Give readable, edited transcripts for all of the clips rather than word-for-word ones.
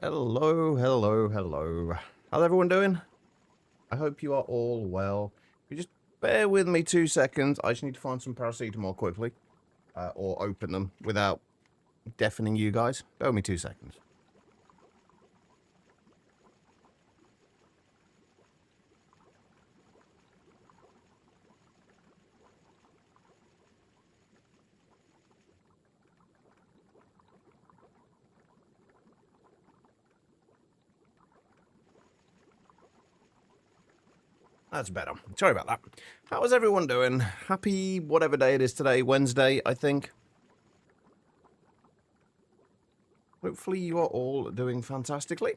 Hello, hello, hello. How's everyone doing? I hope you are all well. You just bear with me 2 seconds. I just need to find some paracetamol quickly. Or open them without deafening you guys. Bear with me 2 seconds. That's better. Sorry about that. How is everyone doing? Happy whatever day it is today. Wednesday, I think. Hopefully you are all doing fantastically.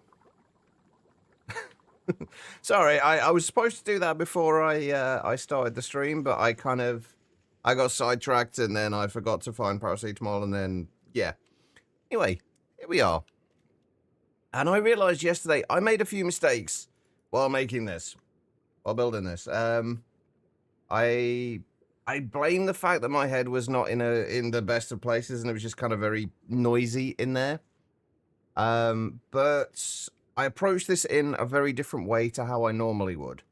Sorry, I was supposed to do that before I started the stream, but I got sidetracked and then I forgot to find paracetamol and then, yeah. Anyway, here we are. And I realized yesterday I made a few mistakes while making this, while building this. I blame the fact that my head was not in the best of places and it was just kind of very noisy in there. But I approached this in a very different way to how I normally would.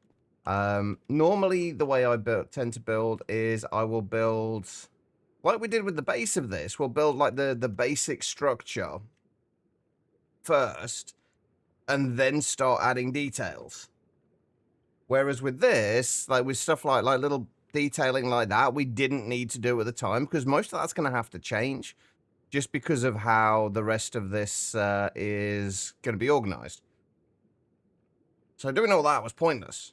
Normally the way I tend to build is I will build, like we did with the base of this, we'll build like the basic structure first and then start adding details. Whereas with this, like with stuff like little detailing like that, we didn't need to do at the time because most of that's going to have to change just because of how the rest of this is going to be organized. So doing all that was pointless.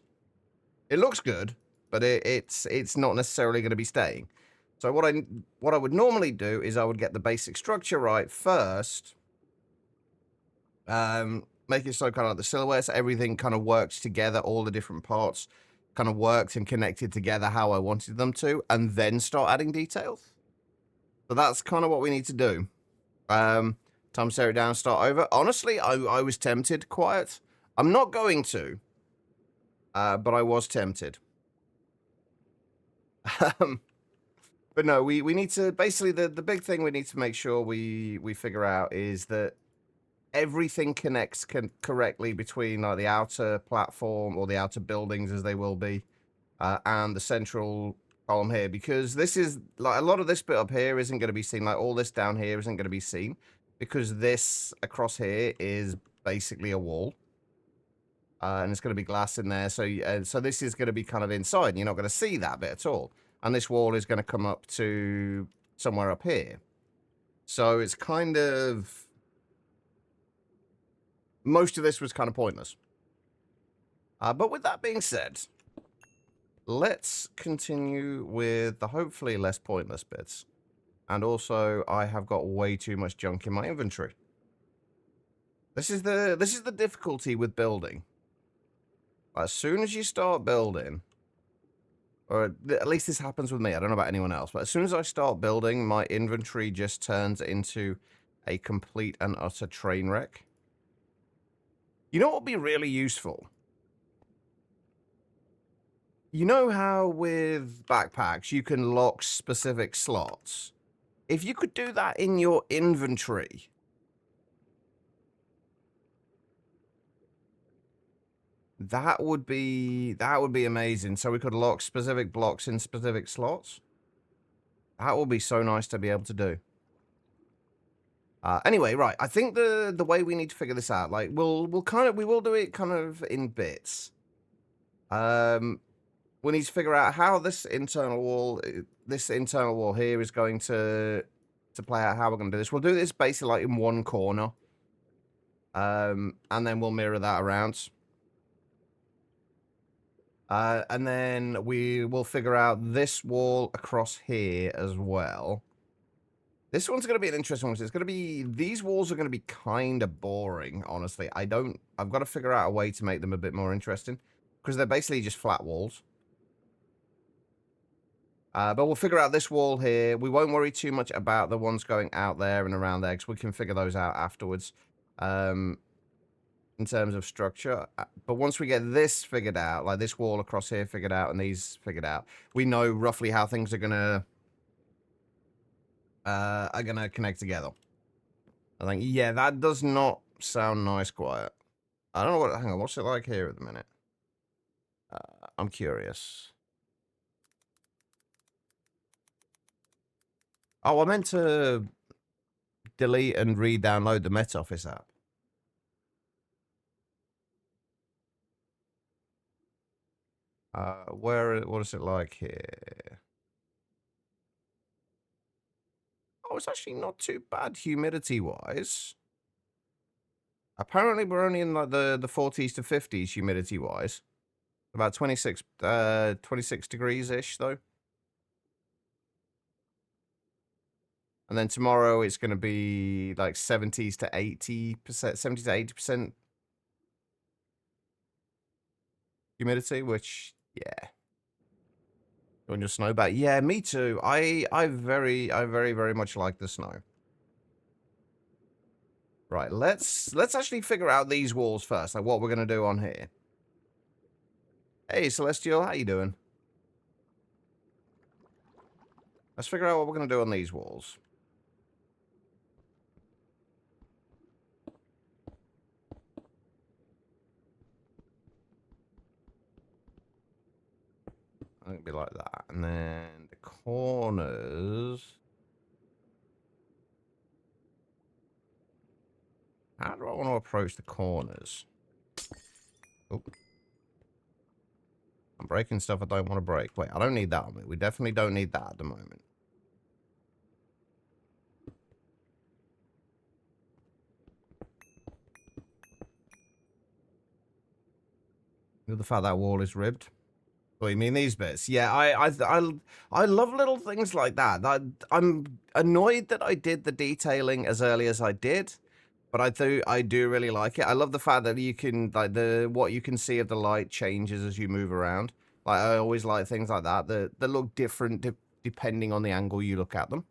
It looks good, but it's not necessarily going to be staying. So what I would normally do is I would get the basic structure right first. Make it so kind of like the silhouettes, everything kind of works together, all the different parts kind of worked and connected together how I wanted them to, and then start adding details. So that's kind of what we need to do. Time to tear it down, start over. Honestly, I was tempted, quiet. I'm not going to, but I was tempted. But no, we need to, basically the big thing we need to make sure we figure out is that everything connects correctly between like the outer platform or the outer buildings as they will be and the central column here, because this is like a lot of this bit up here isn't going to be seen, like all this down here isn't going to be seen because this across here is basically a wall and it's going to be glass in there, so this is going to be kind of inside and you're not going to see that bit at all, and this wall is going to come up to somewhere up here, so it's kind of, most of this was kind of pointless. But with that being said, let's continue with the hopefully less pointless bits. And also, I have got way too much junk in my inventory. This is the difficulty with building. As soon as you start building, or at least this happens with me, I don't know about anyone else, but as soon as I start building, my inventory just turns into a complete and utter train wreck. You know what would be really useful? You know how with backpacks you can lock specific slots? If you could do that in your inventory, that would be amazing. So we could lock specific blocks in specific slots. That would be so nice to be able to do. Anyway, right. I think the way we need to figure this out, like we will do it kind of in bits. We need to figure out how this internal wall here is going to play out, how we're going to do this. We'll do this basically like in one corner. And then we'll mirror that around. And then we will figure out this wall across here as well. This one's going to be an interesting one. It's going to be, these walls are going to be kind of boring, honestly. I've got to figure out a way to make them a bit more interesting because they're basically just flat walls. But we'll figure out this wall here. We won't worry too much about the ones going out there and around there because we can figure those out afterwards in terms of structure. But once we get this figured out, like this wall across here figured out and these figured out, we know roughly how things are gonna connect together. I think, yeah, that does not sound nice quiet. I don't know what... Hang on, what's it like here at the minute? I'm curious. Oh, I meant to delete and re-download the Met Office app. What is it like here? Oh, it's actually not too bad humidity-wise. Apparently, we're only in like the 40s to 50s humidity-wise. About 26 degrees-ish, though. And then tomorrow, it's going to be like 70s to 80%, 70 to 80% humidity, which, yeah. You want your snow back? Yeah, me too. I very, very much like the snow. Right, let's actually figure out these walls first, like what we're going to do on here. Hey, Celestial, how you doing? Let's figure out what we're going to do on these walls. I think it'd be like that. And then the corners... How do I want to approach the corners? Oh. I'm breaking stuff I don't want to break. Wait, I don't need that on me. We definitely don't need that at the moment. The fact that wall is ribbed. Oh, you mean these bits? Yeah, I love little things like that. I'm annoyed that I did the detailing as early as I did, but I do really like it. I love the fact that you can like what you can see of the light changes as you move around. Like I always like things like that that look different depending on the angle you look at them.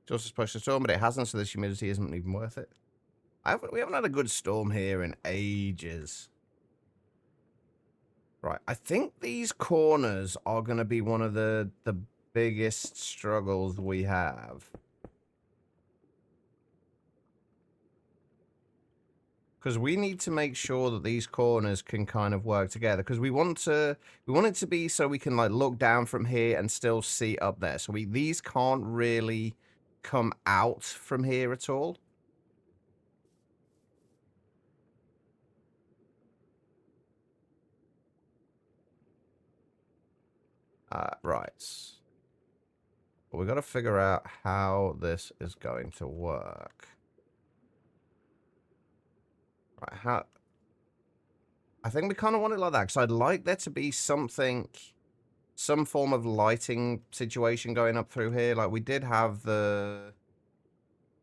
It's also supposed to storm, but it hasn't, so this humidity isn't even worth it. We haven't had a good storm here in ages. Right, I think these corners are going to be one of the biggest struggles we have. Because we need to make sure that these corners can kind of work together. Because we want it to be so we can like look down from here and still see up there. So these can't really come out from here at all. Right. But we got to figure out how this is going to work. Right, I think we kind of want it like that, because I'd like there to be some form of lighting situation going up through here. Like, we did have the...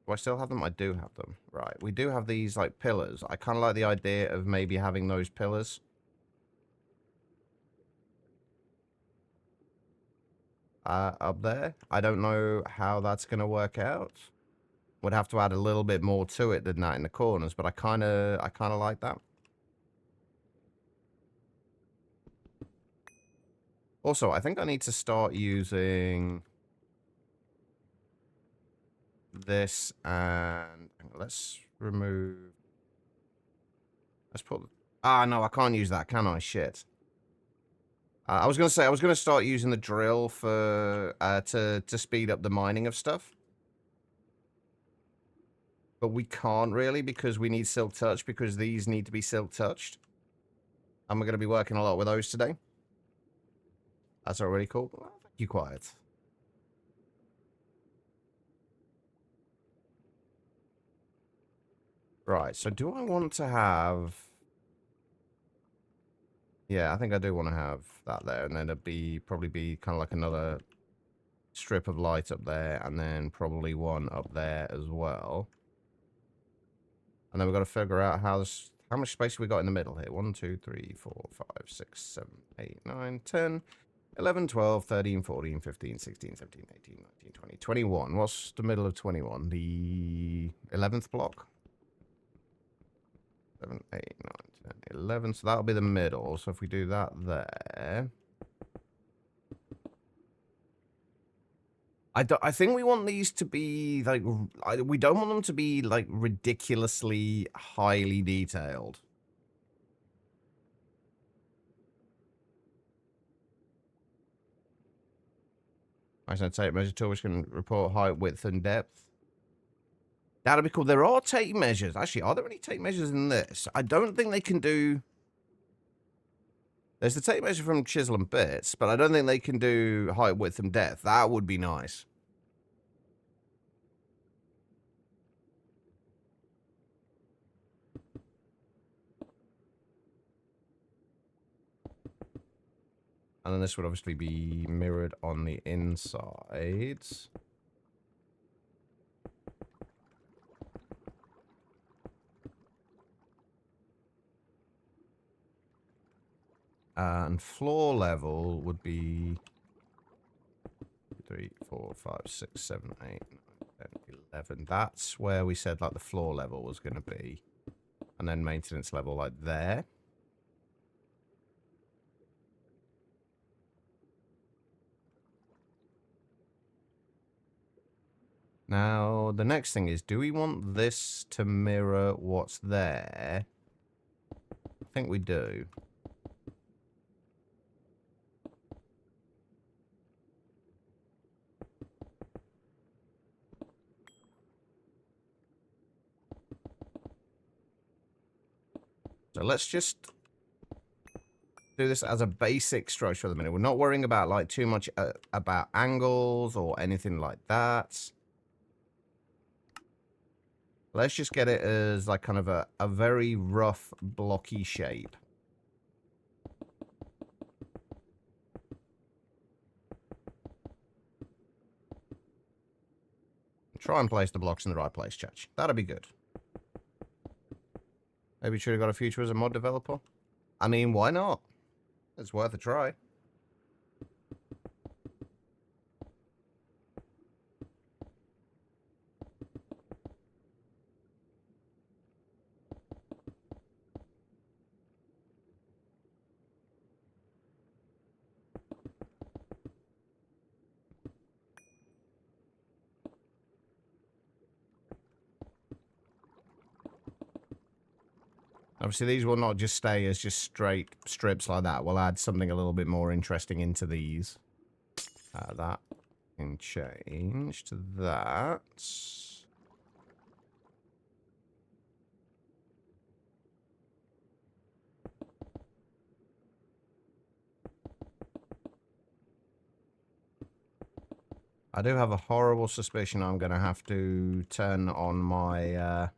Do I still have them? I do have them. Right, we do have these, like, pillars. I kind of like the idea of maybe having those pillars. Up there. I don't know how that's going to work out. Would have to add a little bit more to it than that in the corners, but I kind of like that. Also, I think I need to start using this, and let's remove... Let's put... Ah, no, I can't use that, can I? Shit. I was going to say, I was going to start using the drill for to speed up the mining of stuff. But we can't really, because we need silk touch, because these need to be silk touched. And we're going to be working a lot with those today. That's already cool. Well, thank you, Quiet. Right, so do I want to have... Yeah, I think I do want to have that there, and then it'd probably be kind of like another strip of light up there, and then probably one up there as well. And then we've got to figure out how much space we got in the middle here. 1, 2, 3, 4, 5, 6, 7, 8, 9, 10, 11, 12, 13, 14, 15, 16, 17, 18, 19, 20, 21. What's the middle of 21? The 11th block? 7, 8, 9, 10, 11. So that'll be the middle. So if we do that there... I think we want these to be like we don't want them to be like ridiculously highly detailed. I said tape measure tool which can report height, width, and depth. That'll be cool. There are tape measures. Actually, are there any tape measures in this? I don't think they can do. There's the tape measure from Chisel and Bits, but I don't think they can do height, width, and depth. That would be nice. And then this would obviously be mirrored on the insides. And floor level would be 3, 4, 5, 6, 7, 8, 9, 10, 11. That's where we said like the floor level was going to be. And then maintenance level like there. Now, the next thing is, do we want this to mirror what's there? I think we do. So let's just do this as a basic structure at the minute. We're not worrying about like too much about angles or anything like that. Let's just get it as like kind of a very rough blocky shape. Try and place the blocks in the right place, Chach. That'll be good. Maybe you should have got a future as a mod developer. I mean, why not? It's worth a try. Obviously, these will not just stay as just straight strips like that. We'll add something a little bit more interesting into these. That can change to that. I do have a horrible suspicion I'm going to have to turn on my...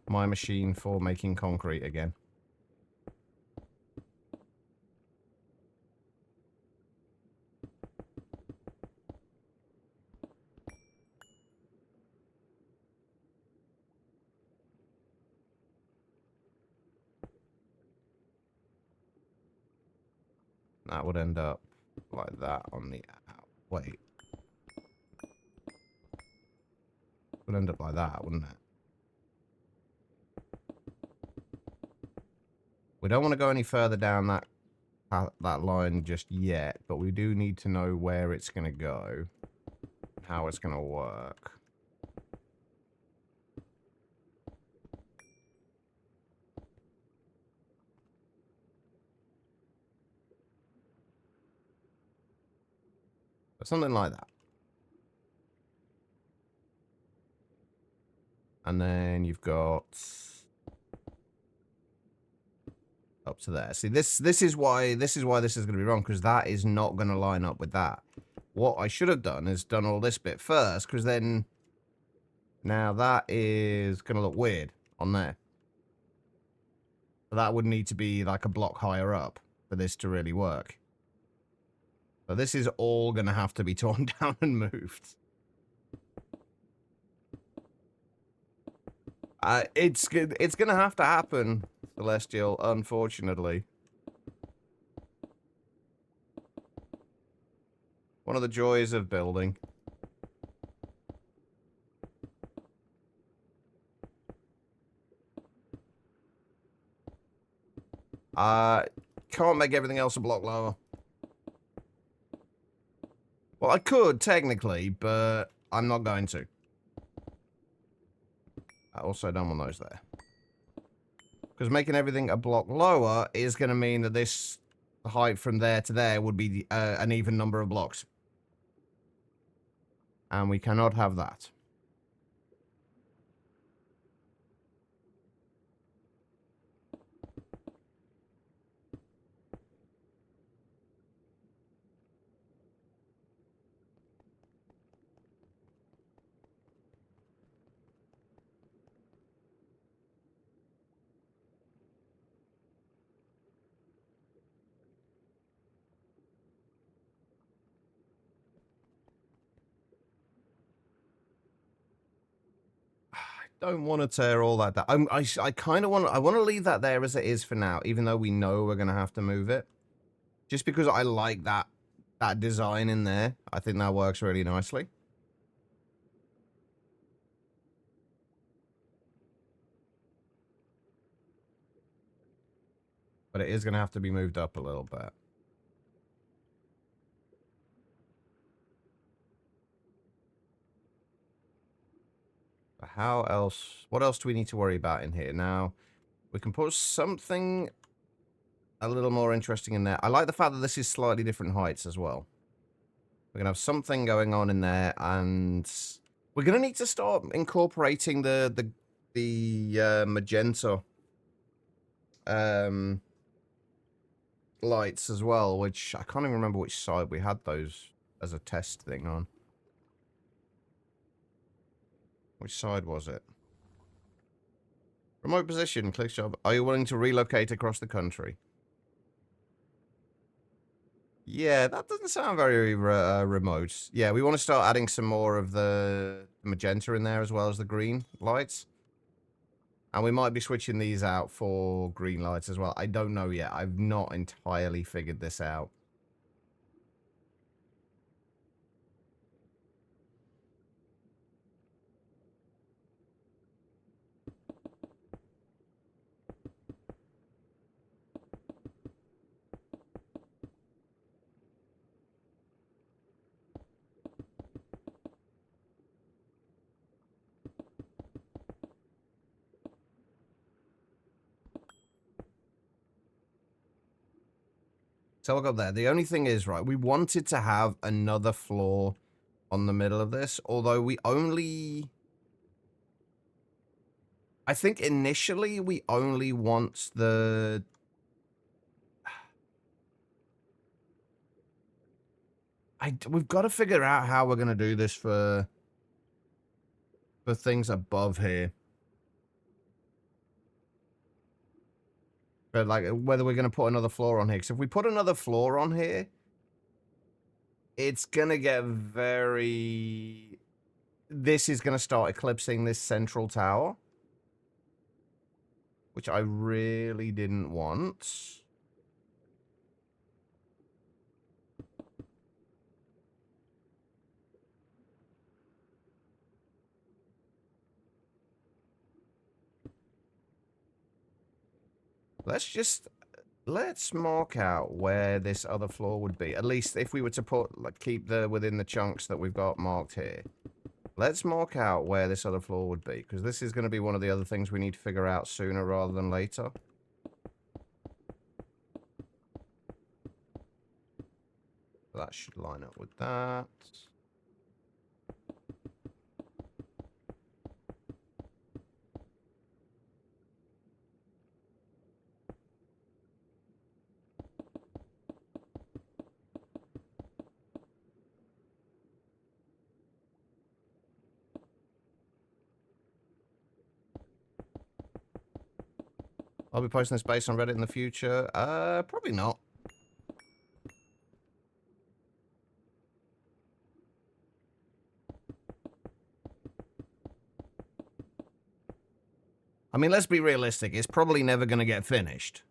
my machine for making concrete again. That would end up like that on the... Wait. It would end up like that, wouldn't it? We don't want to go any further down that line just yet, but we do need to know where it's going to go, how it's going to work. But something like that. And then you've got up to there. See, this is why this is going to be wrong, because that is not going to line up with that. What I should have done is done all this bit first, because then now that is going to look weird on there. But that would need to be like a block higher up for this to really work. So this is all going to have to be torn down and moved. It's going to have to happen, Celestial, unfortunately. One of the joys of building. can't make everything else a block lower. Well, I could, technically, but I'm not going to. I also don't want those there. Because making everything a block lower is going to mean that this height from there to there would be an even number of blocks. And we cannot have that. Don't want to tear all that down. I kind of want to leave that there as it is for now, even though we know we're going to have to move it. Just because I like that design in there. I think that works really nicely. But it is going to have to be moved up a little bit. How else? What else do we need to worry about in here? Now, we can put something a little more interesting in there. I like the fact that this is slightly different heights as well. We're going to have something going on in there, and we're going to need to start incorporating the magenta lights as well, which I can't even remember which side we had those as a test thing on. Which side was it? Remote position, click job. Are you willing to relocate across the country? Yeah, that doesn't sound very remote. Yeah, we want to start adding some more of the magenta in there as well as the green lights. And we might be switching these out for green lights as well. I don't know yet. I've not entirely figured this out. So we'll go there. The only thing is, right, we wanted to have another floor on the middle of this, although we only... I think initially we only want the... We've got to figure out how we're going to do this for things above here. But, like, whether we're going to put another floor on here. Because if we put another floor on here, it's going to get very... This is going to start eclipsing this central tower. Which I really didn't want. Let's mark out where this other floor would be. At least if we were to put, like, keep within the chunks that we've got marked here. Let's mark out where this other floor would be, because this is going to be one of the other things we need to figure out sooner rather than later. That should line up with that. I'll be posting this based on Reddit in the future. Probably not. I mean, let's be realistic. It's probably never going to get finished.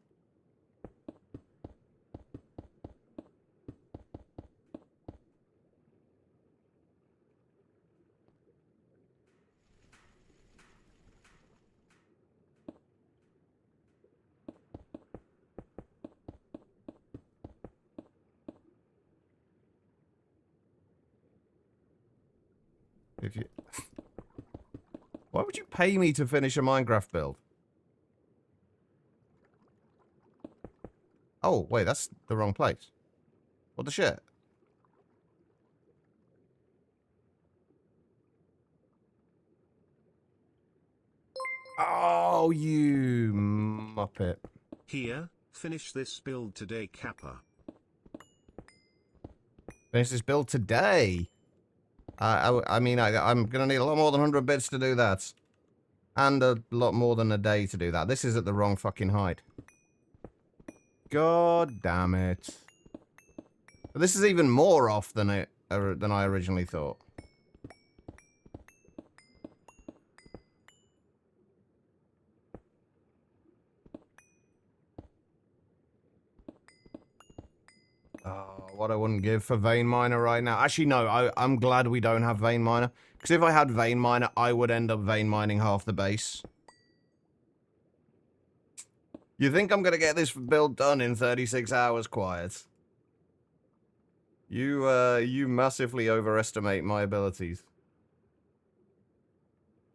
If you... Why would you pay me to finish a Minecraft build? Oh, wait, that's the wrong place. What the shit? Oh, you muppet. Here, finish this build today, Kappa. Finish this build today? I mean, I'm going to need a lot more than 100 bits to do that. And a lot more than a day to do that. This is at the wrong fucking height. God damn it. But this is even more off than I originally thought. Oh, what I wouldn't give for Vein Miner right now. Actually, no, I'm glad we don't have Vein Miner. Because if I had Vein Miner, I would end up vein mining half the base. You think I'm going to get this build done in 36 hours, Quiet? You massively overestimate my abilities.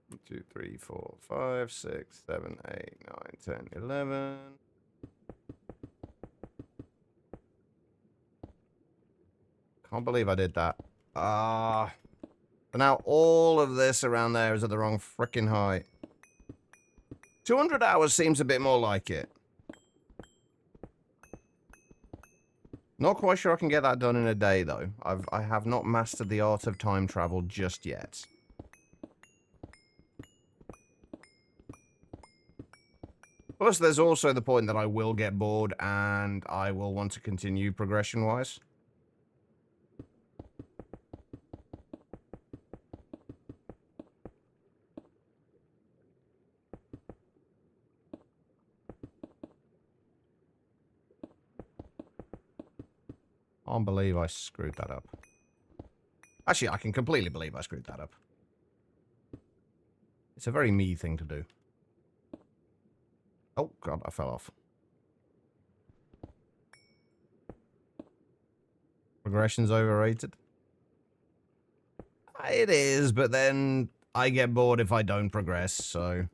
1, 2, 3, 4, 5, 6, 7, 8, 9, 10, 11... Can't believe I did that. But now all of this around there is at the wrong frickin' height. 200 hours seems a bit more like it. Not quite sure I can get that done in a day, though. I have not mastered the art of time travel just yet. Plus, there's also the point that I will get bored and I will want to continue progression-wise. I can't believe I screwed that up. Actually, I can completely believe I screwed that up. It's a very me thing to do. Oh, God, I fell off. Progression's overrated? It is, but then I get bored if I don't progress, so...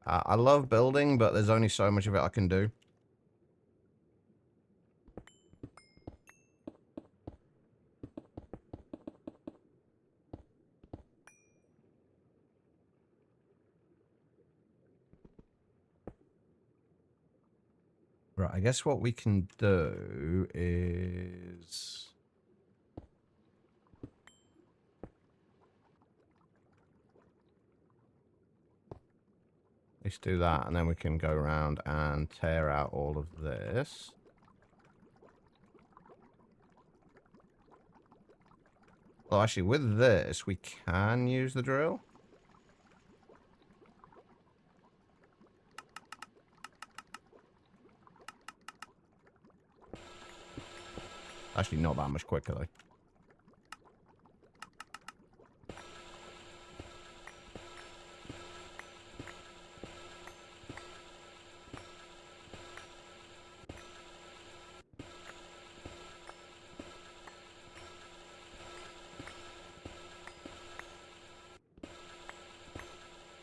I love building, but there's only so much of it I can do. Right, I guess what we can do is... Let's do that, and then we can go around and tear out all of this. Well, actually, with this, we can use the drill. Actually, not that much quicker, though.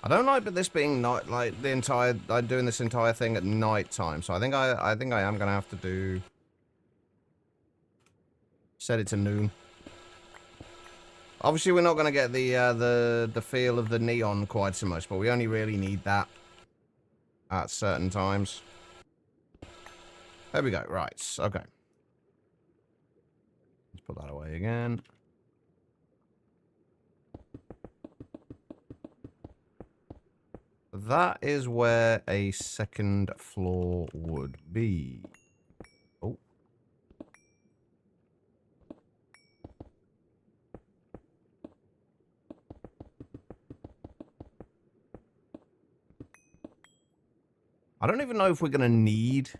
I don't like this being not like the entire doing this entire thing at night time. So I think I am gonna have to do set it to noon. Obviously, we're not gonna get the feel of the neon quite so much, but we only really need that at certain times. There we go. Right. Okay. Let's put that away again. That is where a second floor would be. Oh. I don't even know if we're going to need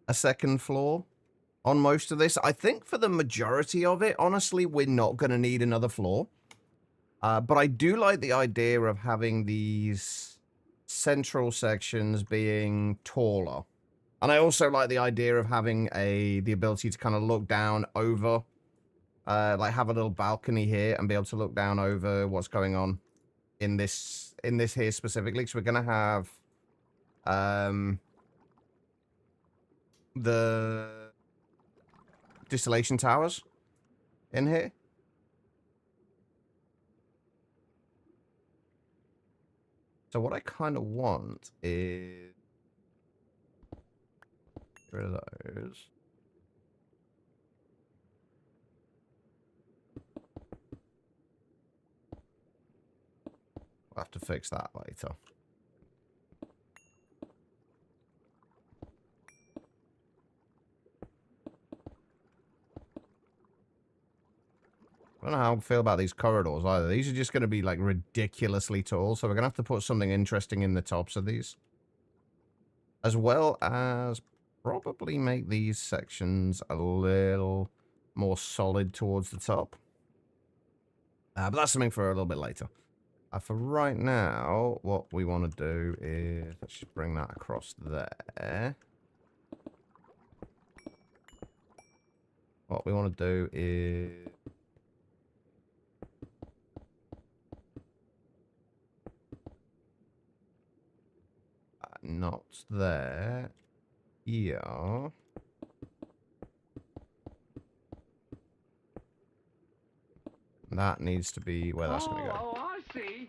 a second floor on most of this. I think for the majority of it, honestly, we're not going to need another floor. But I do like the idea of having these central sections being taller. And I also like the idea of having the ability to kind of look down over, like have a little balcony here and be able to look down over what's going on in this here specifically. So we're gonna have the distillation towers in here. So what I kind of want is get rid of those. We'll have to fix that later. I don't know how I feel about these corridors either. These are just going to be like ridiculously tall, so we're going to have to put something interesting in the tops of these. As well as probably make these sections a little more solid towards the top. But that's something for a little bit later. For right now, what we want to do is... let's just bring that across there. What we want to do is... not there. Yeah. That needs to be where that's going to go. Oh, I see.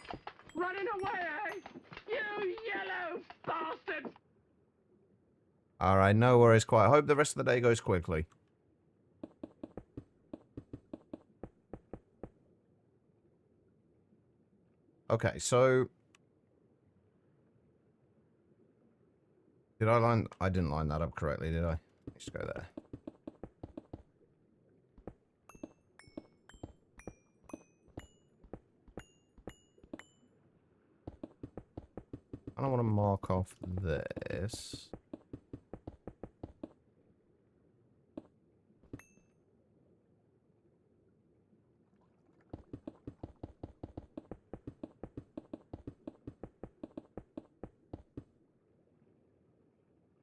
Running away, eh? You yellow bastard! Alright, no worries, quite. I hope the rest of the day goes quickly. Okay, so... I didn't line that up correctly, did I? Let's go there. I don't want to mark off this.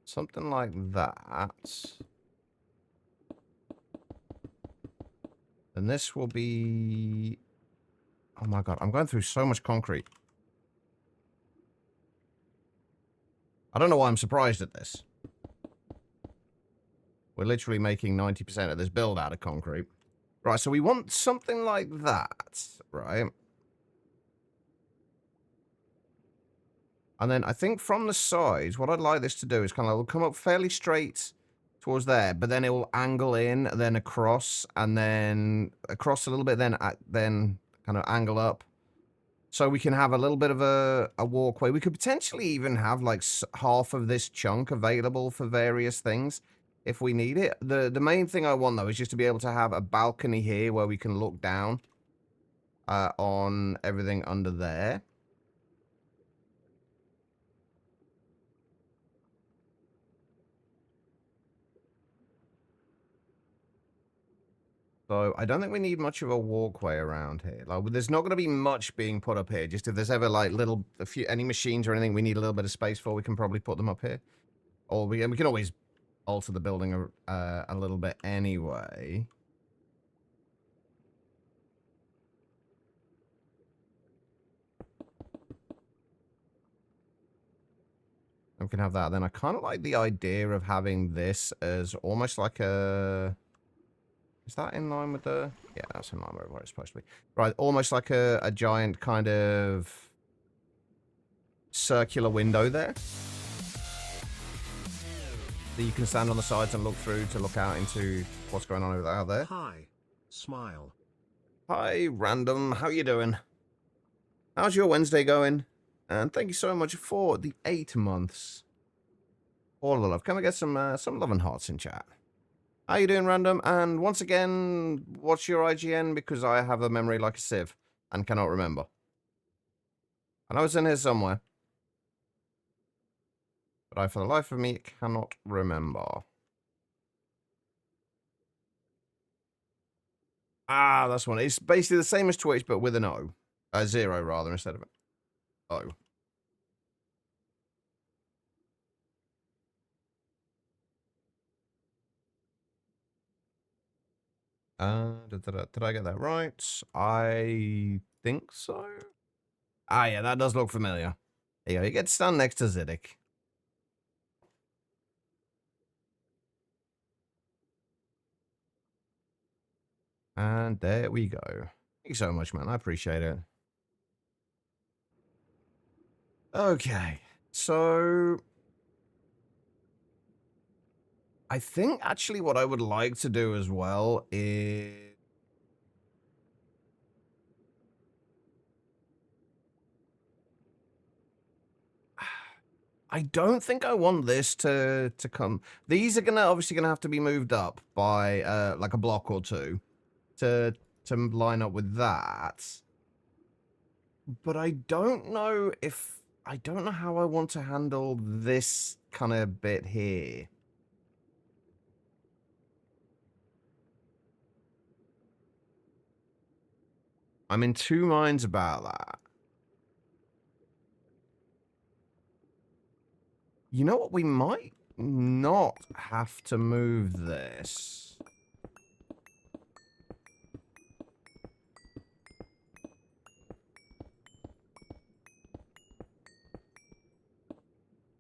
Something like that. And this will be... oh my god, I'm going through so much concrete. I don't know why I'm surprised at this. We're literally making 90% of this build out of concrete. Right, so we want something like that, right? And then I think from the sides, what I'd like this to do is kind of come up fairly straight towards there, but then it will angle in, then across, and then across a little bit, then kind of angle up. So we can have a little bit of a walkway. We could potentially even have like half of this chunk available for various things if we need it. The main thing I want, though, is just to be able to have a balcony here where we can look down on everything under there. So I don't think we need much of a walkway around here. Like, there's not going to be much being put up here. Just if there's ever like any machines or anything we need a little bit of space for, we can probably put them up here. Or we can always alter the building a little bit anyway. We can have that. Then I kind of like the idea of having this as almost like a... is that in line with the... yeah, that's in line with what it's supposed to be. Right, almost like a giant kind of circular window there. That you can stand on the sides and look through to look out into what's going on out there. Hi. Smile. Hi, Random. How you doing? How's your Wednesday going? And thank you so much for the 8 months. All the love. Can we get some love and hearts in chat? How you doing, Random? And once again, what's your IGN? Because I have a memory like a sieve and cannot remember. I know it's in here somewhere. But I, for the life of me, cannot remember. Ah, that's one. It's basically the same as Twitch, but with an O. 0, rather, instead of an O. Did I get that right? I think so. Ah, yeah, that does look familiar. There you go. You get to stand next to Ziddick. And there we go. Thank you so much, man. I appreciate it. Okay. So I think actually what I would like to do as well is I don't think I want this to come. These are obviously gonna have to be moved up by like a block or two to line up with that. But I don't know how I want to handle this kind of bit here. I'm in two minds about that. You know what? We might not have to move this.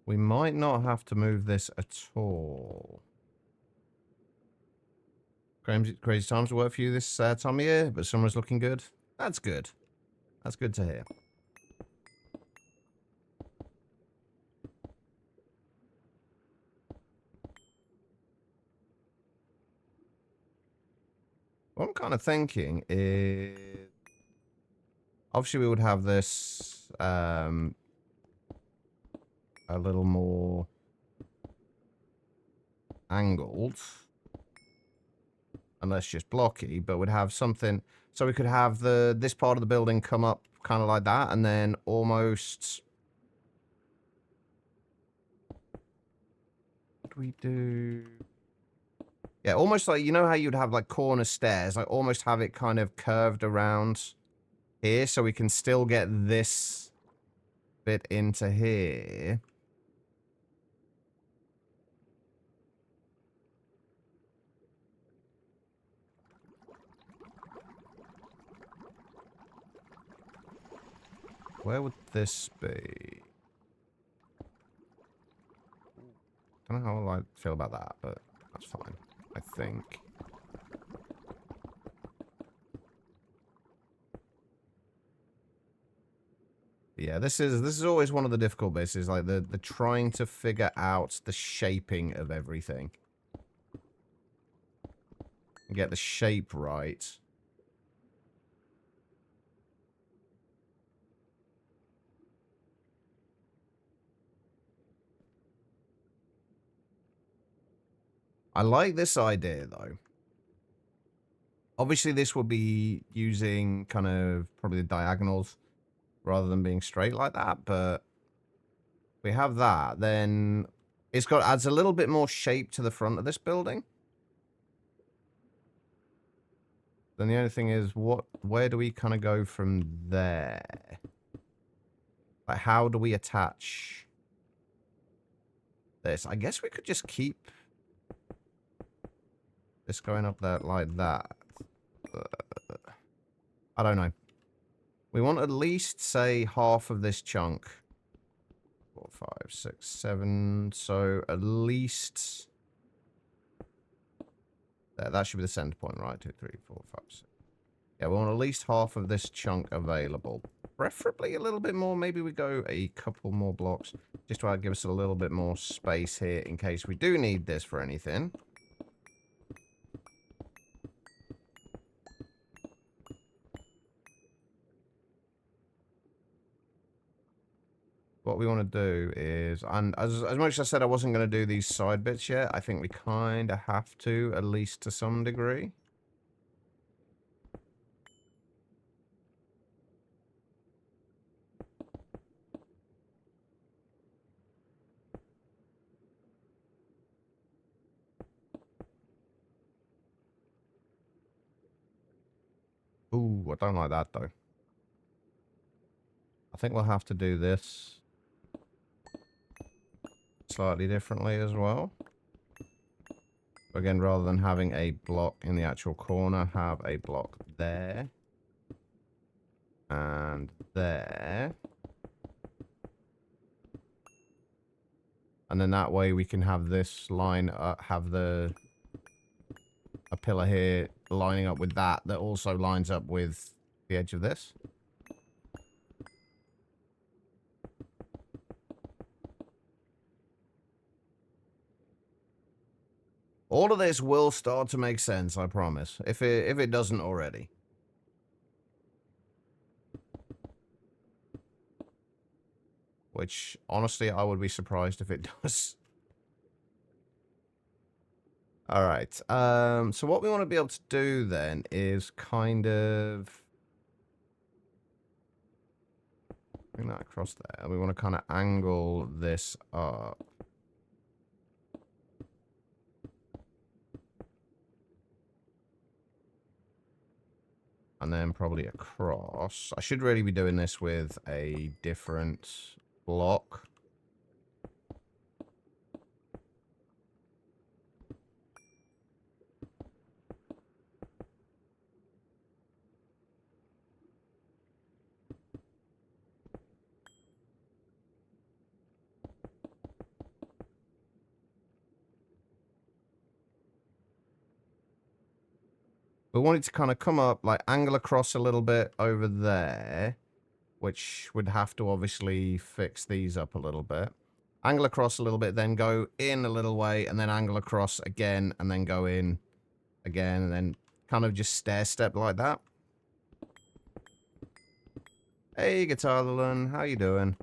We might not have to move this at all. Crazy times to work for you this time of year, but summer's looking good. That's good. That's good to hear. What I'm kind of thinking is... Obviously, we would have this a little more angled. Unless just blocky, but would have something... So we could have this part of the building come up kind of like that, and then almost... What do we do? Yeah, almost like, you know how you'd have like corner stairs? Like almost have it kind of curved around here, so we can still get this bit into here. Where would this be? I don't know how I feel about that, but that's fine, I think. Yeah, this is always one of the difficult bits, is like the trying to figure out the shaping of everything. And get the shape right. I like this idea, though. Obviously, this will be using kind of probably the diagonals rather than being straight like that, but we have that. Then adds a little bit more shape to the front of this building. Then the only thing is, where do we kind of go from there? Like, how do we attach this? I guess we could just keep this going up there like that. I don't know. We want at least, say, half of this chunk. 4, 5, 6, 7. So at least... that should be the center point, right? 2, 3, 4, 5, 6. Yeah, we want at least half of this chunk available. Preferably a little bit more. Maybe we go a couple more blocks. Just to give us a little bit more space here in case we do need this for anything. What we want to do is, and as much as I said I wasn't going to do these side bits yet, I think we kind of have to, at least to some degree. Ooh, I don't like that, though. I think we'll have to do this slightly differently as well. Again, rather than having a block in the actual corner, have a block there. And there. And then that way we can have this line, have a pillar here lining up with that also lines up with the edge of this. All of this will start to make sense, I promise, if it doesn't already. Which, honestly, I would be surprised if it does. Alright, so what we want to be able to do then is kind of bring that across there. We want to kind of angle this up. And then probably across. I should really be doing this with a different block. We want it to kind of come up, like angle across a little bit over there, which would have to obviously fix these up a little bit. Angle across a little bit, then go in a little way, and then angle across again, and then go in again, and then kind of just stair step like that. Hey, Guitarland, how you doing?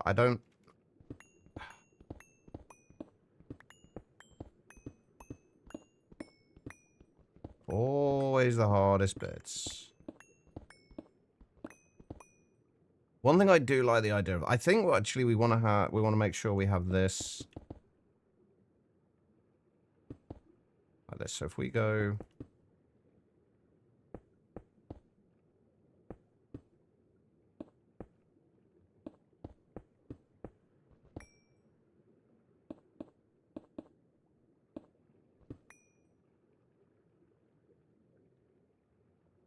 I don't... Always the hardest bits. One thing I do like the idea of, I think actually we want to make sure we have this like this. So if we go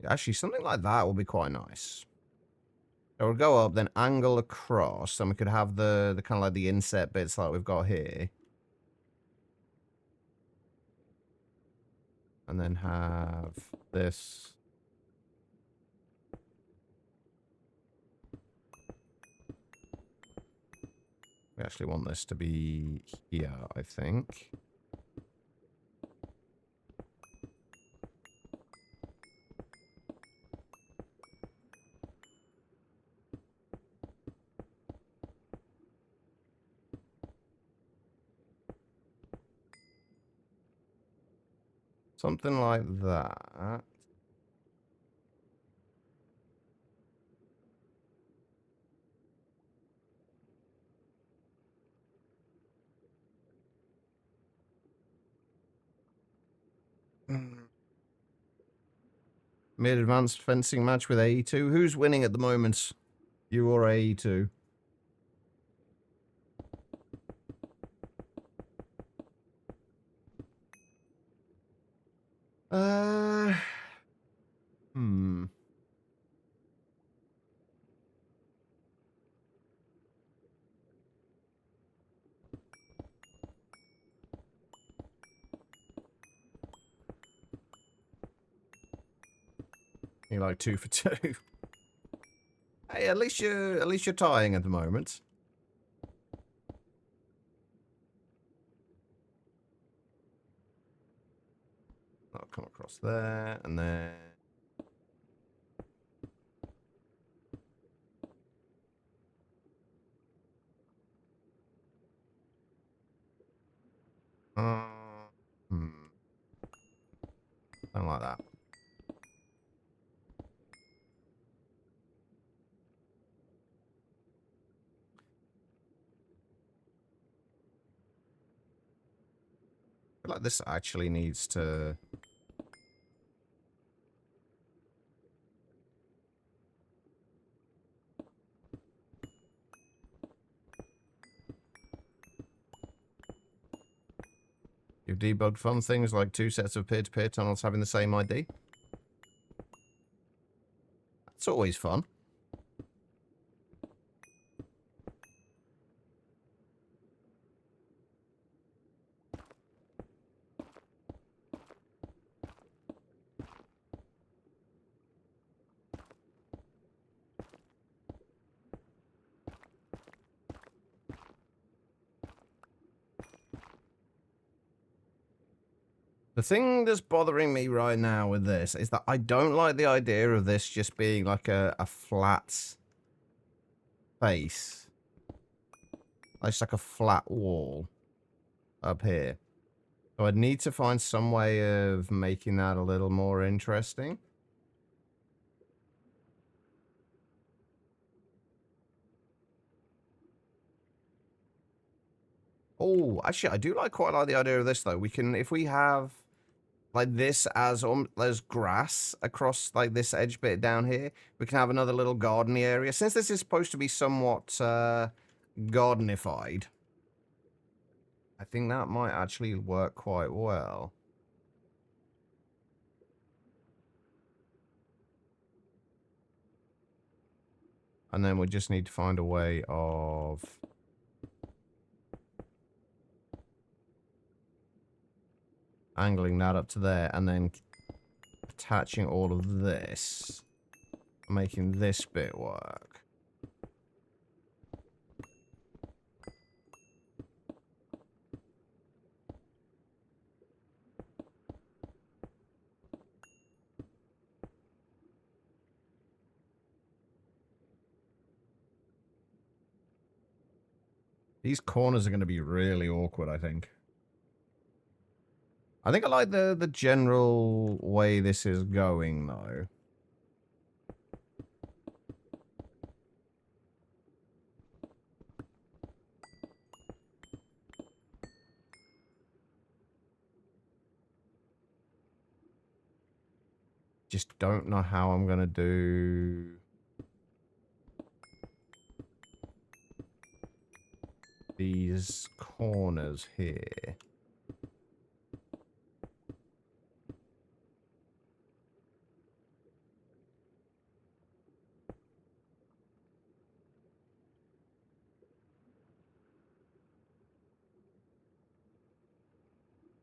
actually something like that will be quite nice. So we'll go up, then angle across, and we could have the kind of like the inset bits like we've got here. And then have this. We actually want this to be here, I think. Something like that. Mid-advanced fencing match with AE2. Who's winning at the moment? You or AE2? Hmm. You're like 2 for 2. Hey, at least you're tying at the moment. I'll come across there, and then... Hmm. Something like that. I feel like this actually needs to... You've debugged fun things like 2 sets of peer-to-peer tunnels having the same ID. That's always fun. The thing that's bothering me right now with this is that I don't like the idea of this just being like a flat face. It's like a flat wall up here. So I'd need to find some way of making that a little more interesting. Oh, actually, I do quite like the idea of this, though. We can, if we have like this as grass across like this edge bit down here, we can have another little gardeny area. Since this is supposed to be somewhat gardenified, I think that might actually work quite well. And then we just need to find a way of angling that up to there and then attaching all of this, making this bit work. These corners are going to be really awkward, I think. I think I like the general way this is going, though. Just don't know how I'm going to do these corners here.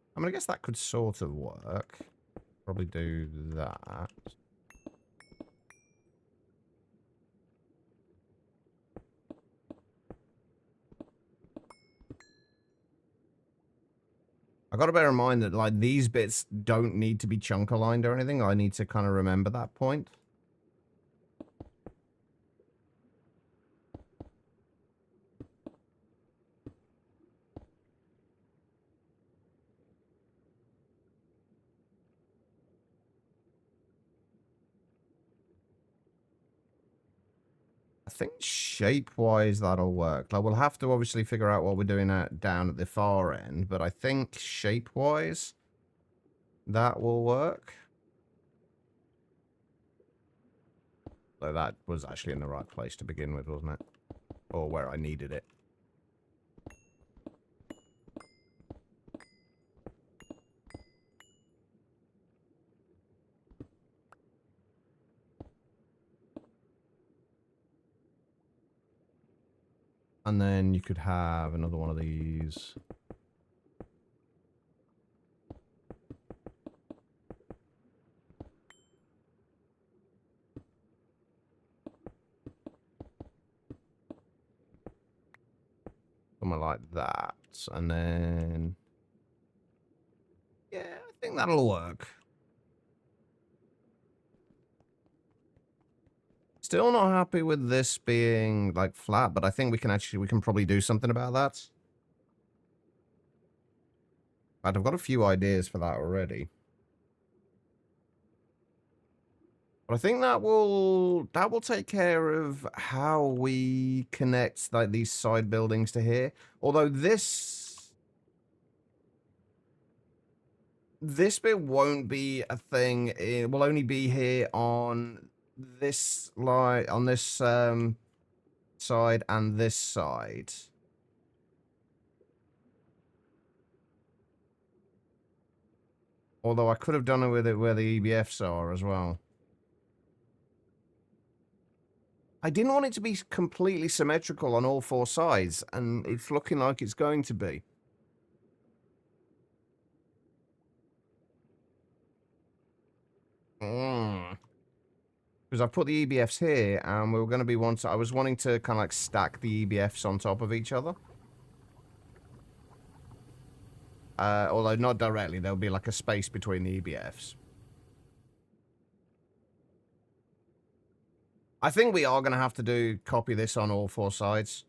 I mean, I guess that could sort of work. Probably do that. I got to bear in mind that, like, these bits don't need to be chunk aligned or anything. I need to kind of remember that point. I think shape-wise that'll work. Like, we'll have to obviously figure out what we're doing down at the far end, but I think shape-wise that will work. So that was actually in the right place to begin with, wasn't it? Or where I needed it. And then you could have another one of these. Something like that. And then... yeah, I think that'll work. Still not happy with this being, like, flat, but I think we can probably do something about that. I've got a few ideas for that already. But I think that will take care of how we connect, like, these side buildings to here. Although this bit won't be a thing. It will only be here on this line, on this side and this side. Although I could have done it with it where the EBFs are as well. I didn't want it to be completely symmetrical on all four sides, and it's looking like it's going to be. Because I put the EBFs here, and we were going to be I was wanting to kind of like stack the EBFs on top of each other. Although not directly, there'll be like a space between the EBFs. I think we are going to have to copy this on all four sides.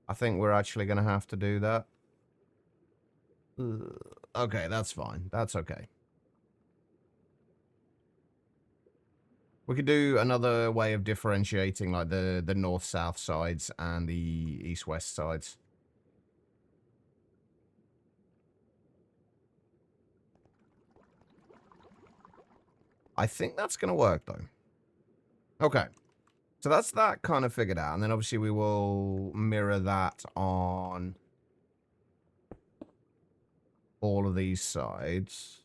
I think we're actually going to have to do that. Okay, that's fine. That's okay. We could do another way of differentiating like the north-south sides and the east-west sides. I think that's going to work, though. Okay. So that's that kind of figured out. And then obviously we will mirror that on all of these sides.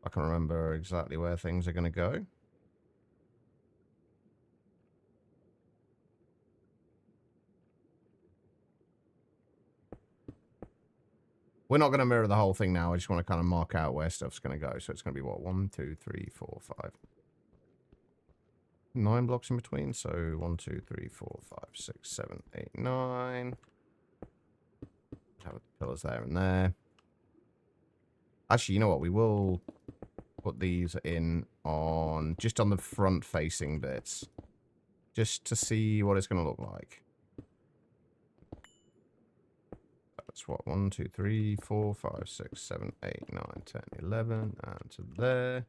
I can't remember exactly where things are going to go. We're not going to mirror the whole thing now. I just want to kind of mark out where stuff's going to go. So it's going to be what? 1, 2, 3, 4, 5. 9 blocks in between. So 1, 2, 3, 4, 5, 6, 7, 8, 9. Have the pillars there and there. Actually, you know what? We will put these in on just on the front facing bits. Just to see what it's going to look like. That's what? 1, 2, 3, 4, 5, 6, 7, 8, 9, 10, 11. And to there.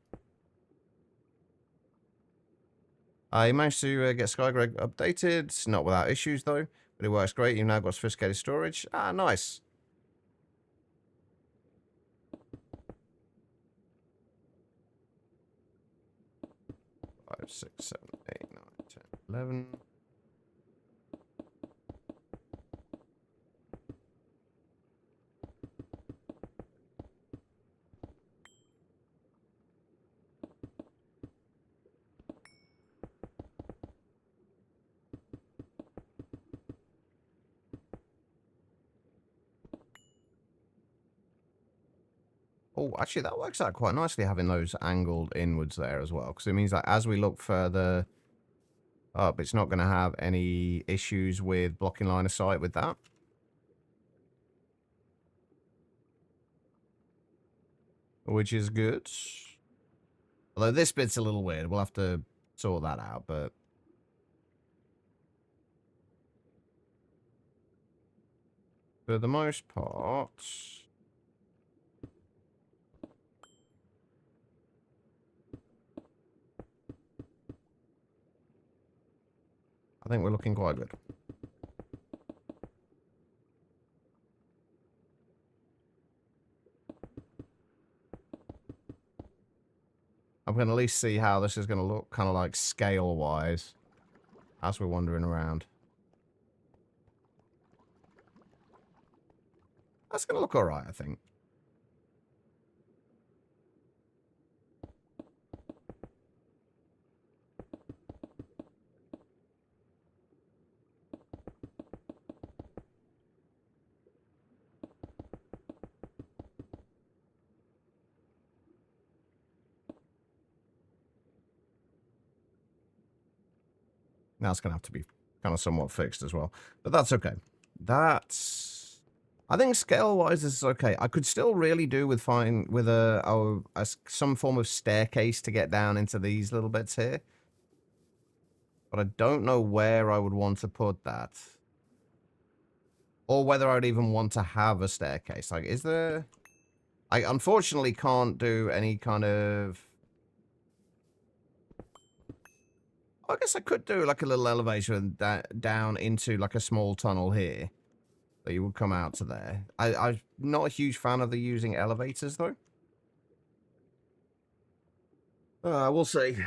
I managed to get Skygreg updated. Not without issues, though. But it works great. You've now got sophisticated storage. Ah, nice. Five, 6, 7, 8, 9, 10, 11. Oh, actually, that works out quite nicely, having those angled inwards there as well. Because it means that as we look further up, it's not going to have any issues with blocking line of sight with that. Which is good. Although this bit's a little weird. We'll have to sort that out, but... for the most part... I think we're looking quite good. I'm going to at least see how this is going to look, kind of like scale-wise, as we're wandering around. That's going to look alright, I think. Now it's going to have to be kind of somewhat fixed as well. But that's okay. That's... I think scale-wise this is okay. I could still really do with some form of staircase to get down into these little bits here. But I don't know where I would want to put that. Or whether I'd even want to have a staircase. Like, is there... I unfortunately can't do any kind of... I guess I could do like a little elevator down into like a small tunnel here. That you would come out to there. I'm not a huge fan of the using elevators though. We'll see.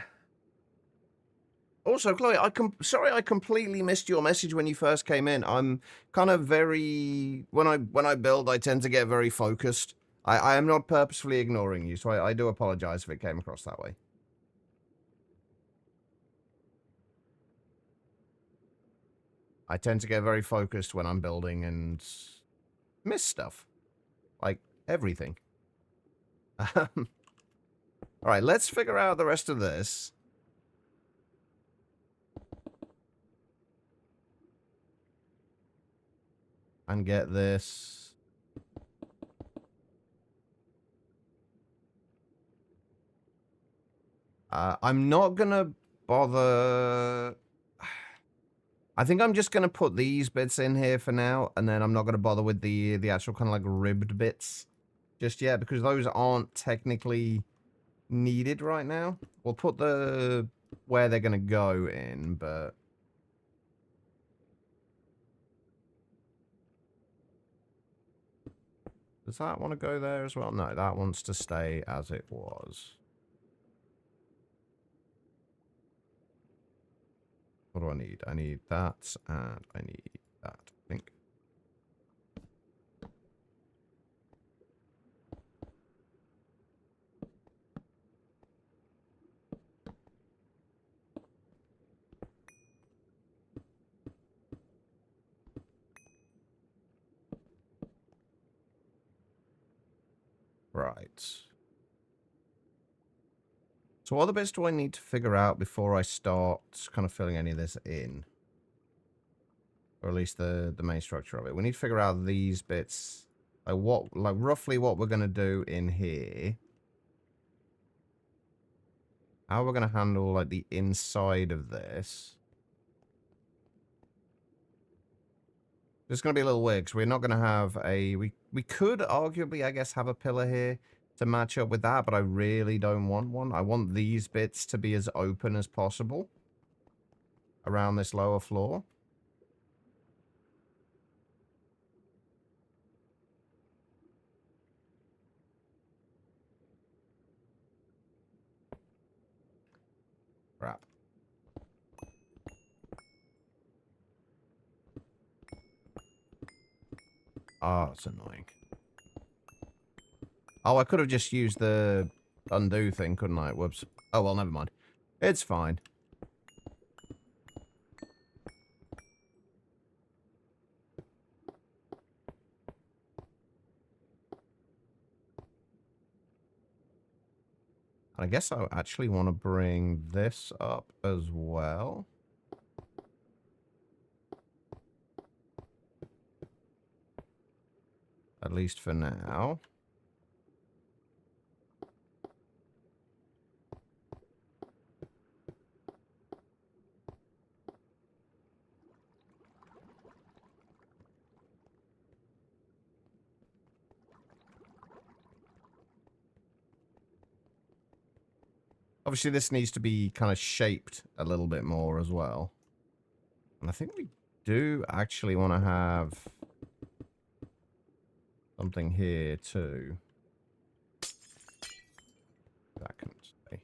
Also, Chloe, sorry I completely missed your message when you first came in. I'm kind of very when I build, I tend to get very focused. I am not purposefully ignoring you, so I do apologize if it came across that way. I tend to get very focused when I'm building and miss stuff. Like everything. All right, let's figure out the rest of this. And get this. I'm not gonna bother. I think I'm just gonna put these bits in here for now, and then I'm not gonna bother with the actual kind of like ribbed bits just yet, because those aren't technically needed right now. We'll put the where they're gonna go in, but does that want to go there as well? No, that wants to stay as it was. What do I need? I need that, and I need that, I think. Right. So what other bits do I need to figure out before I start kind of filling any of this in? Or at least the main structure of it. We need to figure out these bits. Like roughly what we're gonna do in here. How we're gonna handle like the inside of this. It's gonna be a little weird because we're not gonna have a we could arguably, I guess, have a pillar here to match up with that, but I really don't want one. I want these bits to be as open as possible around this lower floor. Crap. Oh, it's annoying. Oh, I could have just used the undo thing, couldn't I? Whoops. Oh, well, never mind. It's fine. I guess I actually want to bring this up as well. At least for now. Obviously, this needs to be kind of shaped a little bit more as well. And I think we do actually want to have something here too. That can stay.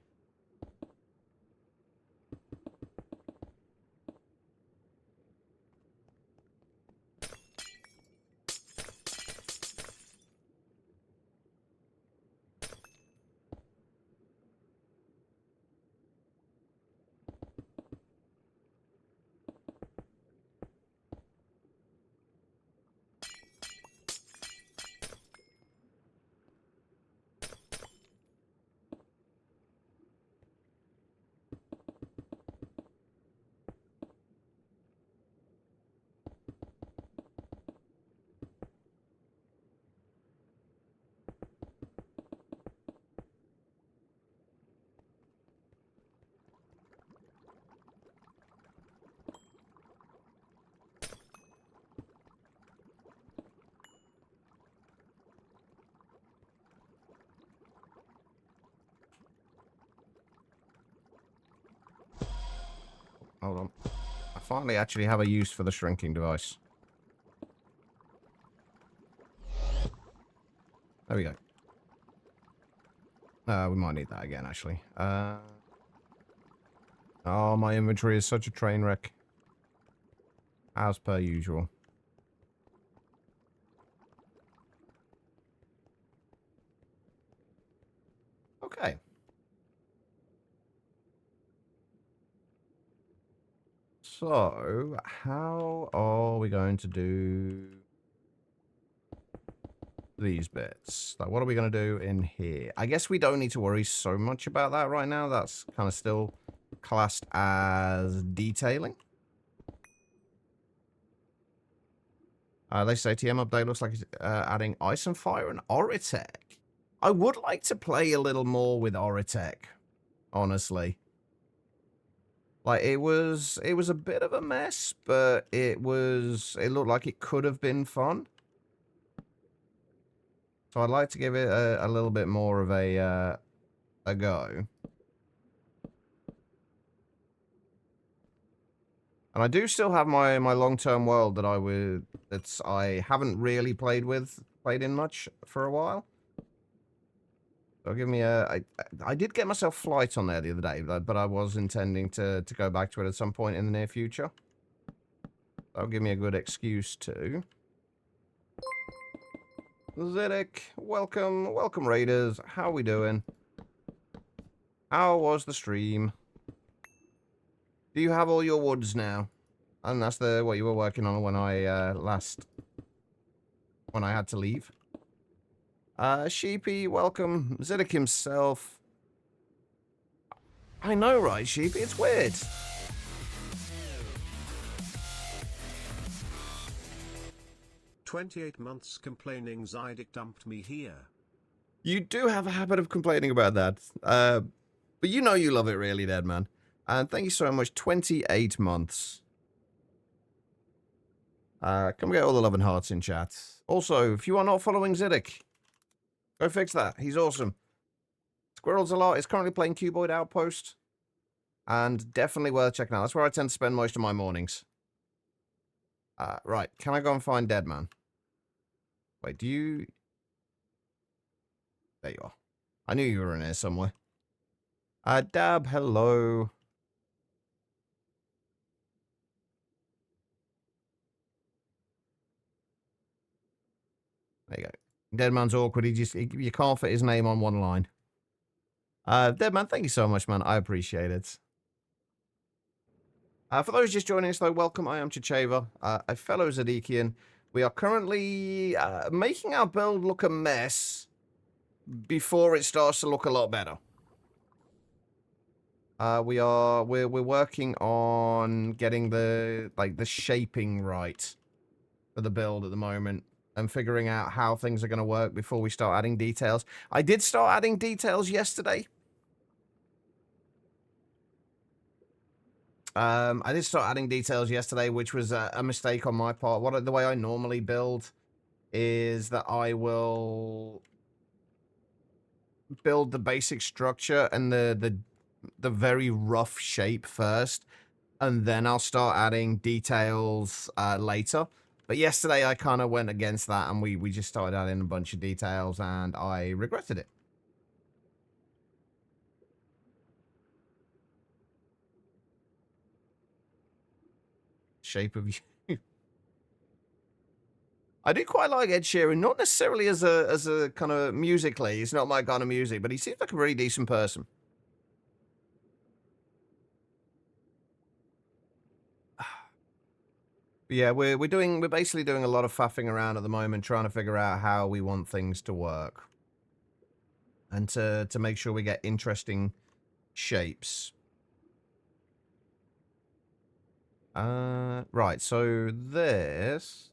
Hold on. I finally actually have a use for the shrinking device. There we go. We might need that again, actually. Oh, my inventory is such a train wreck. As per usual. Okay. So, how are we going to do these bits? Like, what are we going to do in here? I guess we don't need to worry so much about that right now. That's kind of still classed as detailing. Latest ATM update looks like it's adding Ice and Fire and Oritech. I would like to play a little more with Oritech, honestly. Like, it was a bit of a mess, but it looked like it could have been fun. So I'd like to give it a little bit more of a go. And I do still have my long-term world that I haven't really played in much for a while. So give me I did get myself Flight on there the other day, but I was intending to go back to it at some point in the near future. That'll give me a good excuse to. Zedek, welcome Raiders. How we doing? How was the stream? Do you have all your woods now? And that's what you were working on when I had to leave. Sheepy, welcome. Zedek himself. I know, right, Sheepy? It's weird. 28 months complaining Zydic dumped me here. You do have a habit of complaining about that. But you know you love it really, Dead Man. And thank you so much. 28 months. Come get all the love and hearts in chat. Also, if you are not following Ziddick, go fix that. He's awesome. Squirrels a lot. Is currently playing Cuboid Outpost. And definitely worth checking out. That's where I tend to spend most of my mornings. Right. Can I go and find Dead Man? Wait, do you... There you are. I knew you were in here somewhere. Dab, hello. There you go. Dead Man's awkward. You can't fit his name on one line. Dead Man, thank you so much, man. I appreciate it. For those just joining us, though, welcome. I am Chicheva, a fellow Zadikian. We are currently making our build look a mess before it starts to look a lot better. We're working on getting the shaping right for the build at the moment and figuring out how things are going to work before we start adding details. I did start adding details yesterday. I did start adding details yesterday, which was a mistake on my part. The way I normally build is that I will build the basic structure and the very rough shape first, and then I'll start adding details later. But yesterday I kind of went against that, and we just started adding a bunch of details, and I regretted it. Shape of you. I do quite like Ed Sheeran, not necessarily as a kind of musically. He's not my kind of music, but he seems like a really decent person. Yeah, we're basically doing a lot of faffing around at the moment, trying to figure out how we want things to work, and to make sure we get interesting shapes. Right. So this.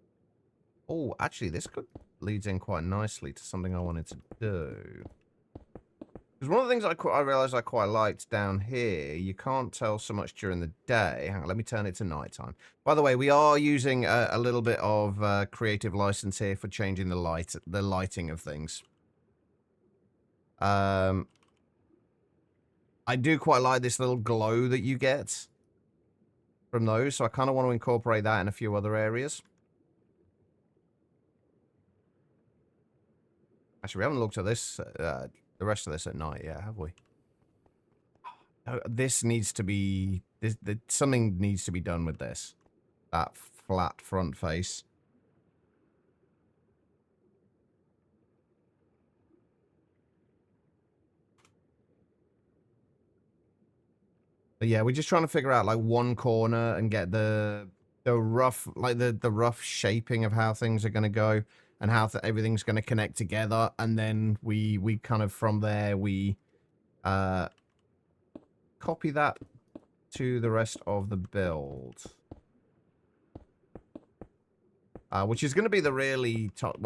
Oh, actually, this could leads in quite nicely to something I wanted to do. Because one of the things I realized I quite liked down here, you can't tell so much during the day. Hang on, let me turn it to nighttime. By the way, we are using a little bit of creative license here for changing the lighting of things. I do quite like this little glow that you get from those, so I kind of want to incorporate that in a few other areas. Actually, we haven't looked at this, the rest of this at night yet, have we? This needs to be... something needs to be done with this. That flat front face. But yeah, we're just trying to figure out like one corner and get the rough, like the rough shaping of how things are going to go and how everything's going to connect together. And then we kind of from there, we copy that to the rest of the build. Which is going to be the really top,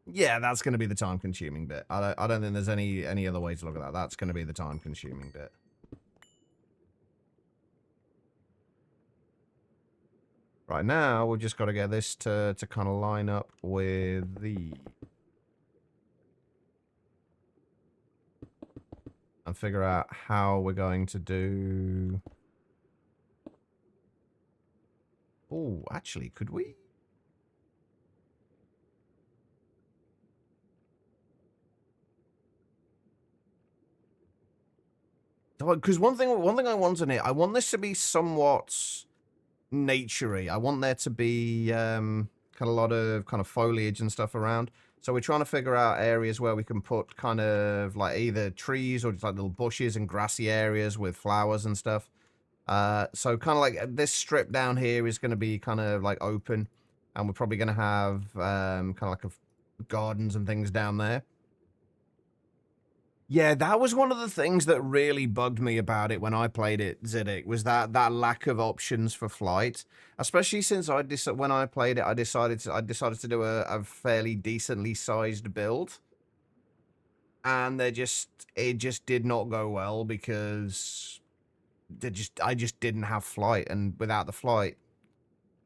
yeah, that's going to be the time consuming bit. I don't think there's any other way to look at that. That's going to be the time consuming bit. Right now, we've just got to get this to kind of line up with the... and figure out how we're going to do... Oh, actually, could we? Because one thing I want in it, I want this to be somewhat naturey. I want there to be kind of a lot of kind of foliage and stuff around. So we're trying to figure out areas where we can put kind of like either trees or just like little bushes and grassy areas with flowers and stuff. So kind of like this strip down here is going to be kind of like open, and we're probably going to have kind of like gardens and things down there. Yeah, that was one of the things that really bugged me about it when I played it, Ziddick, was that lack of options for flight. Especially since when I played it, I decided to do a fairly decently sized build, and it just did not go well because I just didn't have flight, and without the flight,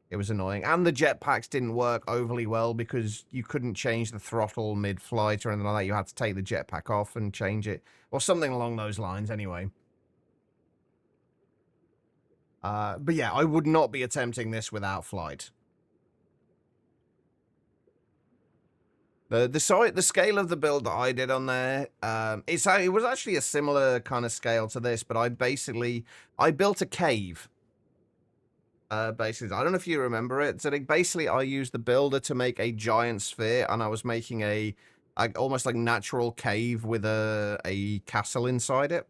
it was annoying. And the jetpacks didn't work overly well because you couldn't change the throttle mid-flight or anything like that. You had to take the jetpack off and change it. Or something along those lines, anyway. But yeah, I would not be attempting this without flight. The scale of the build that I did on there, it was actually a similar kind of scale to this, but I built a cave. Basically, I don't know if you remember it. So basically, I used the builder to make a giant sphere, and I was making a almost like natural cave with a castle inside it.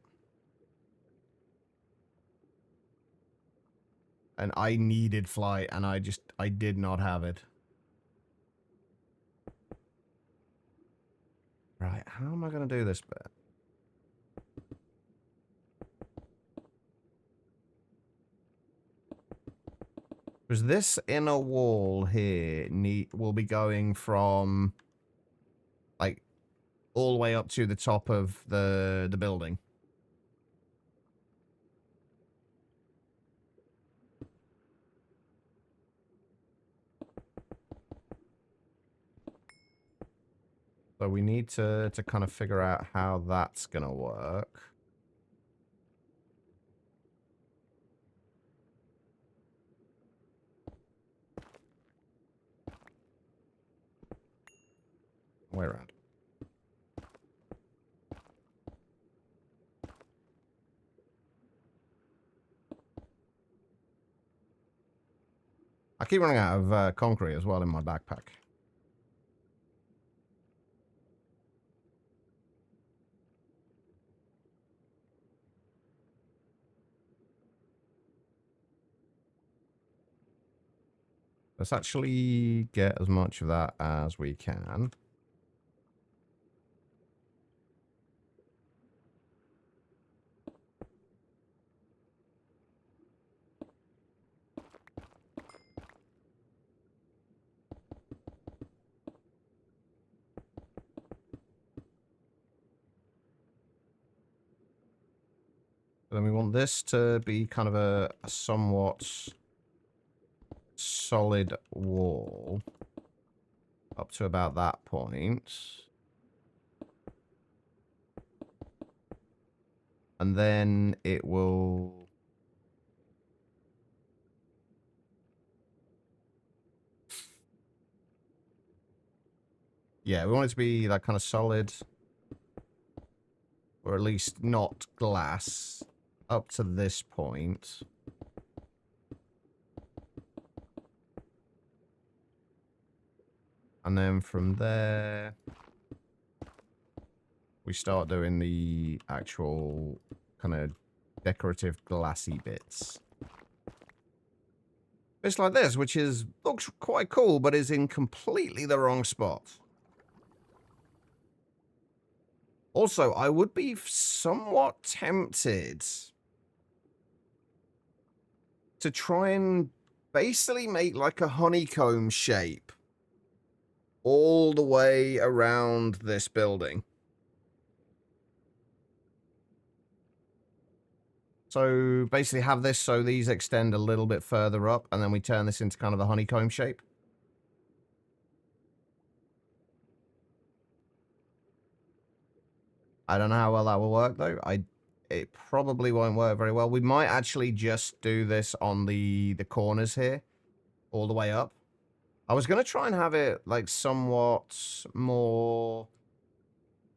And I needed flight, and I did not have it. Right, how am I going to do this bit? Because this inner wall here will be going from, like, all the way up to the top of the building. So we need to kind of figure out how that's going to work. Way around. I keep running out of concrete as well in my backpack. Let's actually get as much of that as we can. Then we want this to be kind of a somewhat solid wall up to about that point. And then it will... Yeah, we want it to be like kind of solid. or at least not glass, up to this point. And then from there, we start doing the actual kind of decorative glassy bits. Bits like this, which looks quite cool, but is in completely the wrong spot. Also, I would be somewhat tempted to try and basically make like a honeycomb shape all the way around this building. So basically have this so these extend a little bit further up, and then we turn this into kind of the honeycomb shape. I don't know how well that will work, though. It probably won't work very well. We might actually just do this on the corners here, all the way up. I was going to try and have it, like, somewhat more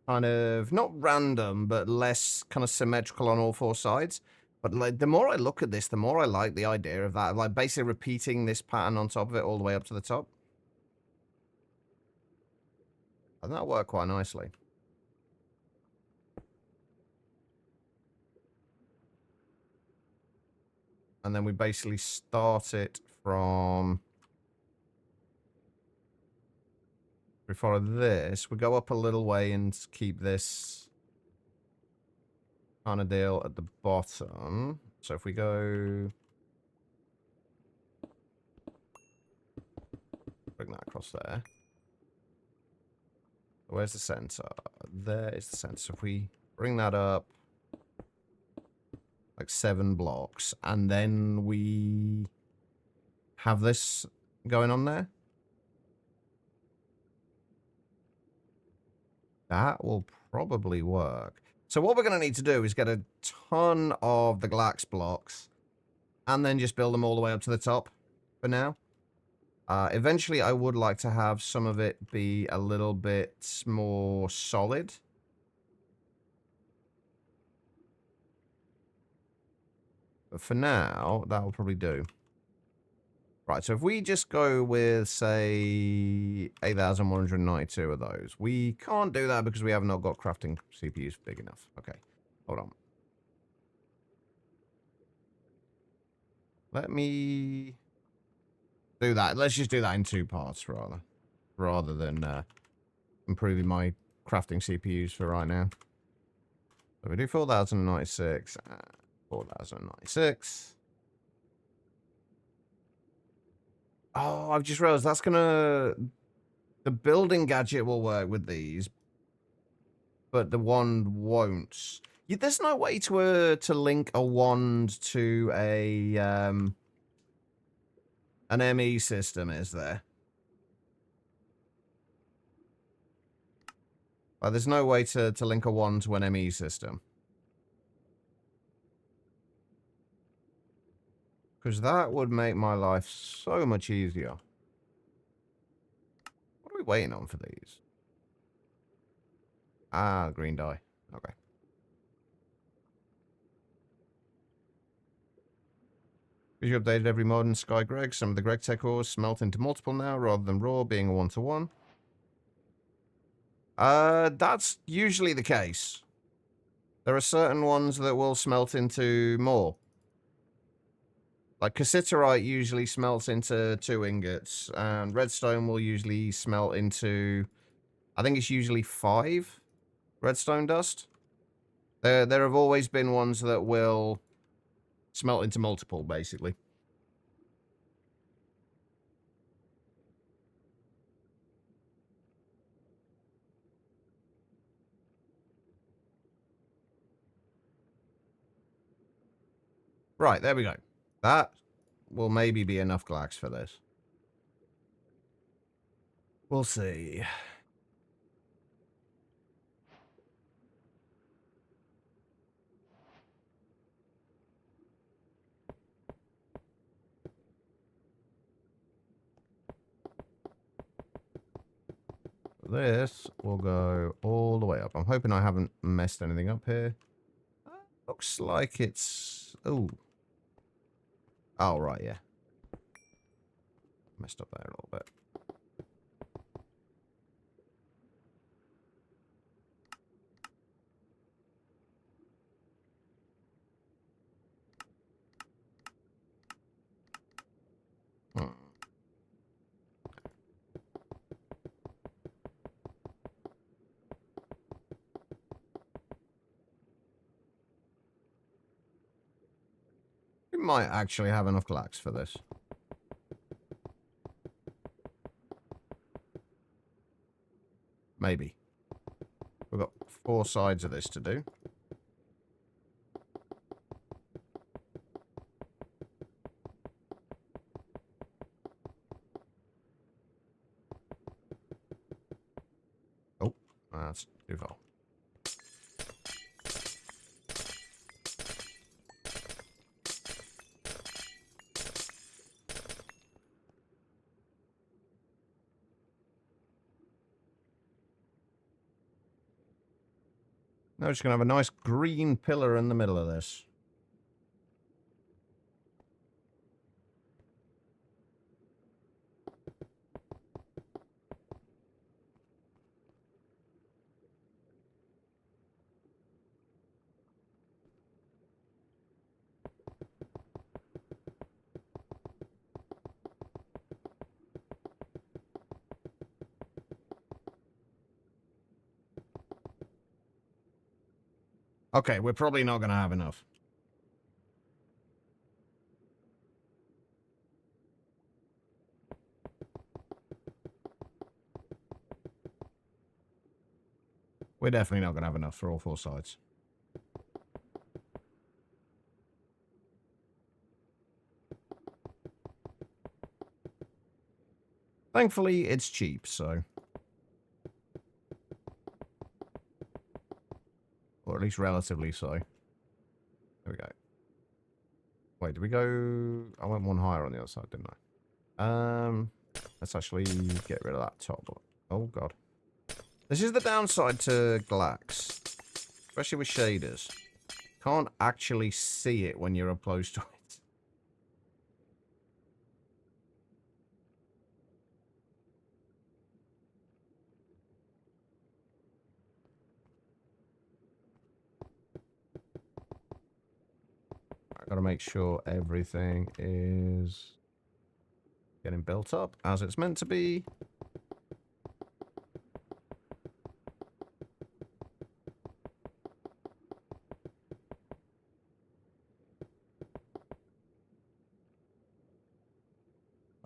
kind of, not random, but less kind of symmetrical on all four sides. But, like, the more I look at this, the more I like the idea of that. Like, basically repeating this pattern on top of it all the way up to the top. I think that'll work quite nicely. And then we basically start it from... We follow this. We go up a little way and keep this kind of deal at the bottom. So if we go... Bring that across there. Where's the center? There is the center. So if we bring that up like 7 blocks, and then we have this going on there. That will probably work. So what we're going to need to do is get a ton of the glass blocks and then just build them all the way up to the top for now. Eventually, I would like to have some of it be a little bit more solid. But for now, that will probably do. Right, so if we just go with, say, 8,192 of those. We can't do that because we have not got crafting CPUs big enough. Okay, hold on. Let me do that. Let's just do that in 2 parts, rather than improving my crafting CPUs for right now. So we do 4,096, 4,096. Oh, I've just realized that's gonna... The building gadget will work with these, but the wand won't. There's no way to link a wand to a an ME system, is there? There's no way to link a wand to an ME system. Because that would make my life so much easier. What are we waiting on for these? Ah, green dye. Okay. Because you updated every mod in Sky Greg, some of the Greg Tech ores smelt into multiple now, rather than raw being a 1-to-1. That's usually the case. There are certain ones that will smelt into more. Like cassiterite usually smelts into 2 ingots, and redstone will usually smelt into, I think it's usually 5 redstone dust. There have always been ones that will smelt into multiple, basically. Right, there we go. That will maybe be enough glass for this. We'll see. this will go all the way up. I'm hoping I haven't messed anything up here. Looks like it's... Oh. Oh, right, yeah. Messed up there a little bit. Hmm. We might actually have enough glass for this. Maybe. We've got 4 sides of this to do. Oh, that's too far. Now we're just going to have a nice green pillar in the middle of this. Okay, we're probably not going to have enough. We're definitely not going to have enough for all 4 sides. Thankfully, it's cheap, so... Or at least relatively so. There we go. Wait, did we go... I went one higher on the other side, didn't I? Let's actually get rid of that top one. Oh, God. This is the downside to glass. Especially with shaders. Can't actually see it when you're up close to it. I gotta make sure everything is getting built up as it's meant to be.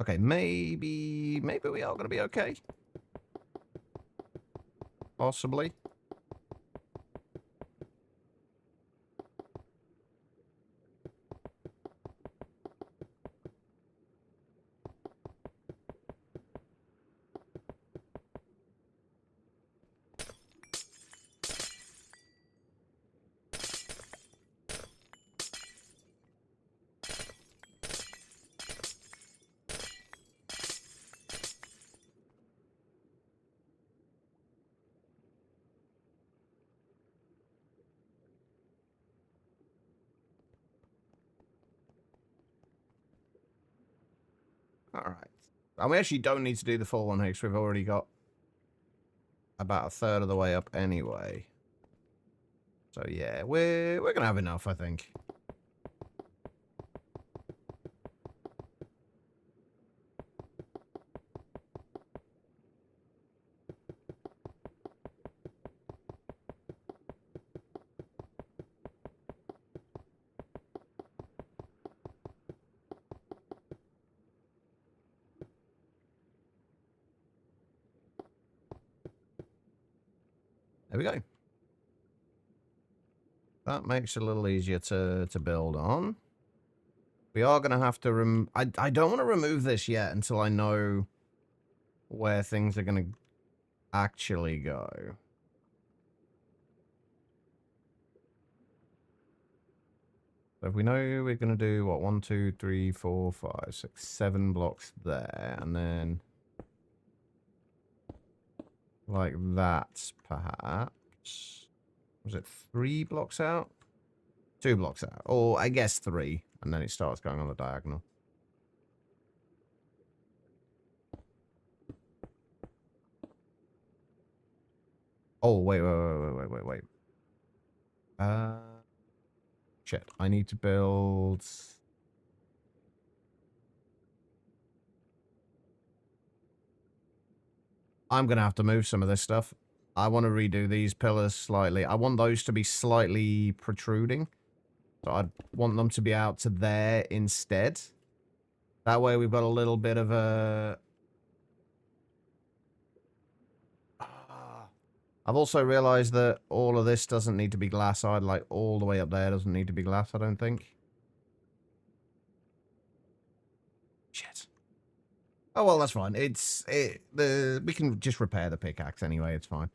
Okay, maybe we are gonna be okay. Possibly. Alright. And we actually don't need to do the full one here because we've already got about a third of the way up anyway. So yeah, we're gonna have enough, I think. There we go. That makes it a little easier to build on. We are going to have to... I don't want to remove this yet until I know where things are going to actually go. So if we know we're going to do, what, 1, 2, 3, 4, 5, 6, 7 blocks there, and then... like that, perhaps. Was it 3 blocks out? 2 blocks out. Or I guess 3. And then it starts going on the diagonal. Oh, wait. Shit. I need to build... I'm going to have to move some of this stuff. I want to redo these pillars slightly. I want those to be slightly protruding. So I'd want them to be out to there instead. That way we've got a little bit of a... I've also realized that all of this doesn't need to be glass-eyed. Like, all the way up there doesn't need to be glass, I don't think. Shit. Oh, well, that's fine. We can just repair the pickaxe anyway. It's fine.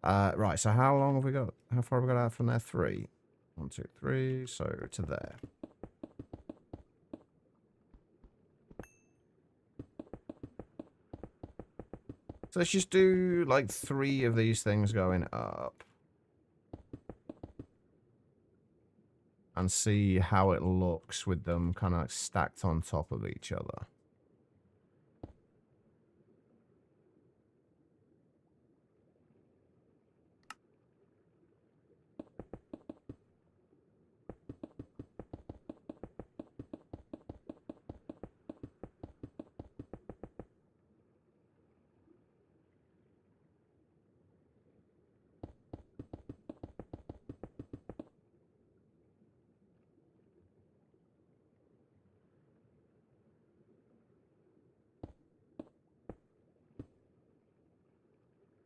Right, so how long have we got? How far have we got out from there? 3. 1, 2, 3. So to there. So let's just do like 3 of these things going up. And see how it looks with them kind of stacked on top of each other.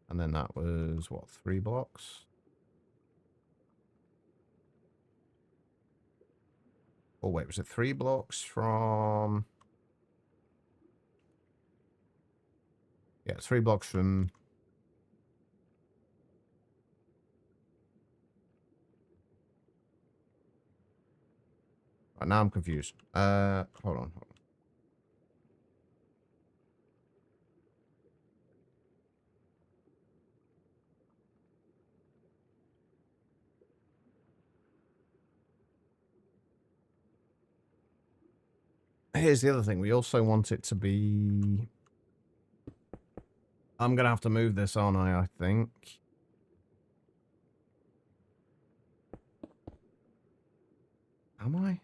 And then that was, what, 3 blocks? Oh, wait, was it 3 blocks from... Yeah, 3 blocks from... Right, now I'm confused. Hold on. Here's the other thing. We also want it to be... I'm going to have to move this, aren't I think. Am I?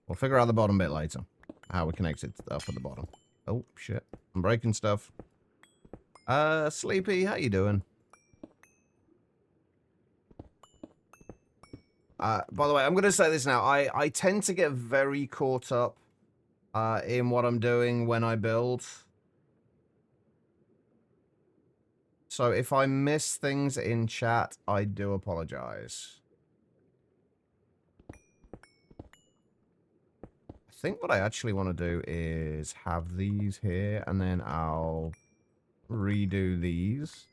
We'll figure out the bottom bit later. How we connect it up at the bottom. Oh, shit. I'm breaking stuff. Sleepy, how you doing? By the way, I'm going to say this now. I tend to get very caught up in what I'm doing when I build. So if I miss things in chat, I do apologize. I think what I actually want to do is have these here, and then I'll redo these.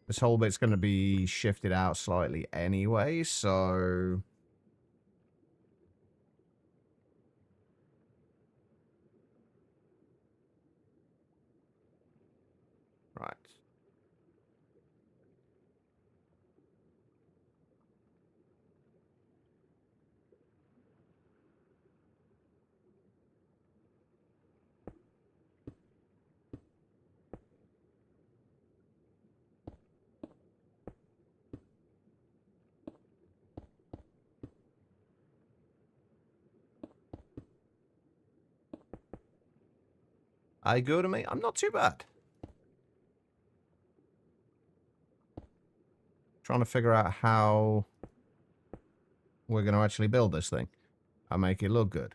This whole bit's going to be shifted out slightly anyway, so... Right. I go to me. I'm not too bad. Trying to figure out how we're going to actually build this thing and make it look good.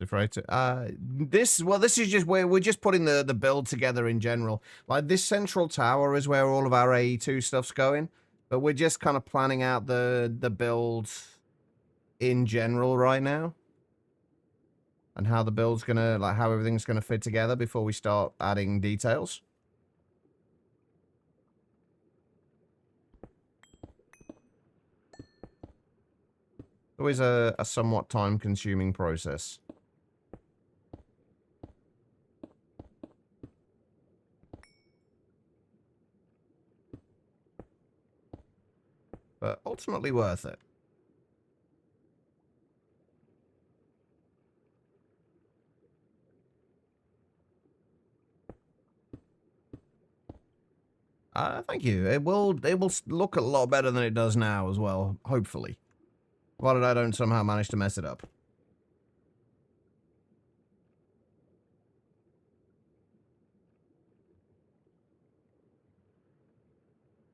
This is just where we're just putting the build together in general. Like, this central tower is where all of our AE2 stuff's going, but we're just kind of planning out the build in general right now, and how the build's gonna, like, how everything's gonna fit together before we start adding details. Always a somewhat time-consuming process. But ultimately worth it. Thank you. It will look a lot better than it does now as well, hopefully. Provided I don't somehow manage to mess it up.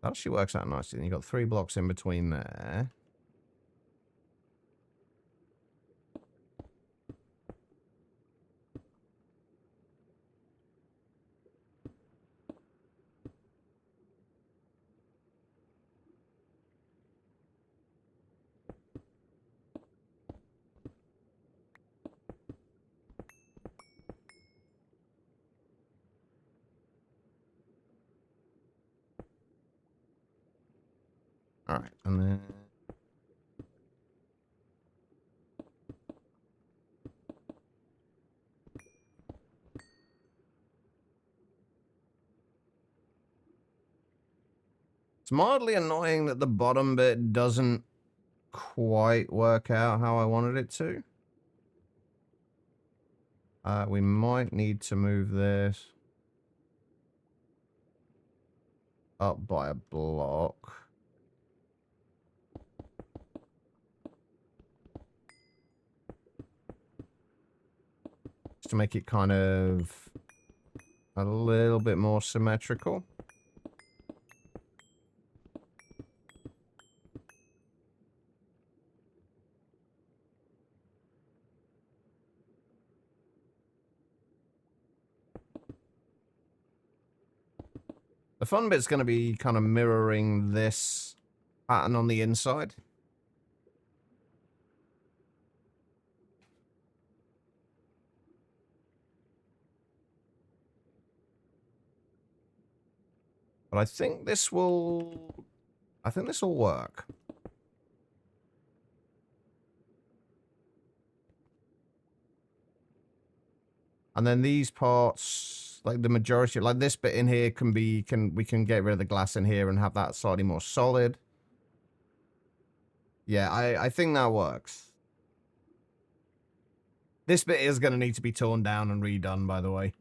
That actually works out nicely. You've got 3 blocks in between there. All right, and then... It's mildly annoying that the bottom bit doesn't quite work out how I wanted it to. We might need to move this up by a block. Just to make it kind of a little bit more symmetrical. The fun bit's going to be kind of mirroring this pattern on the inside. But I think this will work. And then these parts, like the majority, like this bit in here we can get rid of the glass in here and have that slightly more solid. Yeah, I think that works. This bit is going to need to be torn down and redone, by the way.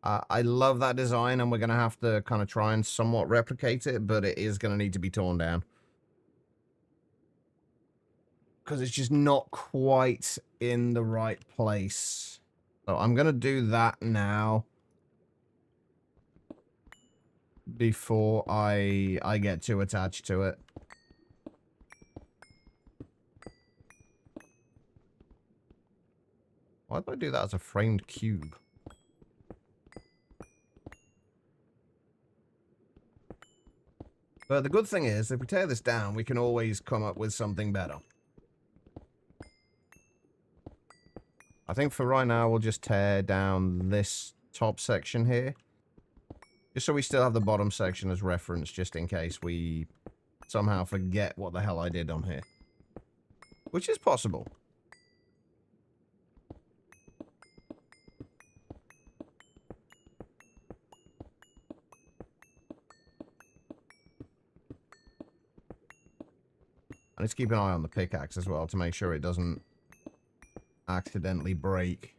I love that design, and we're going to have to kind of try and somewhat replicate it, but it is going to need to be torn down. Because it's just not quite in the right place. So I'm going to do that now. Before I get too attached to it. Why did I do that as a framed cube? But the good thing is, if we tear this down, we can always come up with something better. I think for right now, we'll just tear down this top section here. Just so we still have the bottom section as reference, just in case we somehow forget what the hell I did on here. Which is possible. I need to keep an eye on the pickaxe as well to make sure it doesn't accidentally break.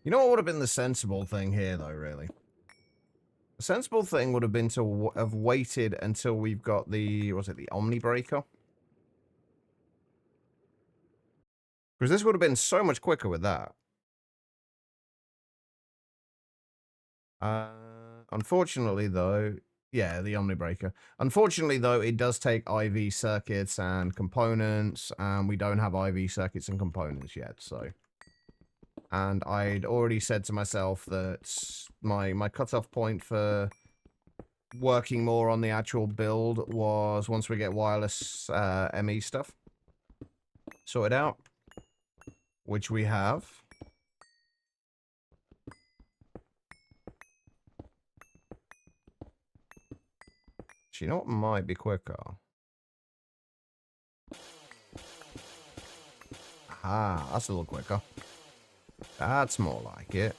You know what would have been the sensible thing here, though, really? The sensible thing would have been to have waited until we've got the, was it the Omni Breaker? Because this would have been so much quicker with that. Unfortunately, though, yeah, the Omnibreaker. Unfortunately, though, it does take IV circuits and components, and we don't have IV circuits and components yet, so. And I'd already said to myself that my cutoff point for working more on the actual build was once we get wireless ME stuff sorted out, which we have. Do you know what might be quicker? Ah, that's a little quicker. That's more like it.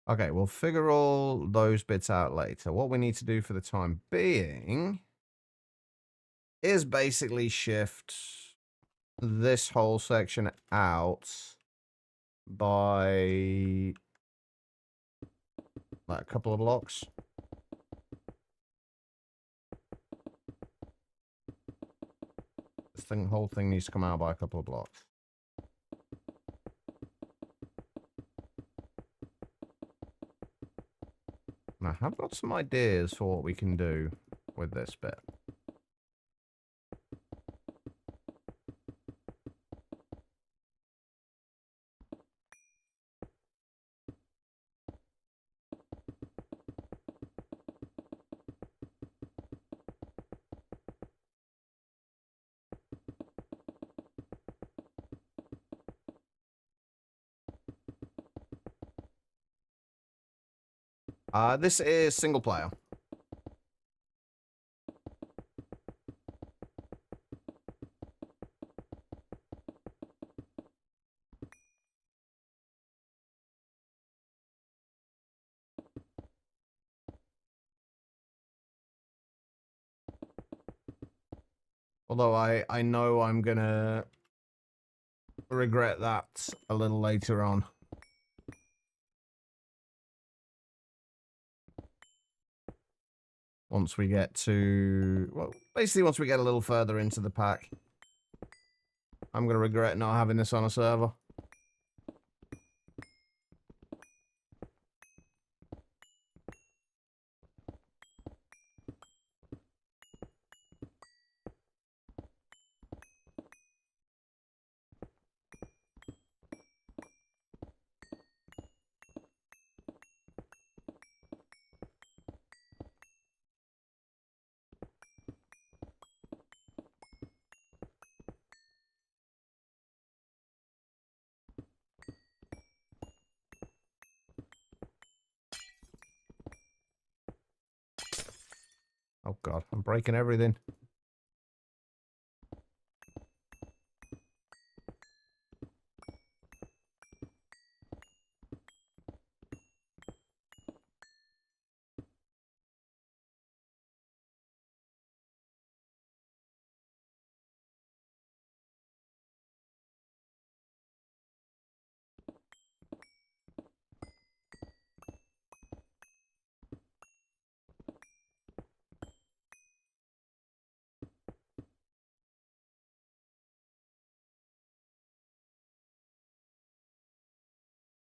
Okay, we'll figure all those bits out later. What we need to do for the time being is basically shift this whole section out by like a couple of blocks. This whole thing needs to come out by a couple of blocks. Now, I've got some ideas for what we can do with this bit. This is single player. Although I know I'm gonna regret that a little later on. Once we get to, well, basically once we get a little further into the pack. I'm gonna regret not having this on a server. Oh god, I'm breaking everything.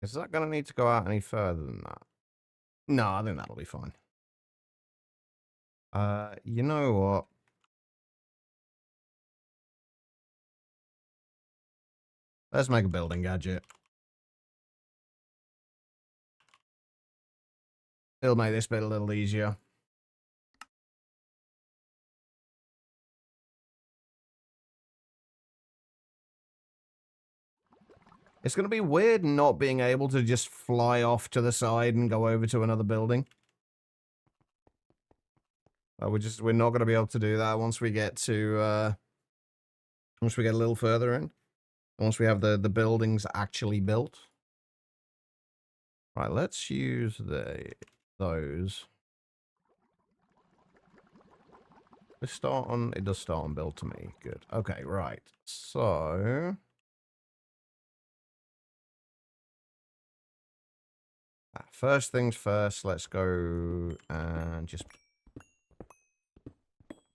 Is that gonna need to go out any further than that? No, I think that'll be fine. You know what? Let's make a building gadget. It'll make this bit a little easier. It's gonna be weird not being able to just fly off to the side and go over to another building. We're not gonna be able to do that once we get to once we get a little further in. Once we have the buildings actually built. Right, let's use those. Let's start on, it does start on build to me. Good. Okay, right. So first things first, let's go and just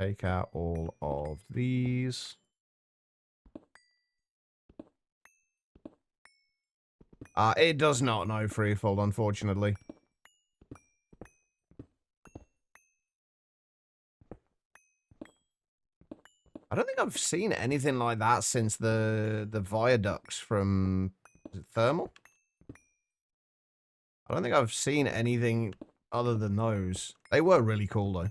Take out all of these. It does not know freefold, unfortunately. I don't think I've seen anything like that since the viaducts from, is it Thermal? I don't think I've seen anything other than those. They were really cool, though.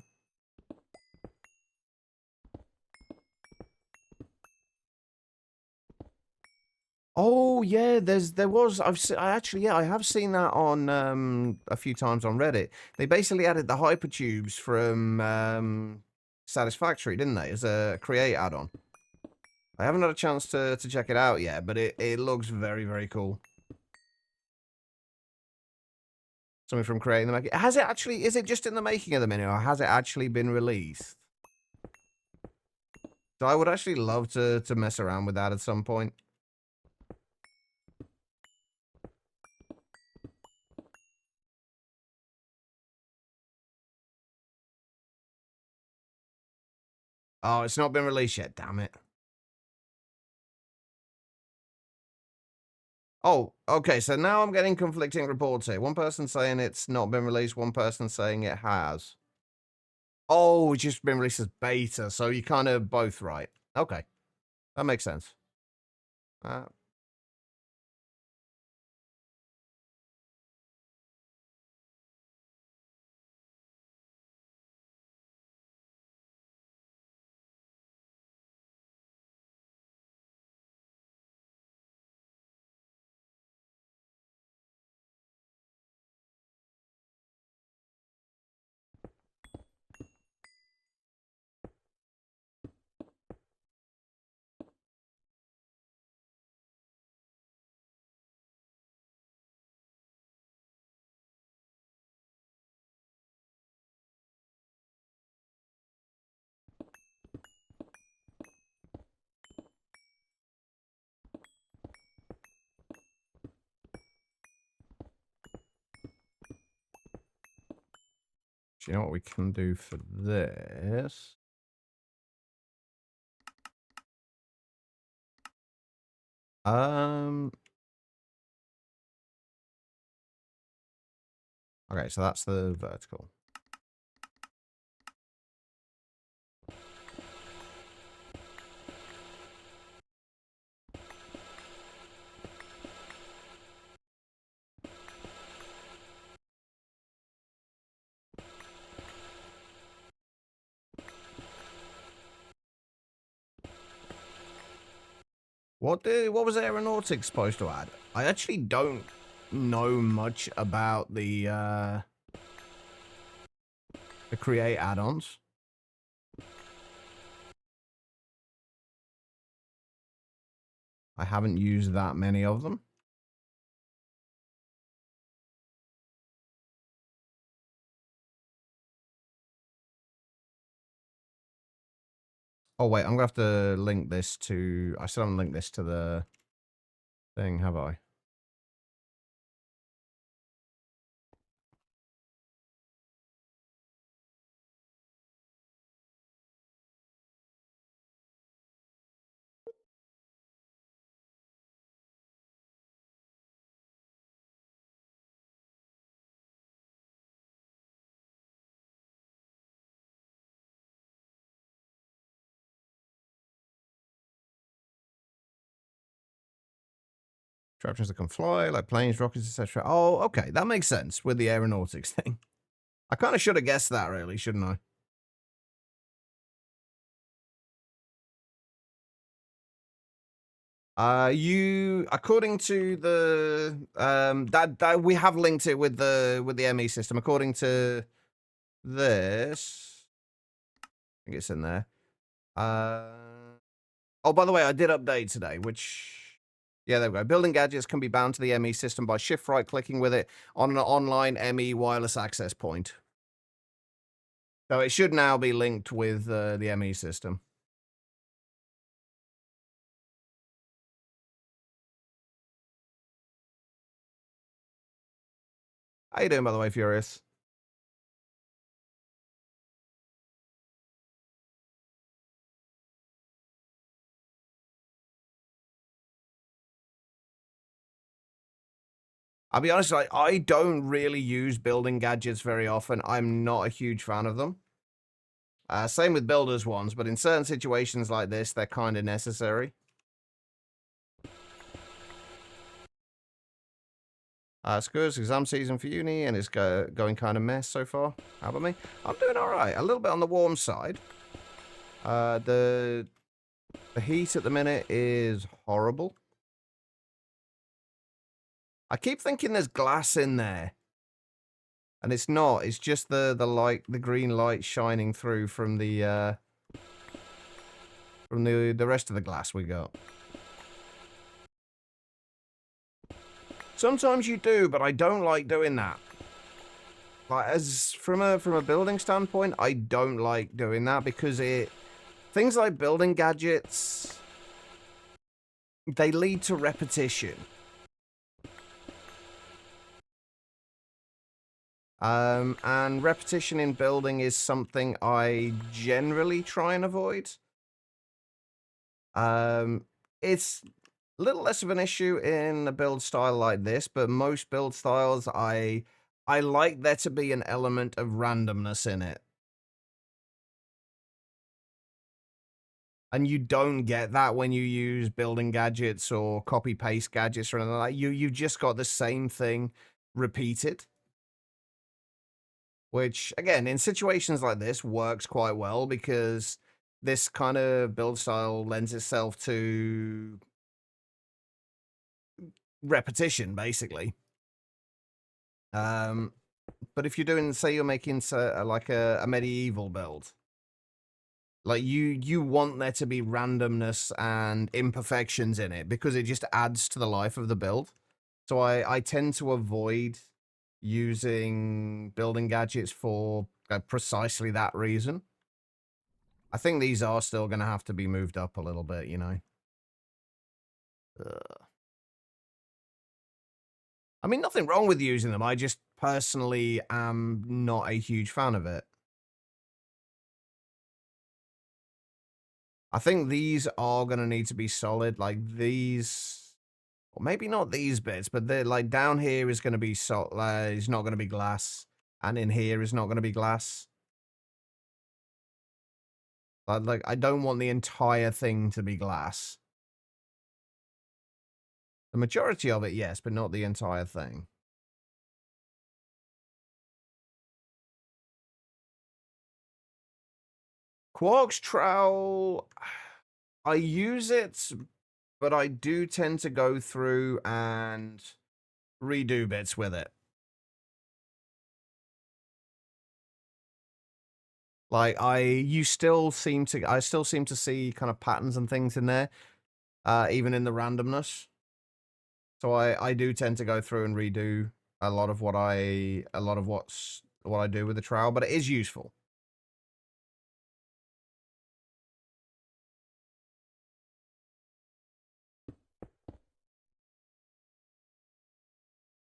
Oh yeah, I have seen that on a few times on Reddit. They basically added the hypertubes from Satisfactory, didn't they, as a create add-on. I haven't had a chance to check it out yet, but it looks very, very cool. Something from creating the making. Has it actually, is it just in the making of the minute, or has it actually been released? So I would actually love to mess around with that at some point. Oh, it's not been released yet, damn it. Oh, okay, so now I'm getting conflicting reports here. One person saying it's not been released, one person saying it has. Oh, it's just been released as beta, so you're kind of both right. Okay, that makes sense. Do you know what we can do for this? Okay, so that's the vertical. What was aeronautics supposed to add? I actually don't know much about the create add-ons. I haven't used that many of them. Oh wait, I'm gonna have to link this to, I still haven't linked this to the thing, have I? Contraptions that can fly, like planes, rockets, etc. Oh, okay, that makes sense with the aeronautics thing. I kind of should have guessed that, really, shouldn't I? According to the that we have linked it with the ME system. According to this, I think it's in there. Oh, by the way, I did update today, which, yeah, there we go. Building gadgets can be bound to the ME system by shift right clicking with it on an online ME wireless access point. So it should now be linked with the ME system. How you doing, by the way, Furious? I'll be honest, I don't really use building gadgets very often. I'm not a huge fan of them. Same with builders ones, but in certain situations like this, they're kind of necessary. It's good. It's exam season for uni, and it's going kind of mess so far. How about me? I'm doing all right. A little bit on the warm side. The heat at the minute is horrible. I keep thinking there's glass in there, and it's not. It's just the light, the green light shining through from the rest of the glass we got. Sometimes you do, but I don't like doing that. Like, as from a building standpoint, I don't like doing that because things like building gadgets, they lead to repetition. And repetition in building is something I generally try and avoid. It's a little less of an issue in a build style like this, but most build styles, I like there to be an element of randomness in it. And you don't get that when you use building gadgets or copy-paste gadgets or anything like that. You've just got the same thing repeated. Which, again, in situations like this, works quite well because this kind of build style lends itself to repetition, basically. But if you're doing, say you're making like a medieval build, like you want there to be randomness and imperfections in it because it just adds to the life of the build. So I tend to avoid using building gadgets for precisely that reason. I think these are still going to have to be moved up a little bit, you know. I mean, nothing wrong with using them. I just personally am not a huge fan of it. I think these are going to need to be solid. Like these, or maybe not these bits, but they're like down here is going to be solid. It's not going to be glass. And in here is not going to be glass. Like, I don't want the entire thing to be glass. The majority of it, yes, but not the entire thing. Quark's trowel, I use it, but I do tend to go through and redo bits with it. Like I still seem to see kind of patterns and things in there, even in the randomness. So I do tend to go through and redo a lot of what I do with the trowel, but it is useful.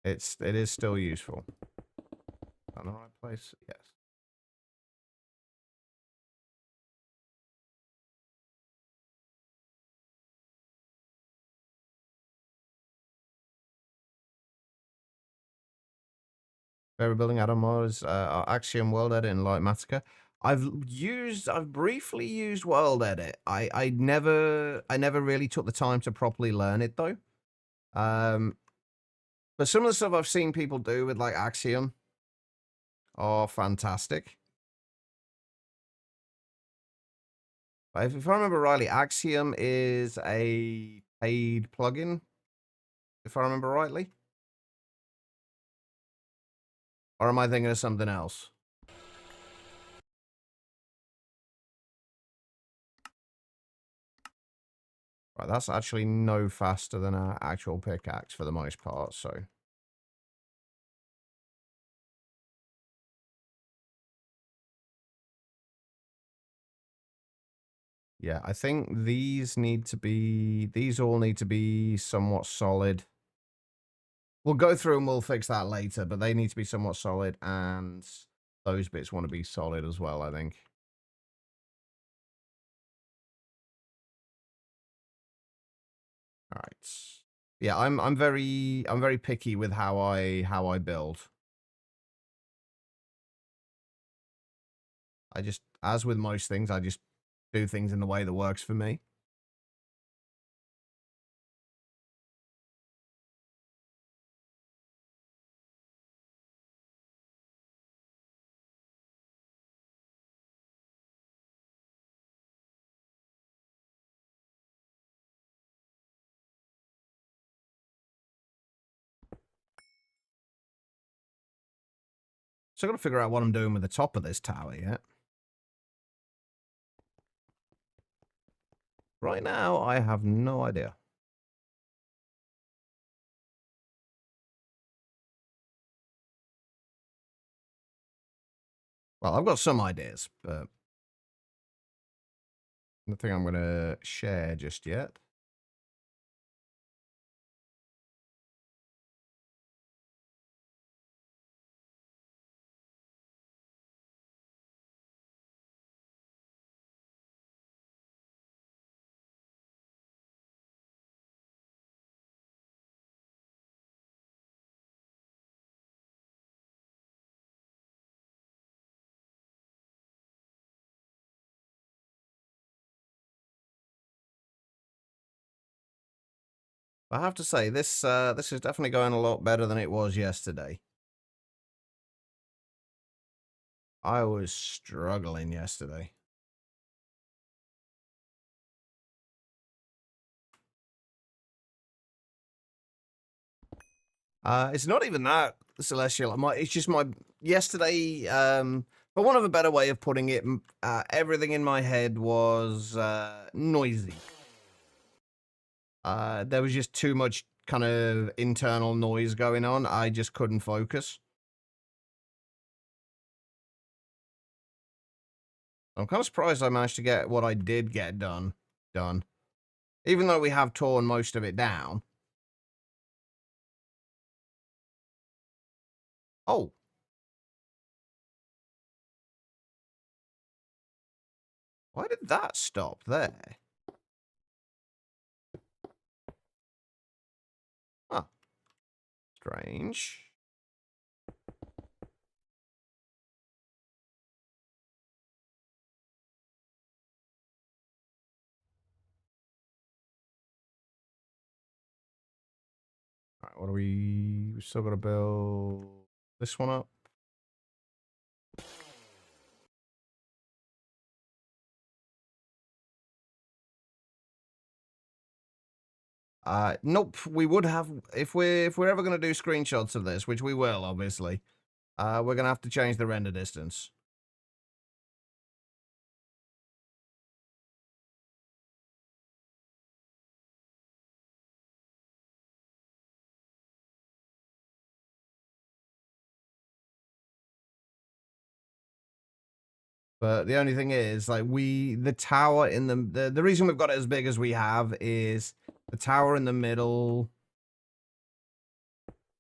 It is still useful. On the right place, yes. Favorite building add-on was Axiom World Edit and Light Matica. I've briefly used World Edit. I never really took the time to properly learn it though. But some of the stuff I've seen people do with like Axiom are fantastic. If I remember rightly, Axiom is a paid plugin. If I remember rightly. Or am I thinking of something else? Right, that's actually no faster than an actual pickaxe for the most part, so. Yeah, I think these all need to be somewhat solid. We'll go through and we'll fix that later, but they need to be somewhat solid, and those bits want to be solid as well, I think. All right. Yeah, I'm very picky with how I build. I just, as with most things, I just do things in the way that works for me. So I got to figure out what I'm doing with the top of this tower yet. Right now, I have no idea. Well, I've got some ideas, but nothing I'm going to share just yet. I have to say, this is definitely going a lot better than it was yesterday. I was struggling yesterday. It's not even that, Celestial. It's just my yesterday. For want of a better way of putting it, everything in my head was noisy. There was just too much kind of internal noise going on. I just couldn't focus. I'm kind of surprised I managed to get what I did get done. Even though we have torn most of it down. Oh. Why did that stop there? Huh. Strange. All right, what are we still got to build this one up? Nope. We would have if we're ever gonna do screenshots of this, which we will, obviously. We're gonna have to change the render distance. But the only thing is, like, the tower in the reason we've got it as big as we have is the tower in the middle.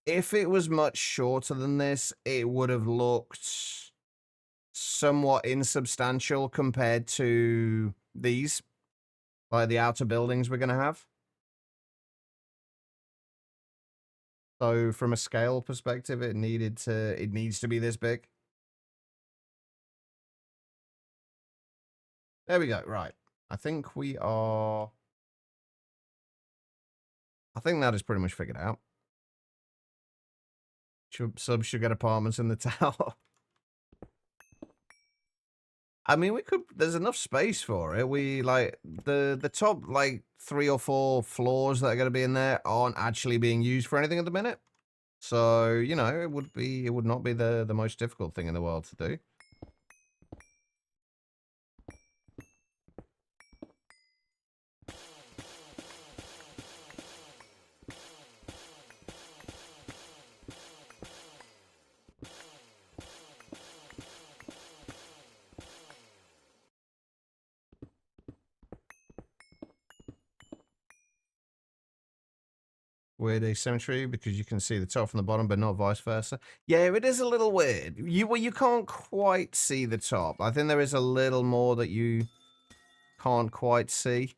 If it was much shorter than this, it would have looked somewhat insubstantial compared to these, like the outer buildings we're gonna have. So from a scale perspective, it needs to be this big. There we go. Right. I think that is pretty much figured out. Subs should get apartments in the tower. I mean, there's enough space for it. We, like, the top, like, 3 or 4 floors that are going to be in there aren't actually being used for anything at the minute. So, you know, it would not be the most difficult thing in the world to do. Weird asymmetry because you can see the top from the bottom, but not vice versa. Yeah, it is a little weird. You can't quite see the top. I think there is a little more that you can't quite see.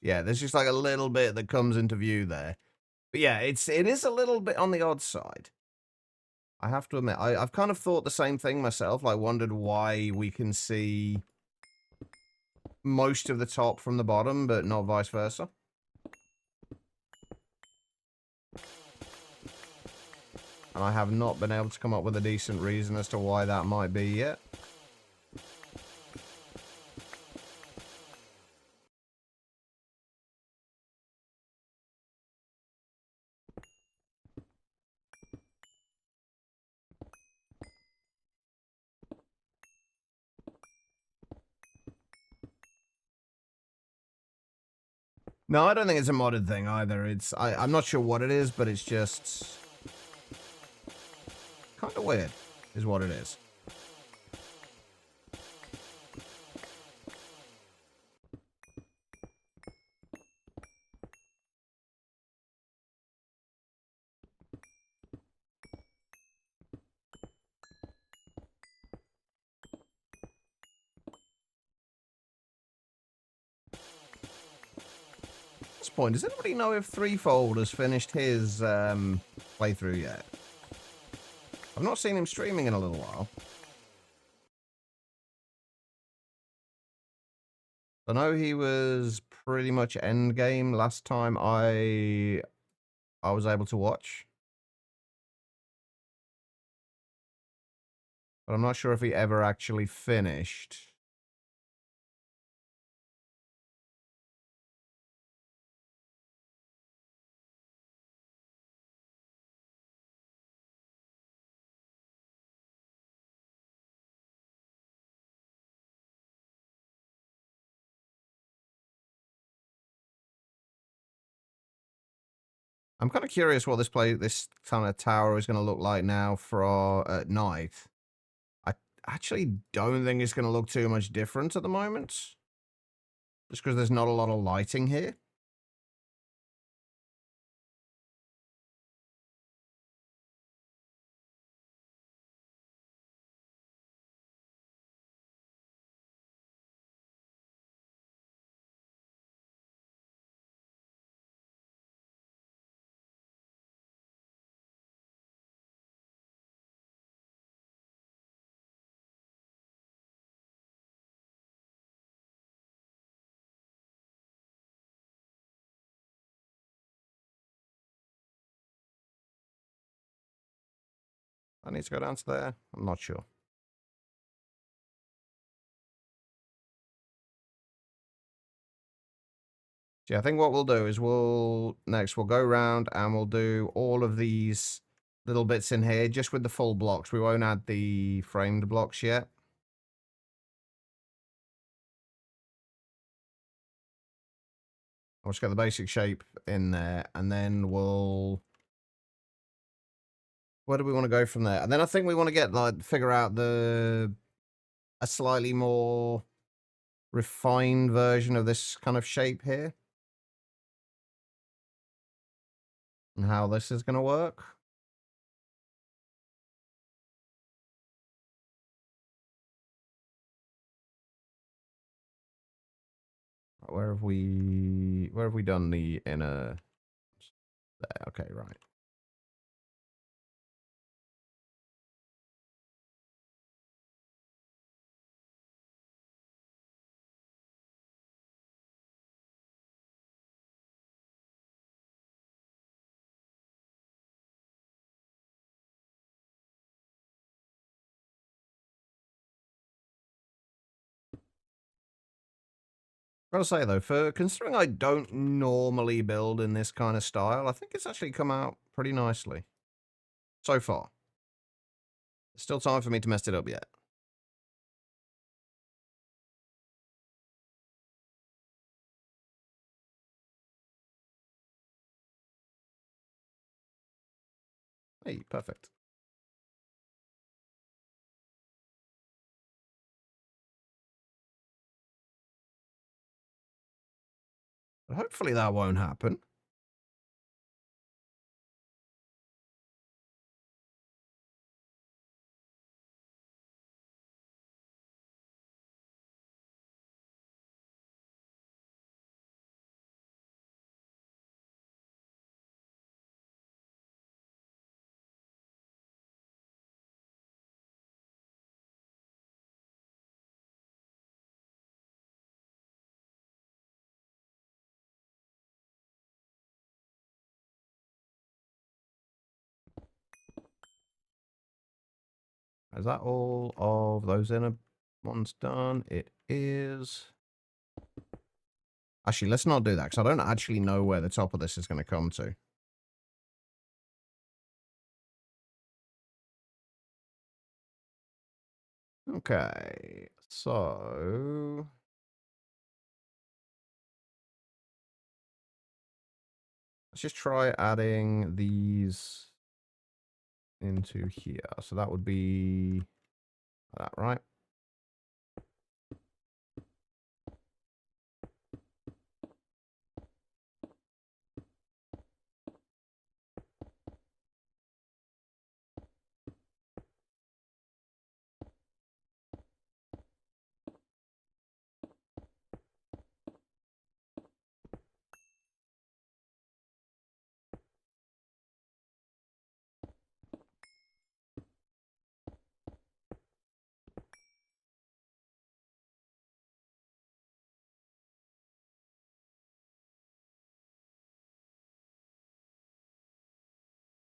Yeah, there's just like a little bit that comes into view there. But yeah, it is a little bit on the odd side. I have to admit, I've kind of thought the same thing myself. Like, wondered why we can see most of the top from the bottom, but not vice versa. And I have not been able to come up with a decent reason as to why that might be yet. No, I don't think it's a modded thing either. I'm not sure what it is, but it's just kind of weird, is what it is. At this point, does anybody know if Threefold has finished his playthrough yet? I've not seen him streaming in a little while. I know he was pretty much end game last time I was able to watch. But I'm not sure if he ever actually finished. I'm kind of curious what this kind of tower is going to look like now for at night. I actually don't think it's going to look too much different at the moment. Just because there's not a lot of lighting here. I need to go down to there. I'm not sure. Yeah, I think what we'll do is we'll go around and we'll do all of these little bits in here just with the full blocks. We won't add the framed blocks yet. I'll just get the basic shape in there and then we'll... Where do we want to go from there? And then I think we want to get figure out a slightly more refined version of this kind of shape here. And how this is going to work. Where have we done the inner? There, okay, right. I'll say though, for considering I don't normally build in this kind of style, I think it's actually come out pretty nicely. So far. There's still time for me to mess it up yet. Hey, perfect. But hopefully that won't happen. Is that all of those inner ones done? It is. Actually, let's not do that, because I don't actually know where the top of this is going to come to. Okay, so... let's just try adding these into here. So that would be that, right?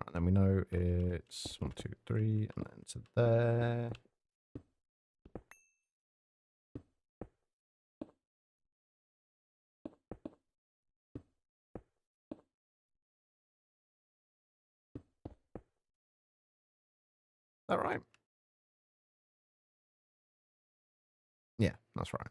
And then we know it's 1, 2, 3, and then to there. Is that right? Yeah, that's right.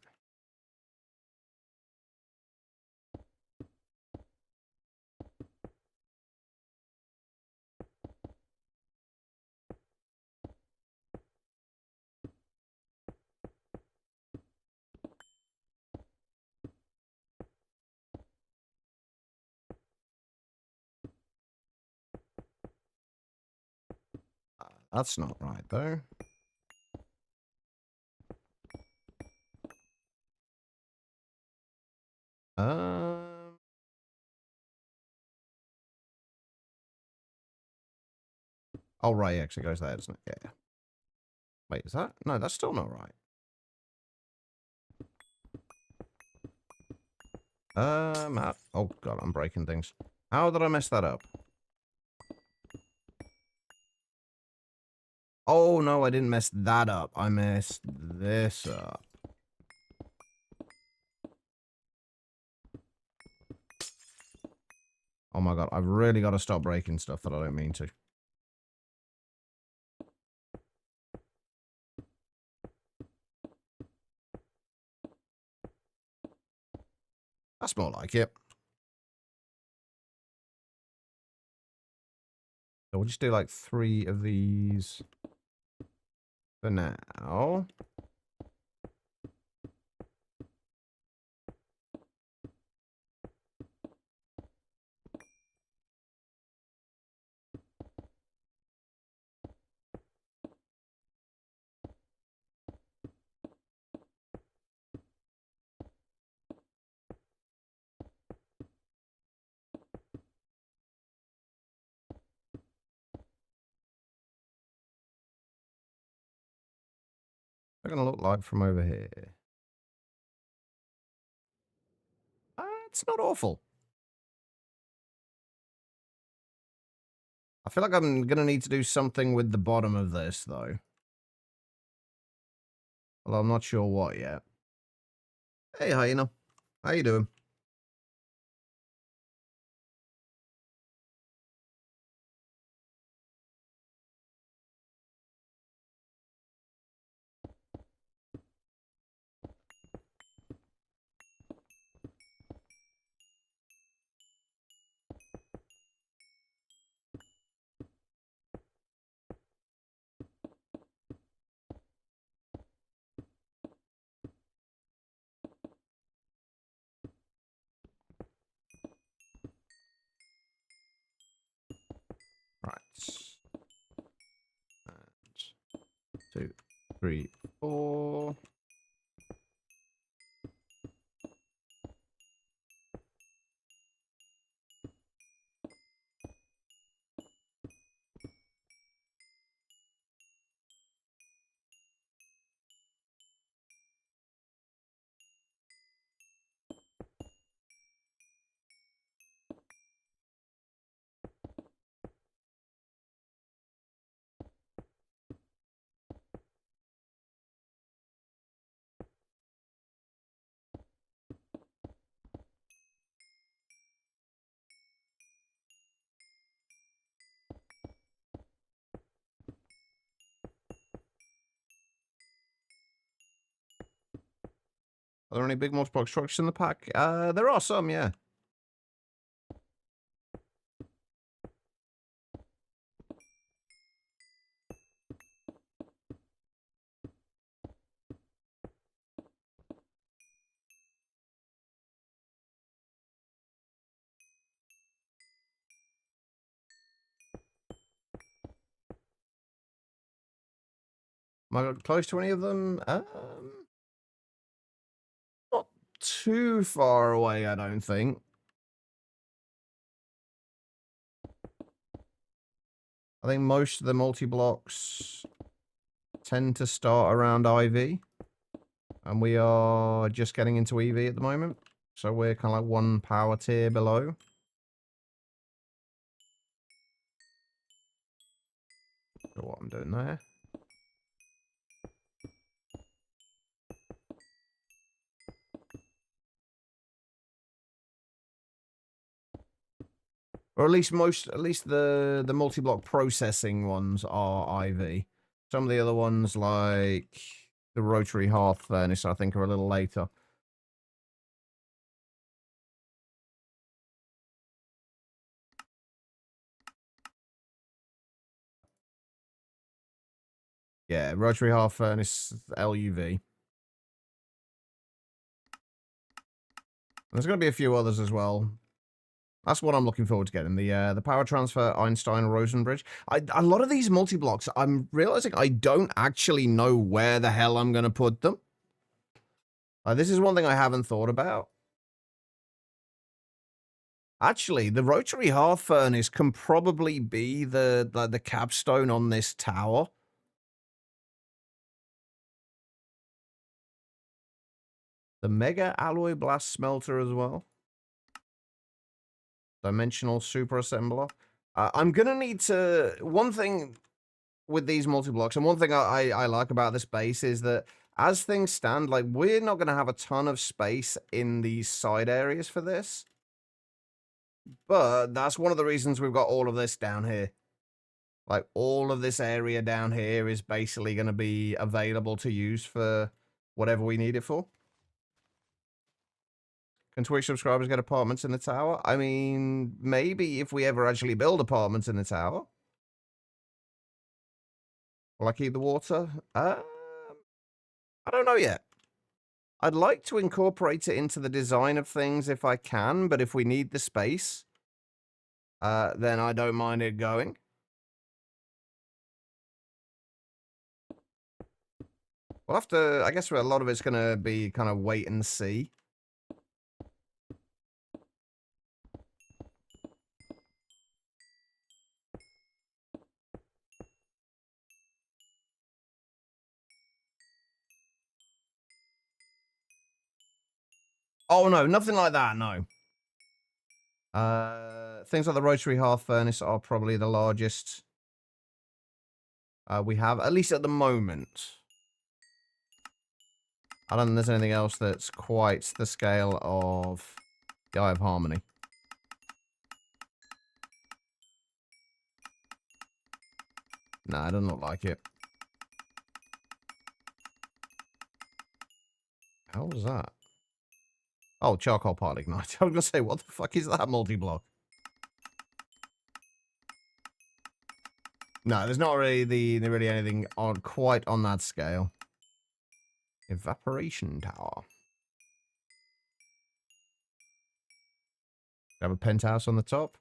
That's not right, though. Um... Oh, right, yeah, 'cause it goes there, doesn't it? Yeah. Wait, is that? No, that's still not right. Oh, God, I'm breaking things. How did I mess that up? Oh, no, I didn't mess that up. I messed this up. Oh, my God, I've really got to stop breaking stuff that I don't mean to. That's more like it. So we'll just do like 3 of these for now. They're going to look like from over here. It's not awful. I feel like I'm going to need to do something with the bottom of this, though. Well, I'm not sure what yet. Hey, Hyena. How you doing? Right. And 2, 3, 4. there any big multi-block structures in the pack? There are some, yeah. Am I close to any of them? Not too far away, I don't think. I think most of the multi-blocks tend to start around IV. And we are just getting into EV at the moment. So we're kind of like one power tier below. So what I'm doing there. Or at least the multi-block processing ones are IV. Some of the other ones, like the rotary hearth furnace, I think are a little later. Yeah, rotary hearth furnace, LUV. There's going to be a few others as well. That's what I'm looking forward to getting. The power transfer Einstein Rosenbridge. A lot of these multi-blocks, I'm realizing I don't actually know where the hell I'm going to put them. This is one thing I haven't thought about. Actually, the rotary hearth furnace can probably be the capstone on this tower. The mega alloy blast smelter as well. Dimensional super assembler. I'm gonna need to. One thing with these multi-blocks, and one thing I like about this base is that as things stand, like, we're not gonna have a ton of space in these side areas for this. But that's one of the reasons we've got all of this down here. Like, all of this area down here is basically going to be available to use for whatever we need it for. Can Twitch subscribers get apartments in the tower? I mean, maybe if we ever actually build apartments in the tower. Will I keep the water? I don't know yet. I'd like to incorporate it into the design of things if I can, but if we need the space, then I don't mind it going. We'll have to, I guess a lot of it's going to be kind of wait and see. Oh, no, nothing like that, no. Things like the rotary hearth furnace are probably the largest we have, at least at the moment. I don't think there's anything else that's quite the scale of the Eye of Harmony. Nah, it doesn't look like it. How was that? Oh, charcoal part ignite. I was going to say, what the fuck is that multi-block? No, there's not really really anything on quite on that scale. Evaporation tower. Have a penthouse on the top.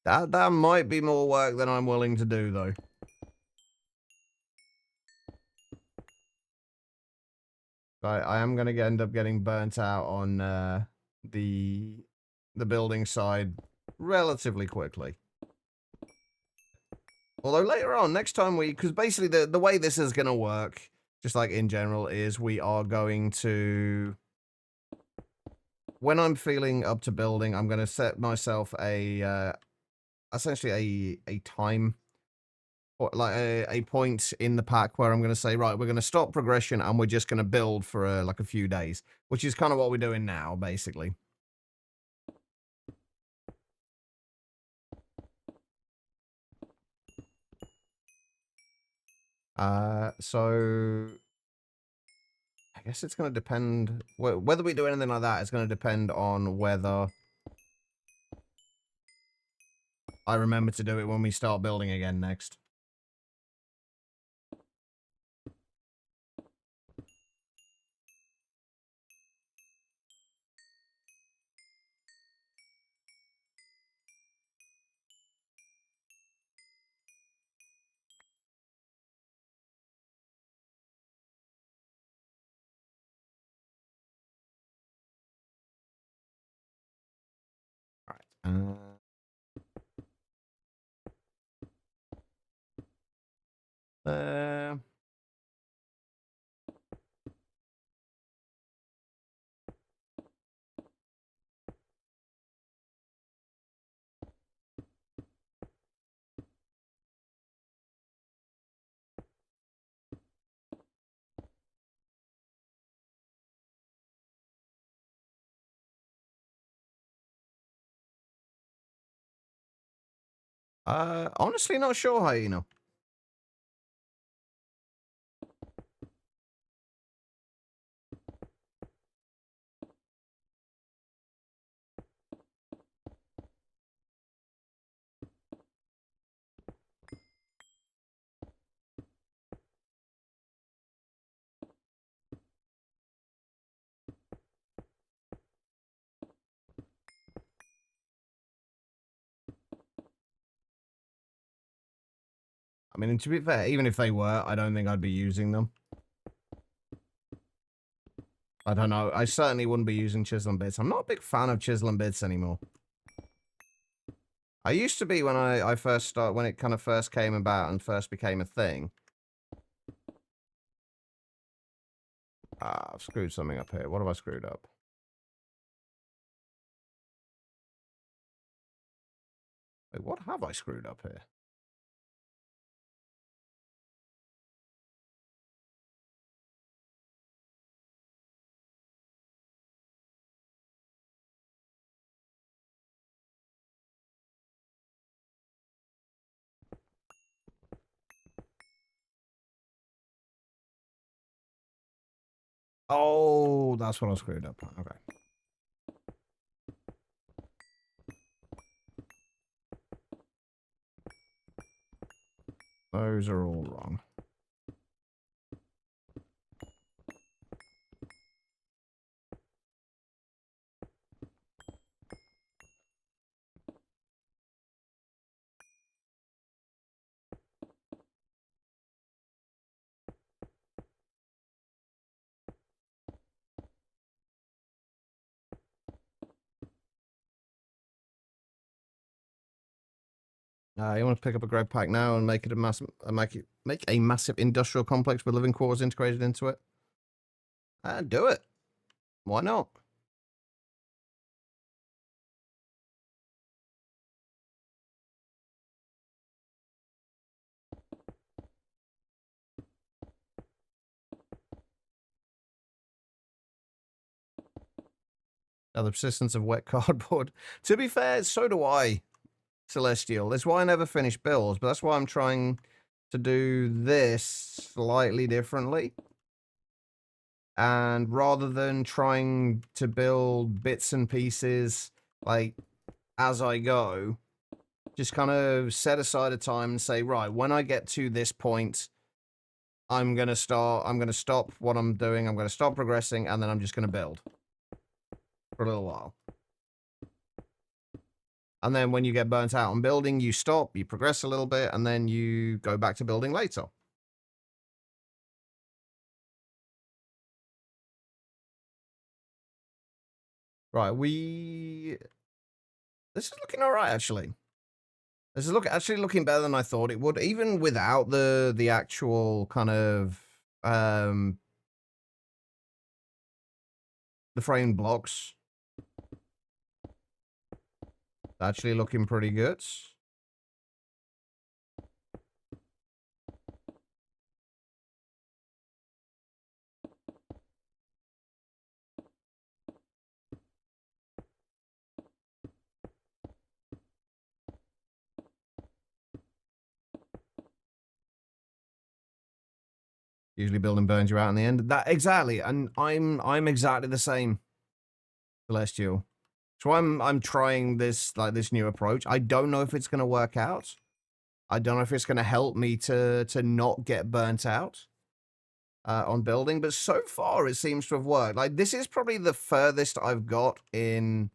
That might be more work than I'm willing to do, though. I am going to end up getting burnt out on the building side relatively quickly. Although later on, next time because basically the way this is going to work, just like in general, is we are going to, when I'm feeling up to building, I'm going to set myself essentially a time, or like a point in the pack where I'm going to say, right, we're going to stop progression and we're just going to build for like a few days, which is kind of what we're doing now, basically. So guess it's going to depend... Whether we do anything like that is going to depend on whether I remember to do it when we start building again next. Alright. Uh... Honestly not sure, Hyena. I mean, to be fair, even if they were, I don't think I'd be using them. I don't know. I certainly wouldn't be using chisel and bits. I'm not a big fan of chisel and bits anymore. I used to be when I first started, when it kind of first came about and first became a thing. I've screwed something up here. What have I screwed up? Wait, what have I screwed up here? Oh, that's what I screwed up. Okay. Those are all wrong. You want to pick up a grab pack now and make it a massive, make a massive industrial complex with living quarters integrated into it? Do it. Why not? Now, the persistence of wet cardboard. To be fair, so do I, Celestial. That's why I never finish builds, but that's why I'm trying to do this slightly differently. And rather than trying to build bits and pieces, like, as I go, just kind of set aside a time and say, right, when I get to this point, I'm going to stop what I'm doing, I'm going to stop progressing, and then I'm just going to build for a little while. And then when you get burnt out on building, you stop, you progress a little bit, and then you go back to building later. Right, this is looking all right, actually. This is actually looking better than I thought it would, even without the actual kind of the framed blocks. Actually looking pretty good. Usually building burns you out in the end. That exactly, and I'm exactly the same, Celestial. So I'm trying this this new approach. I don't know if it's gonna work out. I don't know if it's gonna help me to not get burnt out on building, but so far it seems to have worked. Like this is probably the furthest I've got in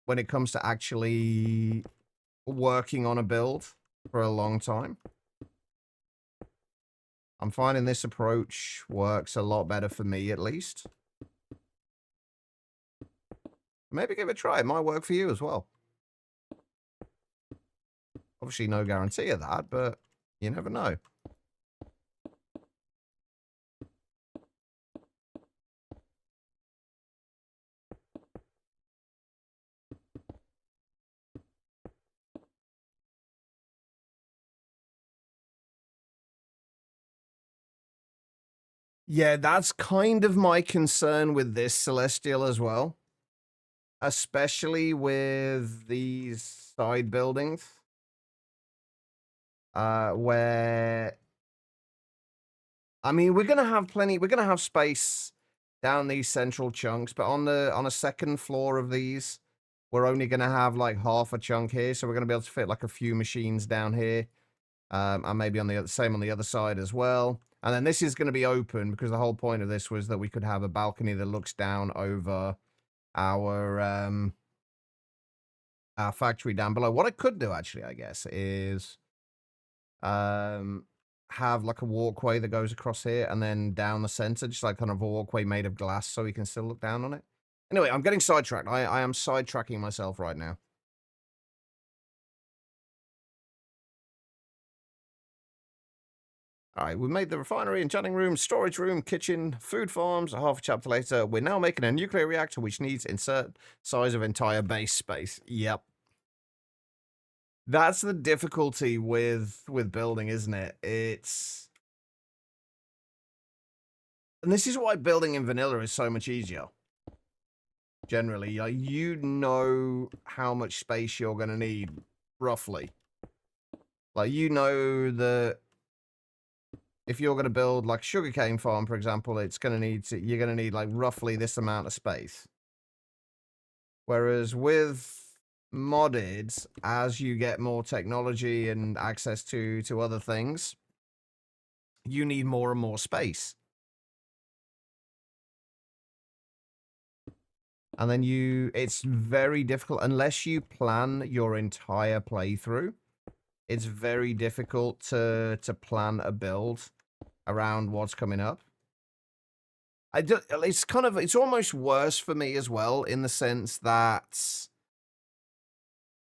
when it comes to actually working on a build for a long time. I'm finding this approach works a lot better for me, at least. Maybe give it a try. It might work for you as well. Obviously, no guarantee of that, but you never know. Yeah, that's kind of my concern with this Celestial as well. Especially with these side buildings. Where... I mean, we're gonna have space down these central chunks, but on a second floor of these, we're only gonna have like half a chunk here, so we're gonna be able to fit like a few machines down here. And maybe on the same on the other side as well. And then this is going to be open because the whole point of this was that we could have a balcony that looks down over our factory down below. What I could do actually, I guess, is have like a walkway that goes across here and then down the center, just like kind of a walkway made of glass so we can still look down on it. Anyway, I'm getting sidetracked. I am sidetracking myself right now. All right, we made the refinery and channing room, storage room, kitchen, food farms. Half a chapter later, we're now making a nuclear reactor which needs insert size of entire base space. Yep. That's the difficulty with building, isn't it? And this is why building in vanilla is so much easier. Generally, like, you know how much space you're going to need, roughly. Like, you know that if you're going to build like a sugarcane farm, for example, you're going to need like roughly this amount of space. Whereas with modded, as you get more technology and access to other things, you need more and more space. And then it's very difficult unless you plan your entire playthrough. It's very difficult to plan a build around what's coming up. It's almost worse for me as well in the sense that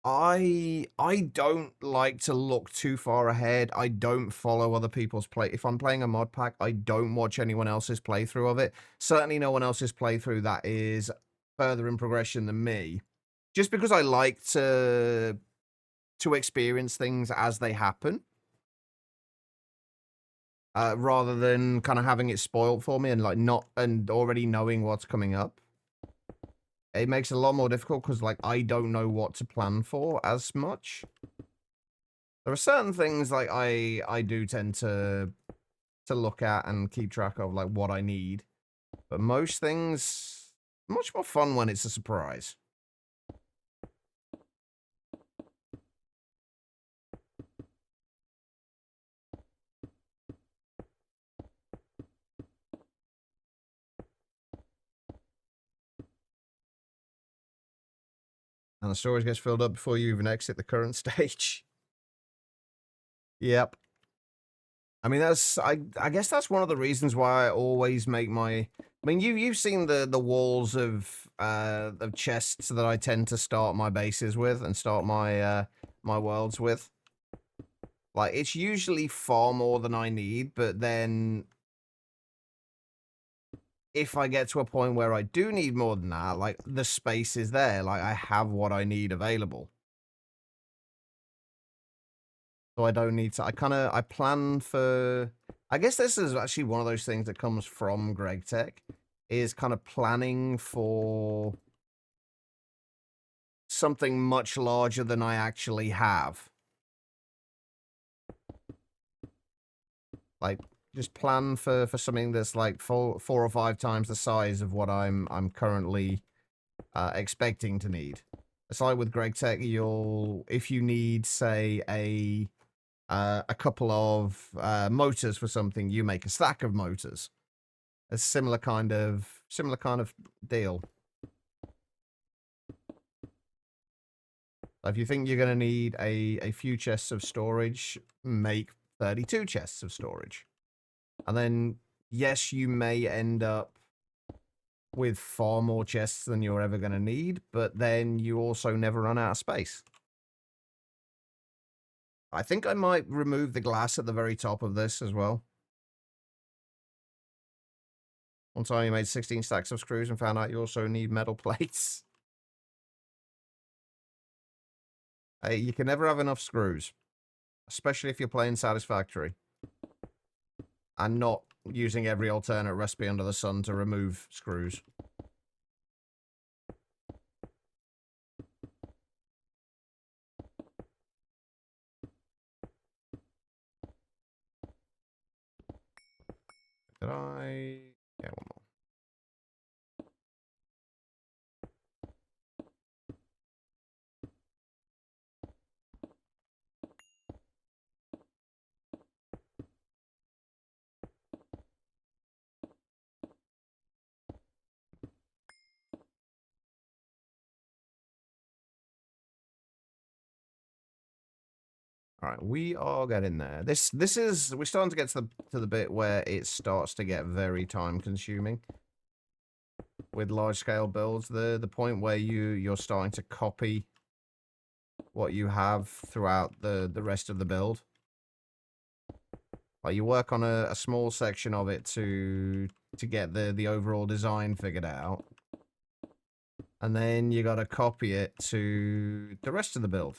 I don't like to look too far ahead. I don't follow other people's play. If I'm playing a mod pack, I don't watch anyone else's playthrough of it. Certainly no one else's playthrough that is further in progression than me. Just because I like to experience things as they happen. Rather than kind of having it spoiled for me and like already knowing what's coming up. It makes it a lot more difficult because like I don't know what to plan for as much. There are certain things like I do tend to look at and keep track of like what I need. But most things much more fun when it's a surprise. And the storage gets filled up before you even exit the current stage. Yep. I mean, I guess that's one of the reasons why I always make my... I mean, you've seen the walls of chests that I tend to start my bases with and start my my worlds with. Like, it's usually far more than I need, but then if I get to a point where I do need more than that, like, the space is there. Like, I have what I need available. So I don't need to... I plan for... I guess this is actually one of those things that comes from Greg Tech, is kind of planning for something much larger than I actually have. Like, just plan for something that's like four or five times the size of what I'm currently expecting to need. It's like with Greg Tech, if you need, say, a couple of motors for something, you make a stack of motors. A similar kind of deal. If you think you're going to need a few chests of storage, make 32 chests of storage. And then, yes, you may end up with far more chests than you're ever going to need, but then you also never run out of space. I think I might remove the glass at the very top of this as well. One time you made 16 stacks of screws and found out you also need metal plates. Hey, you can never have enough screws, especially if you're playing Satisfactory and not using every alternate recipe under the sun to remove screws. Did I? Yeah, one more. All right, we are getting there. We're starting to get to the bit where it starts to get very time consuming with large scale builds. The point where you're starting to copy what you have throughout the rest of the build. Like you work on a small section of it to get the overall design figured out. And then you got to copy it to the rest of the build.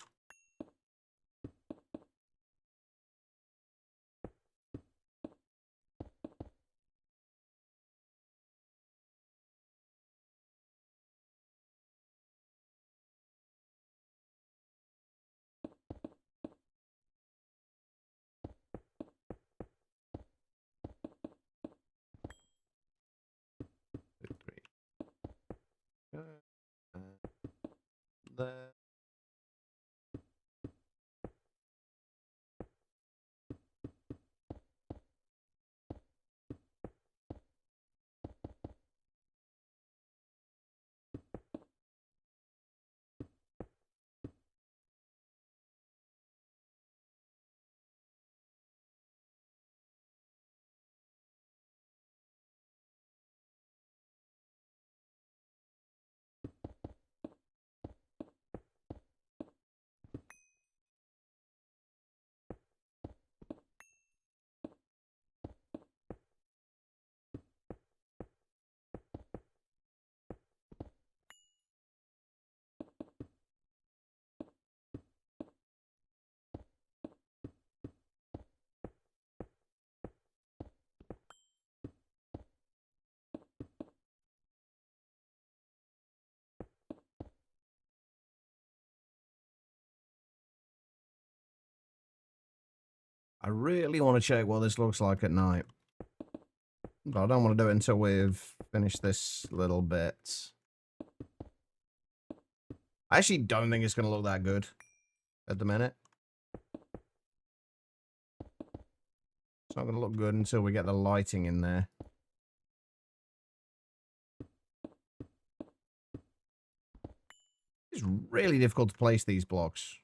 Two, three. There. I really want to check what this looks like at night. But I don't want to do it until we've finished this little bit. I actually don't think it's going to look that good at the minute. It's not going to look good until we get the lighting in there. It's really difficult to place these blocks.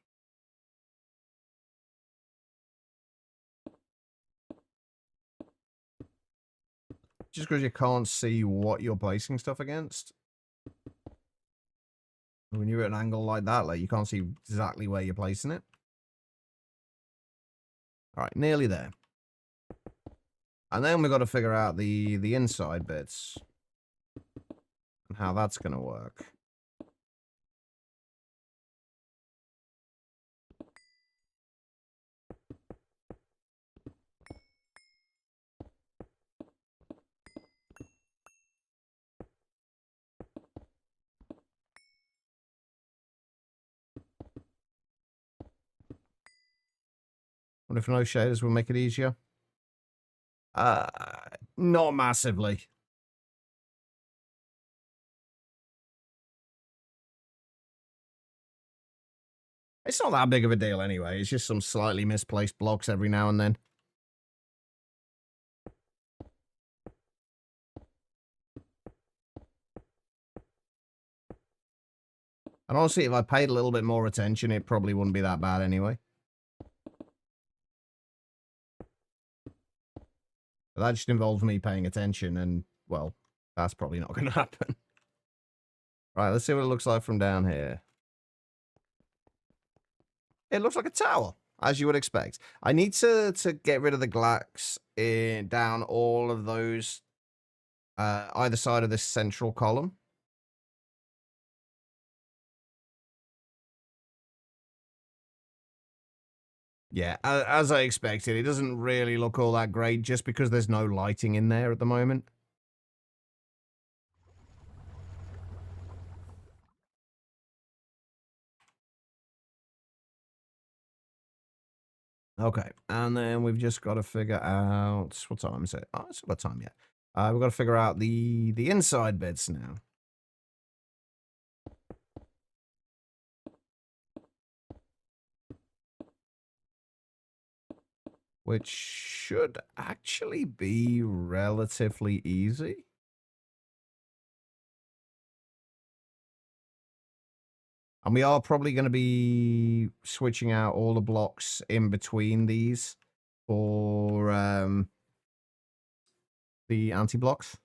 Just because you can't see what you're placing stuff against. When you're at an angle like that, like you can't see exactly where you're placing it. All right, nearly there. And then we've got to figure out the inside bits and how that's going to work. What if no shaders will make it easier? Not massively. It's not that big of a deal anyway. It's just some slightly misplaced blocks every now and then. And honestly, if I paid a little bit more attention, it probably wouldn't be that bad anyway. But that just involves me paying attention, and, well, that's probably not going to happen. Right, let's see what it looks like from down here. It looks like a tower, as you would expect. I need to get rid of the glass down all of those, either side of this central column. Yeah, as I expected, it doesn't really look all that great just because there's no lighting in there at the moment. Okay, and then we've just got to figure out what time is it? Oh, it's not time yet. We've got to figure out the inside bits now. Which should actually be relatively easy. And we are probably going to be switching out all the blocks in between these for the anti-blocks.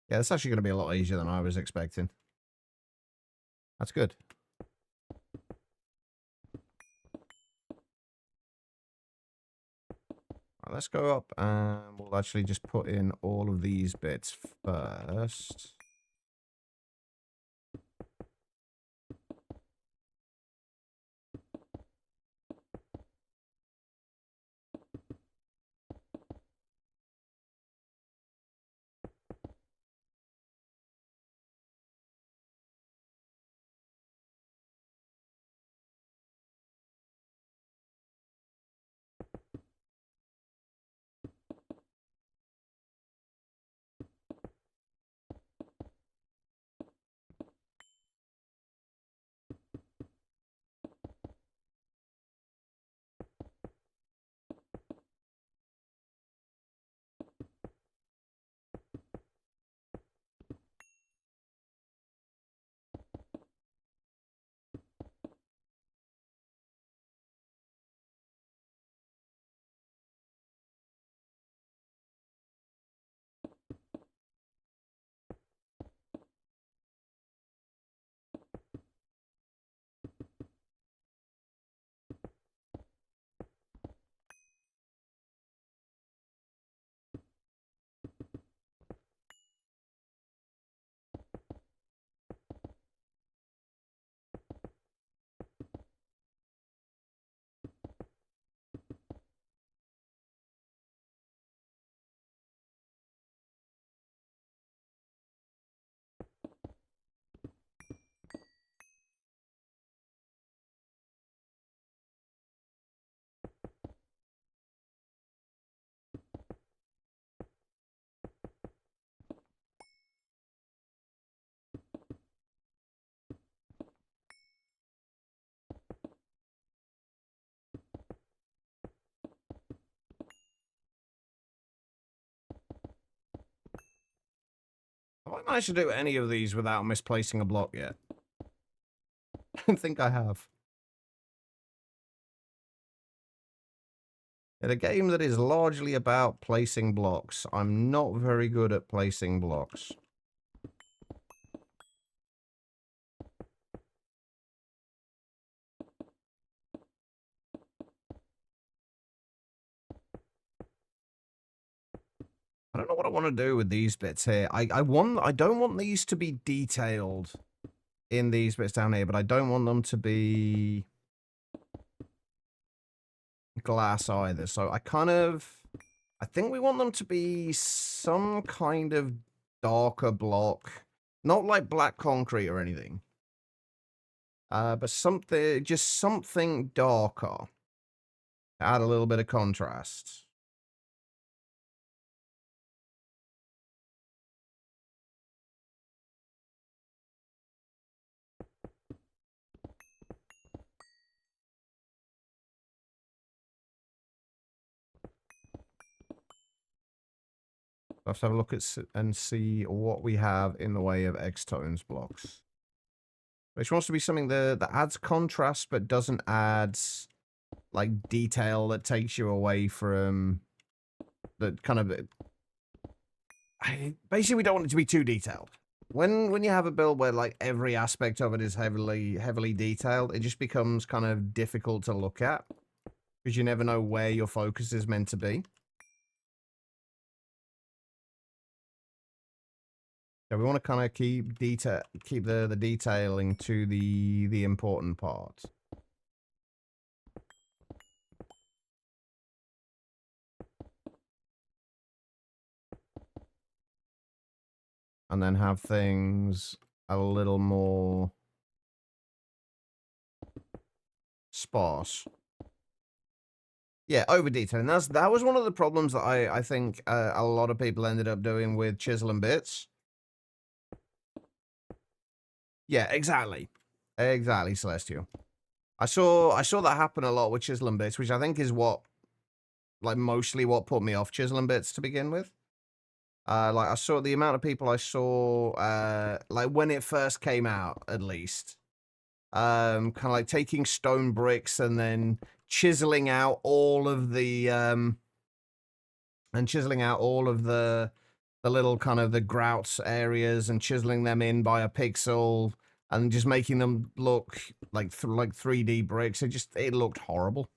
Yeah, it's actually going to be a lot easier than I was expecting. That's good. Right, let's go up and we'll actually just put in all of these bits first. Have I managed to do any of these without misplacing a block yet? I don't think I have. In a game that is largely about placing blocks, I'm not very good at placing blocks. I don't know what I want to do with these bits here. I don't want these to be detailed in these bits down here, but I don't want them to be glass either. So I kind of I think we want them to be some kind of darker block. Not like black concrete or anything. But just something darker. Add a little bit of contrast. Let's have a look at and see what we have in the way of X-tones blocks. Which wants to be something that adds contrast but doesn't add like detail that takes you away from the kind of. Basically, we don't want it to be too detailed. When you have a build where like every aspect of it is heavily detailed, it just becomes kind of difficult to look at because you never know where your focus is meant to be. So we want to kind of keep the detailing to the important part. And then have things a little more sparse. Yeah, over detailing. That was one of the problems that I think a lot of people ended up doing with Chisel and Bits. Yeah, exactly. Exactly, Celestial. I saw that happen a lot with Chisel and Bits, which I think is what, like, mostly what put me off Chisel and Bits to begin with. Like, I saw the amount of people I saw, like, when it first came out, at least, kind of like taking stone bricks and then chiseling out all of the, the little kind of the grouts areas and chiseling them in by a pixel and just making them look like 3D bricks. It looked horrible.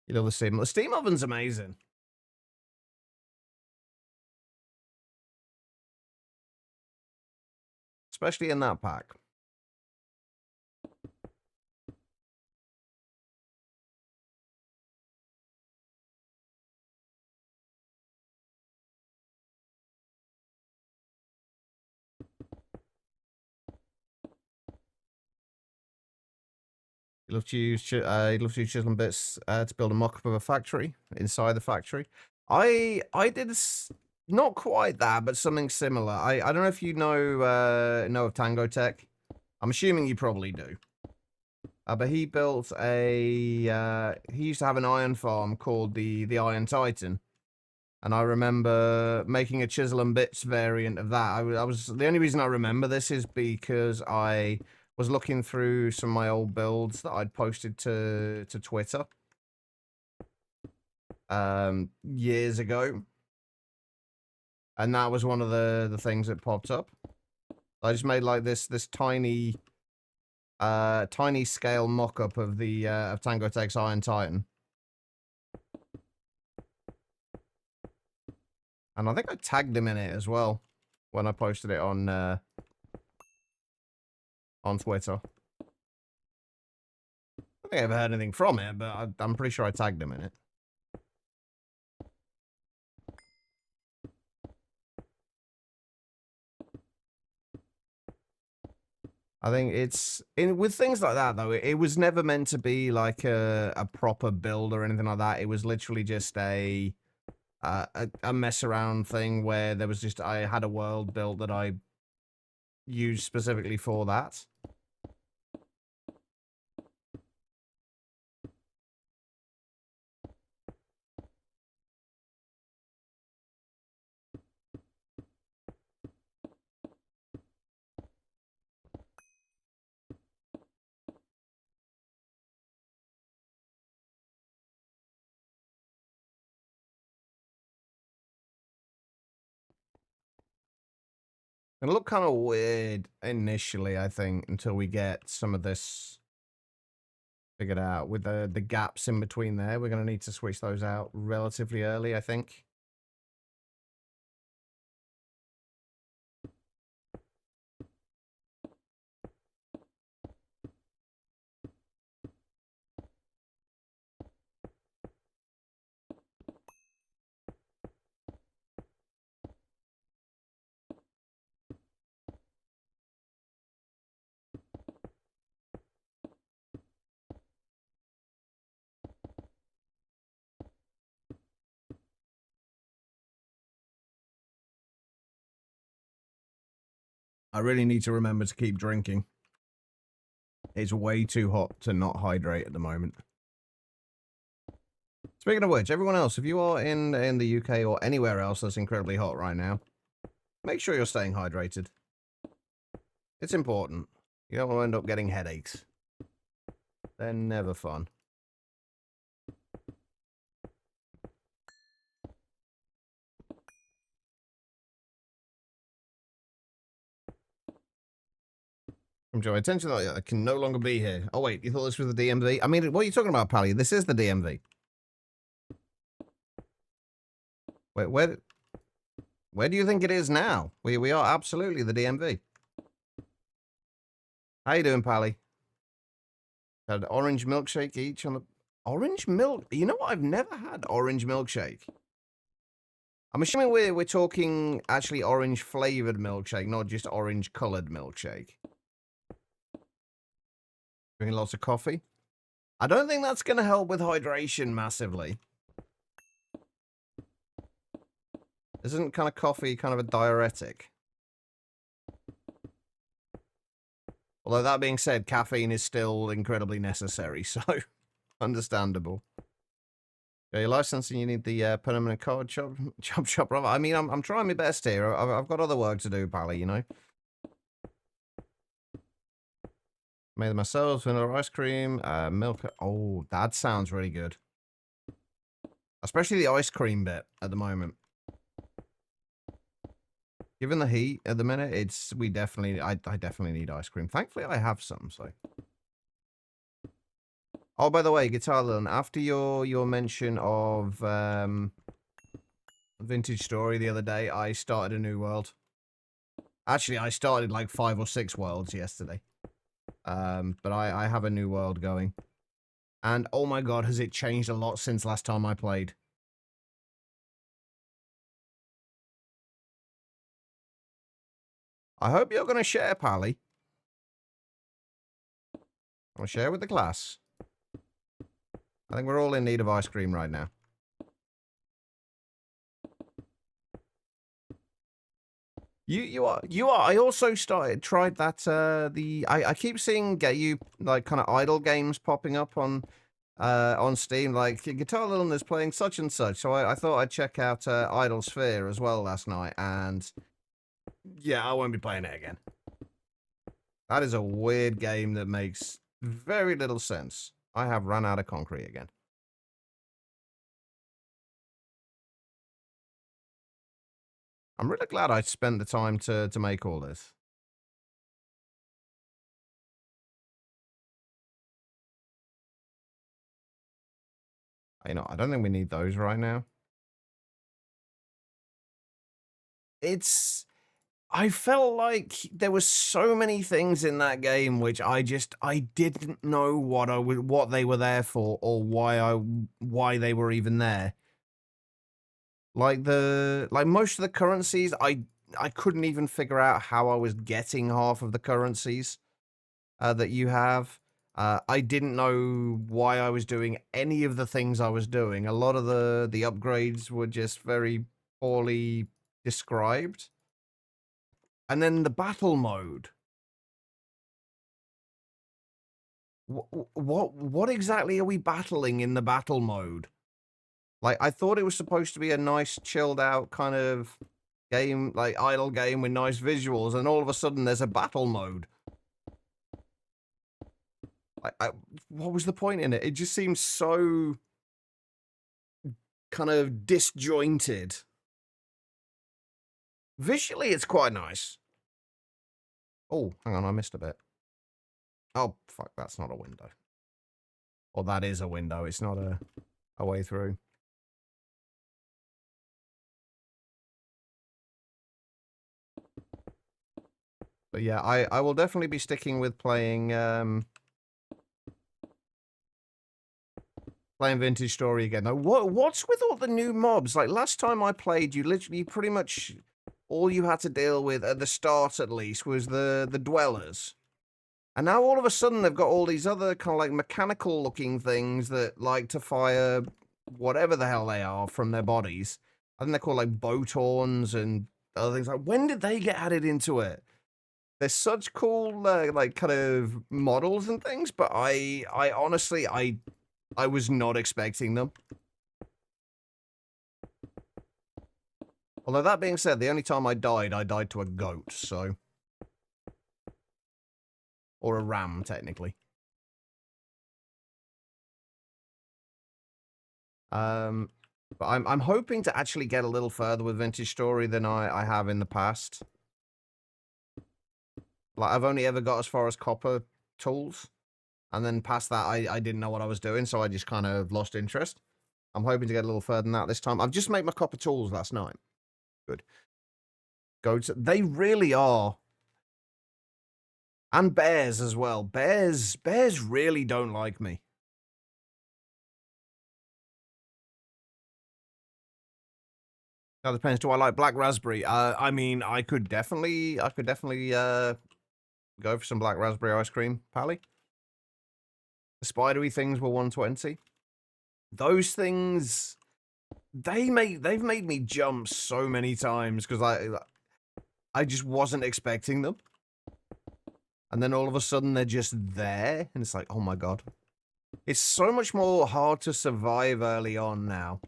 You know, the steam oven's amazing. Especially in that pack. You love to use chisel and bits to build a mock-up of a factory inside the factory. I did not quite that, but something similar. I don't know if you know of Tango Tech. I'm assuming you probably do. But he built he used to have an iron farm called the Iron Titan. And I remember making a chisel and bits variant of that. I was the only reason I remember this is because I was looking through some of my old builds that I'd posted to Twitter years ago. And that was one of the things that popped up. I just made like this tiny scale mock-up of the of Tango Tech's Iron Titan. And I think I tagged him in it as well when I posted it on Twitter. I don't think I ever heard anything from it, but I'm pretty sure I tagged him in it. I think it's with things like that though. It was never meant to be like a proper build or anything like that. It was literally just a mess around thing where there was just I had a world built that I used specifically for that. It'll look kind of weird initially, I think, until we get some of this figured out. With the gaps in between there, we're going to need to switch those out relatively early, I think. I really need to remember to keep drinking. It's way too hot to not hydrate at the moment. Speaking of which, everyone else, if you are in the UK or anywhere else that's incredibly hot right now, make sure you're staying hydrated. It's important. You don't want to end up getting headaches. They're never fun. From Joe, attention, I can no longer be here. Oh wait, you thought this was the DMV? I mean, what are you talking about, Pally? This is the DMV. Wait, where do you think it is now? We are absolutely the DMV. How you doing, Pally? Had orange milkshake each on the... Orange milk? You know what? I've never had orange milkshake. I'm assuming we're talking actually orange flavored milkshake, not just orange colored milkshake. Drinking lots of coffee? I don't think that's going to help with hydration massively. Isn't kind of coffee kind of a diuretic? Although that being said, caffeine is still incredibly necessary, so understandable. Yeah, your licensing, you need the permanent card shop. I mean, I'm trying my best here. I've got other work to do, Pally, you know. Made them myself, vanilla ice cream, milk. Oh, that sounds really good. Especially the ice cream bit at the moment. Given the heat at the minute, I definitely need ice cream. Thankfully, I have some, so. Oh, by the way, Guitar Lil, after your mention of Vintage Story the other day, I started a new world. Actually, I started like 5 or 6 worlds yesterday. But I have a new world going. And oh my god, has it changed a lot since last time I played. I hope you're going to share, Pally. I'll share with the class. I think we're all in need of ice cream right now. You are. I also tried that, I keep seeing you, like, kind of idle games popping up on Steam, like, Guitar Lil is playing such and such, so I thought I'd check out, Idle Sphere as well last night, and yeah, I won't be playing it again. That is a weird game that makes very little sense. I have run out of concrete again. I'm really glad I spent the time to make all this. You know, I don't think we need those right now. I felt like there were so many things in that game which I didn't know what they were there for or why they were even there. Like most of the currencies, I couldn't even figure out how I was getting half of the currencies that you have. I didn't know why I was doing any of the things I was doing. A lot of the upgrades were just very poorly described. And then the battle mode. What exactly are we battling in the battle mode? Like, I thought it was supposed to be a nice, chilled out kind of game, like idle game with nice visuals, and all of a sudden there's a battle mode. What was the point in it? It just seems so kind of disjointed. Visually, it's quite nice. Oh, hang on, I missed a bit. Oh, fuck, that's not a window. Or that is a window, it's not a way through. But yeah, I will definitely be sticking with playing Vintage Story again. Now, what's with all the new mobs? Like, last time I played, you literally pretty much all you had to deal with, at the start at least, was the dwellers. And now all of a sudden they've got all these other kind of like mechanical looking things that like to fire whatever the hell they are from their bodies. I think they're called like boat horns and other things. Like, when did they get added into it? they're such cool, like, kind of models and things, but I honestly, I was not expecting them. Although that being said, the only time I died to a goat, so... Or a ram, technically. But I'm hoping to actually get a little further with Vintage Story than I have in the past. Like, I've only ever got as far as copper tools. And then past that, I didn't know what I was doing, so I just kind of lost interest. I'm hoping to get a little further than that this time. I've just made my copper tools last night. Good. Goats, they really are. And bears as well. Bears really don't like me. Now depends. Do I like black raspberry? I mean, I could definitely go for some black raspberry ice cream, Pally. The spidery things were 120. Those things, they've made me jump so many times because I just wasn't expecting them. And then all of a sudden they're just there, and it's like, oh my god. It's so much more hard to survive early on now.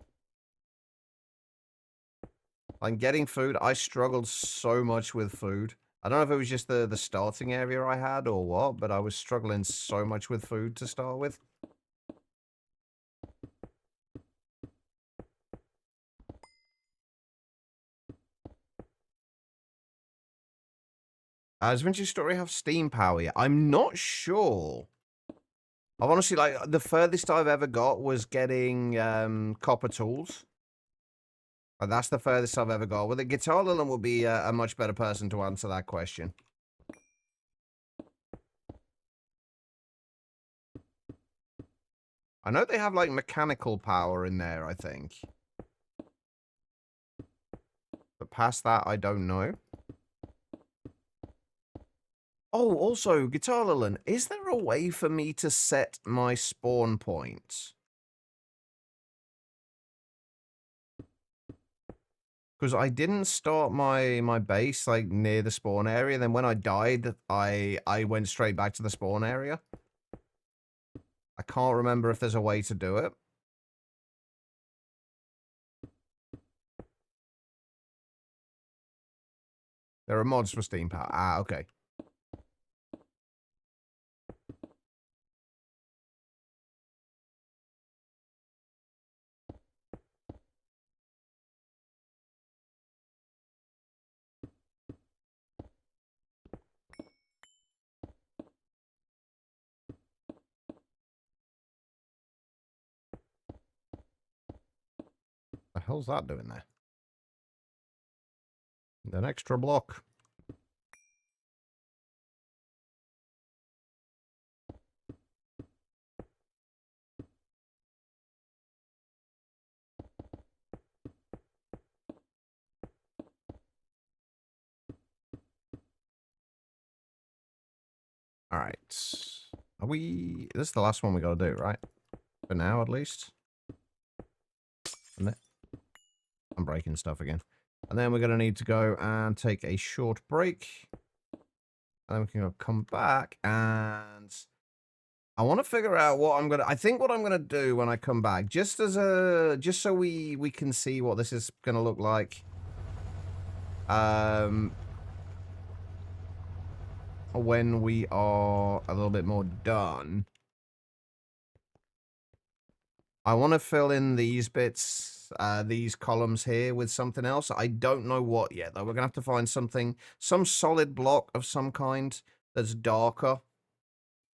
Like, getting food, I struggled so much with food. I don't know if it was just the starting area I had or what, but I was struggling so much with food to start with. Does Vintage Story have steam power yet? I'm not sure. I've honestly, like, the furthest I've ever got was getting copper tools. And that's the furthest I've ever got. Well, the Guitar Lilin will be a much better person to answer that question. I know they have, like, mechanical power in there, I think. But past that, I don't know. Oh, also, Guitar Lilin, is there a way for me to set my spawn point? Because I didn't start my base, like, near the spawn area. Then when I died, I went straight back to the spawn area. I can't remember if there's a way to do it. There are mods for Steam Power. Ah, okay. The hell's that doing there? An extra block. All right. Are we... This is the last one we got to do, right? For now, at least. I'm breaking stuff again. And then we're going to need to go and take a short break. And then we can come back and... I want to figure out what I'm going to... I think what I'm going to do when I come back, just as a... Just so we can see what this is going to look like. When we are a little bit more done. I want to fill in these bits, these columns here with something else. I don't know what yet, though. We're going to have to find something, some solid block of some kind that's darker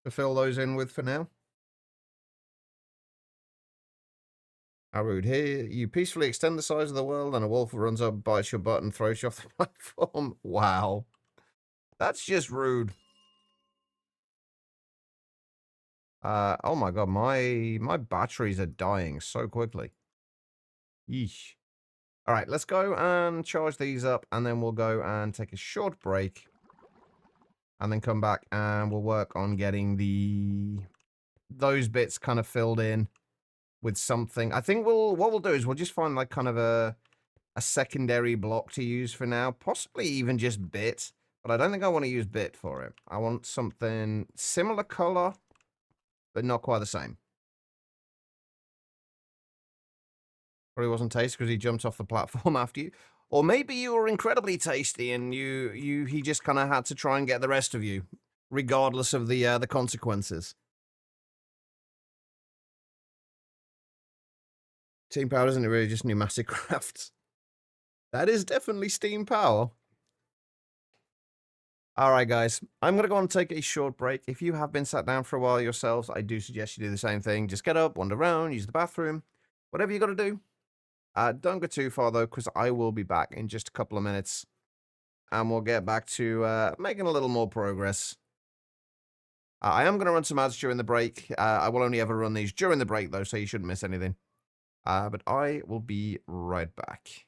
to fill those in with for now. How rude. Here, you peacefully extend the size of the world and a wolf runs up, bites your butt and throws you off the platform. Wow. That's just rude. Oh my god, my batteries are dying so quickly. Yeesh. All right, let's go and charge these up, and then we'll go and take a short break, and then come back and we'll work on getting those bits kind of filled in with something. I think what we'll do is we'll just find like kind of a secondary block to use for now, possibly even just bit. But I don't think I want to use bit for it. I want something similar color, but not quite the same. Probably wasn't tasty because he jumped off the platform after you. Or maybe you were incredibly tasty and he just kind of had to try and get the rest of you, regardless of the consequences. Steam power isn't it really just pneumatic crafts? That is definitely steam power. All right, guys, I'm going to go and take a short break. If you have been sat down for a while yourselves, I do suggest you do the same thing. Just get up, wander around, use the bathroom, whatever you got to do. Don't go too far, though, because I will be back in just a couple of minutes. And we'll get back to making a little more progress. I am going to run some ads during the break. I will only ever run these during the break, though, so you shouldn't miss anything. But I will be right back.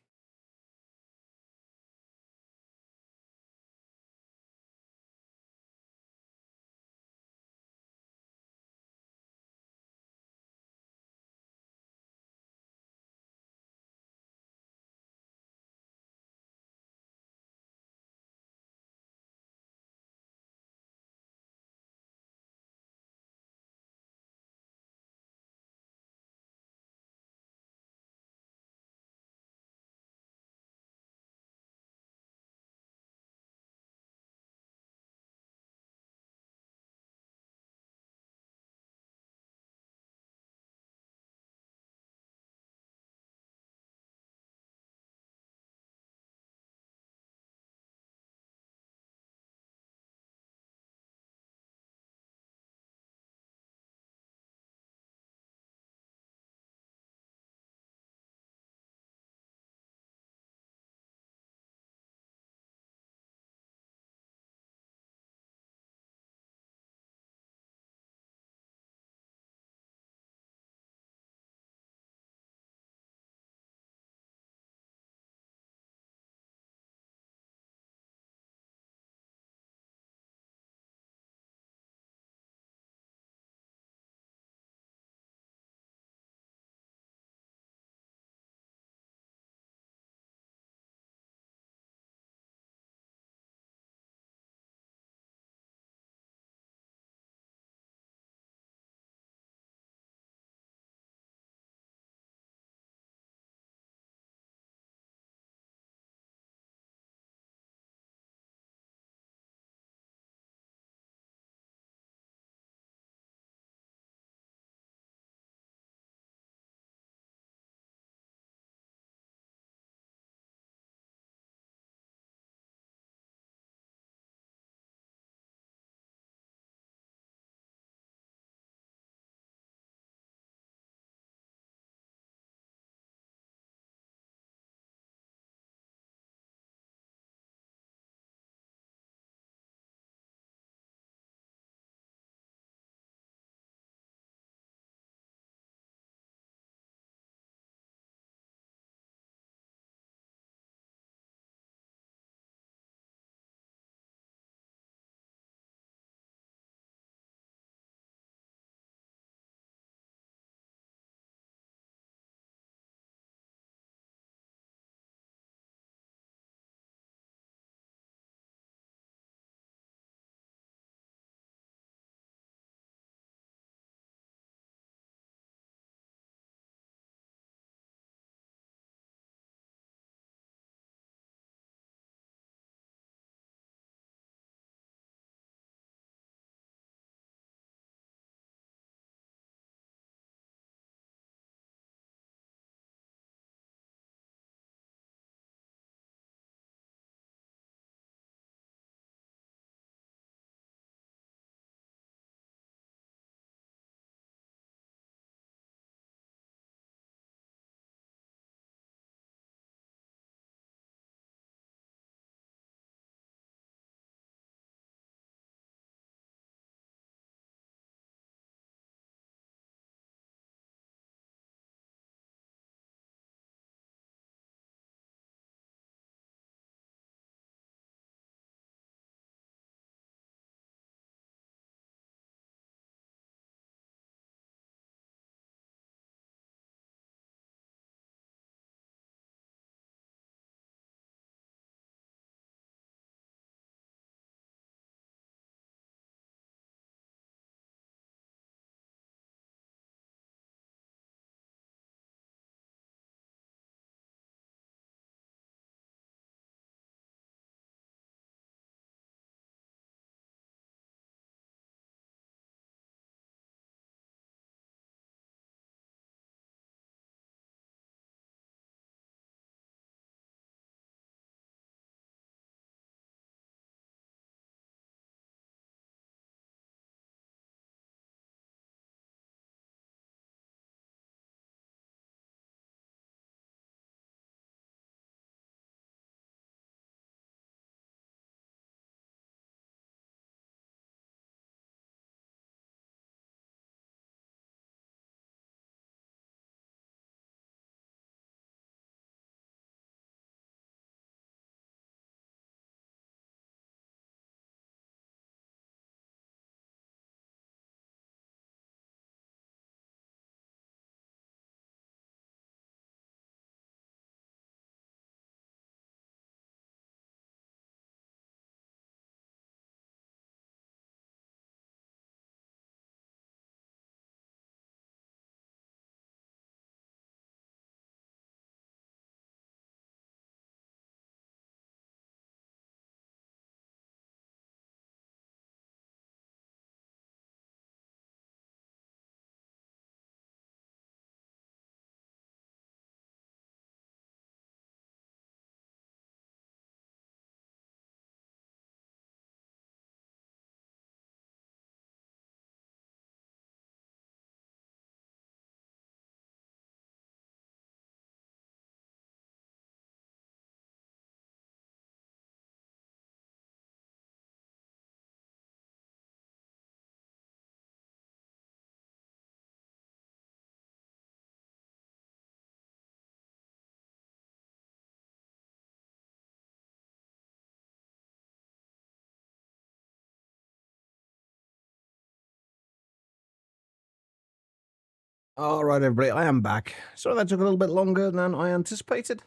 All right, everybody, I am back. Sorry that took a little bit longer than I anticipated.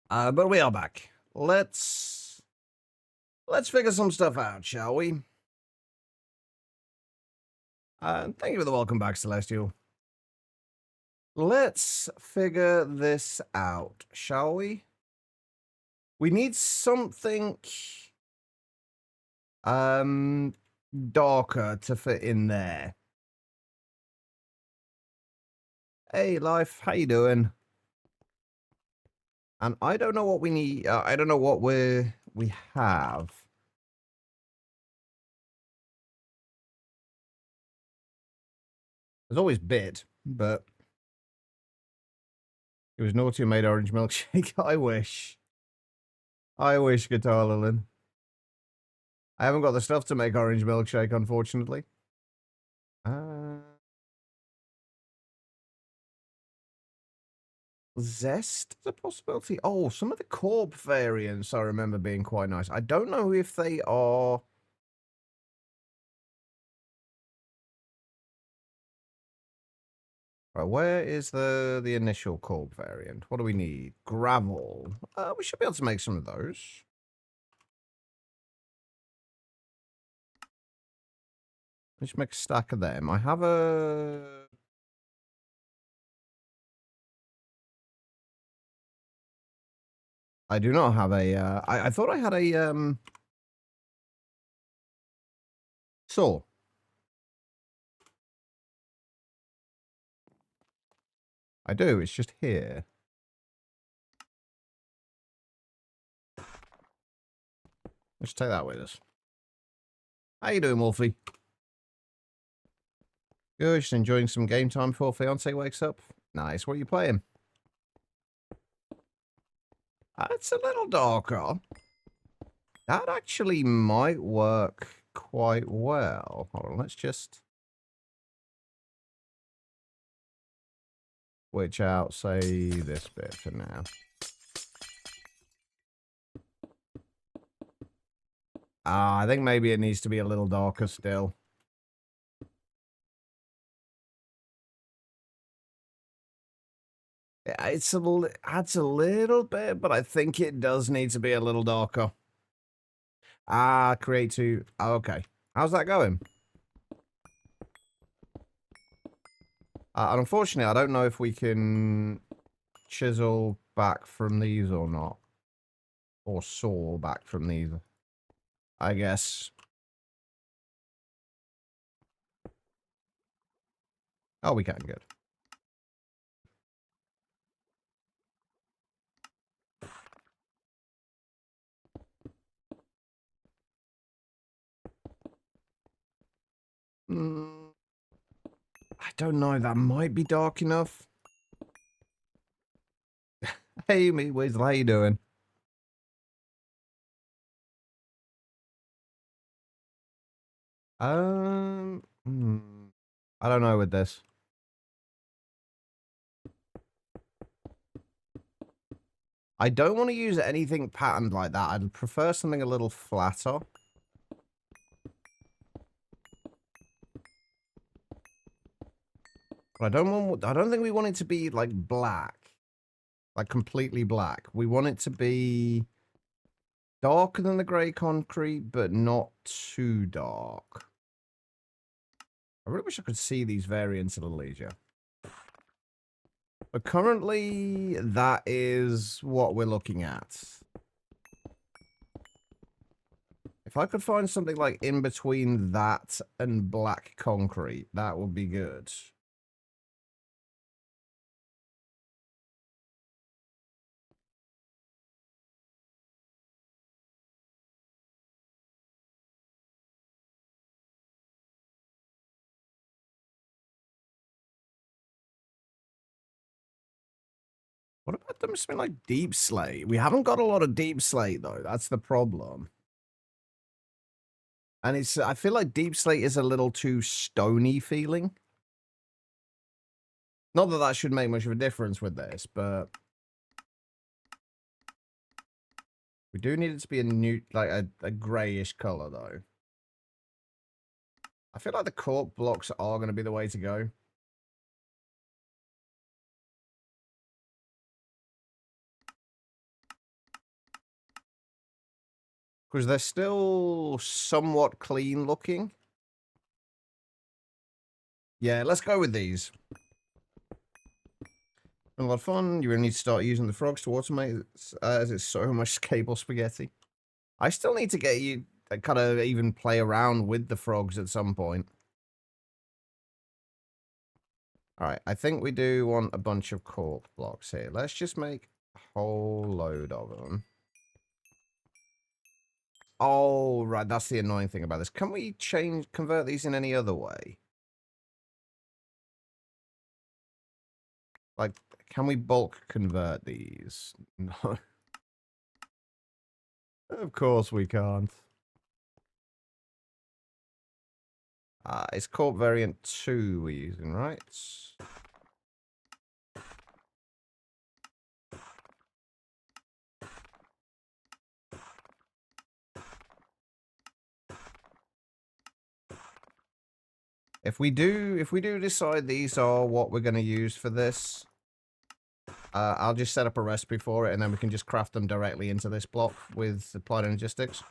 But we are back. Let's figure some stuff out, shall we? Thank you for the welcome back, Celestial. Let's figure this out, shall we? We need something darker to fit in there. Hey, Life, how you doing? And I don't know what we need. I don't know what we have. There's always bit, but it was naughty and made orange milkshake. I wish. I wish, Guitar Lilin. I haven't got the stuff to make orange milkshake, unfortunately. Zest is a possibility. Oh, some of the Corp variants I remember being quite nice. I don't know if they are... Right, where is the initial Corp variant? What do we need? Gravel. We should be able to make some of those. Let's make a stack of them. I have a... I do not have a... I thought I had a... saw. I do, it's just here. Let's take that with us. How you doing, Wolfie? Good, just enjoying some game time before fiance wakes up. Nice, what are you playing? It's a little darker. That actually might work quite well. Hold on, let's just switch out, say, this bit for now. I think maybe it needs to be a little darker still. It's adds a little bit, but I think it does need to be a little darker. Create two. Oh, okay. How's that going? And unfortunately, I don't know if we can chisel back from these or not. Or saw back from these, I guess. Oh, we can, good. I don't know, that might be dark enough. Hey, me Weasel, how you doing? I don't know with this. I don't want to use anything patterned like that. I'd prefer something a little flatter. But I don't think we want it to be like black. Like completely black. We want it to be darker than the grey concrete, but not too dark. I really wish I could see these variants a little easier. But currently, that is what we're looking at. If I could find something like in between that and black concrete, that would be good. What about them something like deep slate? We haven't got a lot of deep slate though. That's the problem. And I feel like deep slate is a little too stony feeling. Not that that should make much of a difference with this, but we do need it to be a grayish color though. I feel like the corp blocks are going to be the way to go. Because they're still somewhat clean looking. Yeah, let's go with these. A lot of fun. You really need to start using the frogs to automate, as it's so much cable spaghetti. I still need to get you kind of even play around with the frogs at some point. Alright, I think we do want a bunch of cork blocks here. Let's just make a whole load of them. Oh, right, that's the annoying thing about this. Can we convert these in any other way? Like, can we bulk convert these? No. Of course we can't. It's Corp variant 2 we're using, right? If we do decide these are what we're going to use for this, I'll just set up a recipe for it, and then we can just craft them directly into this block with applied energistics.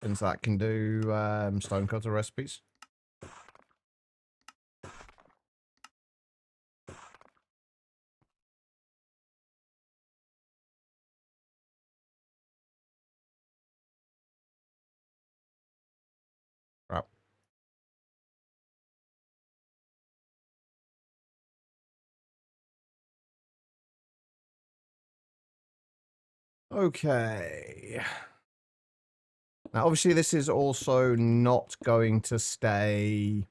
Since that can do stonecutter recipes. Right. Okay. Now, obviously, this is also not going to stay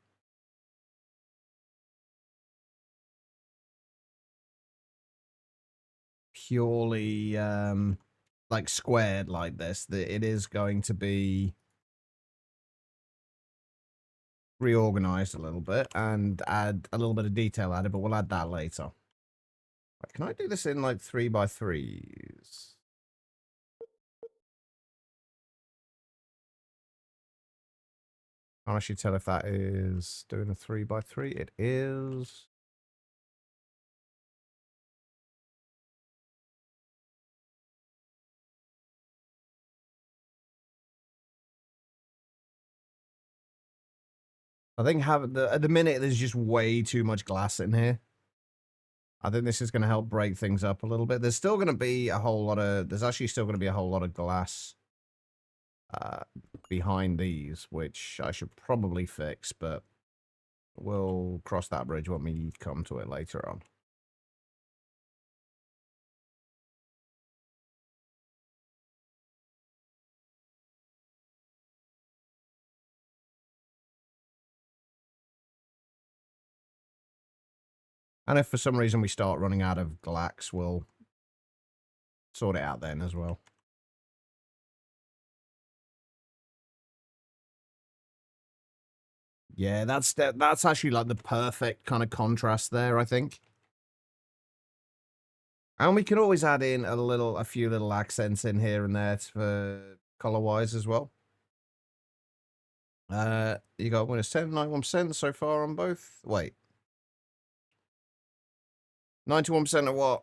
purely like squared like this. It is going to be reorganized a little bit and add a little bit of detail added, but we'll add that later. Right, can I do this in like 3x3s? Can't actually tell if that is doing a 3x3. It is. I think at the minute there's just way too much glass in here. I think this is going to help break things up a little bit. There's still going to be a whole lot of... There's actually still going to be a whole lot of glass behind these, which I should probably fix, but we'll cross that bridge when we come to it later on. And if for some reason we start running out of glax, we'll sort it out then as well. Yeah, that's actually like the perfect kind of contrast there, I think. And we can always add in a few little accents in here and there for color-wise as well. You got minus 10, 91% so far on both. Wait. 91% of what,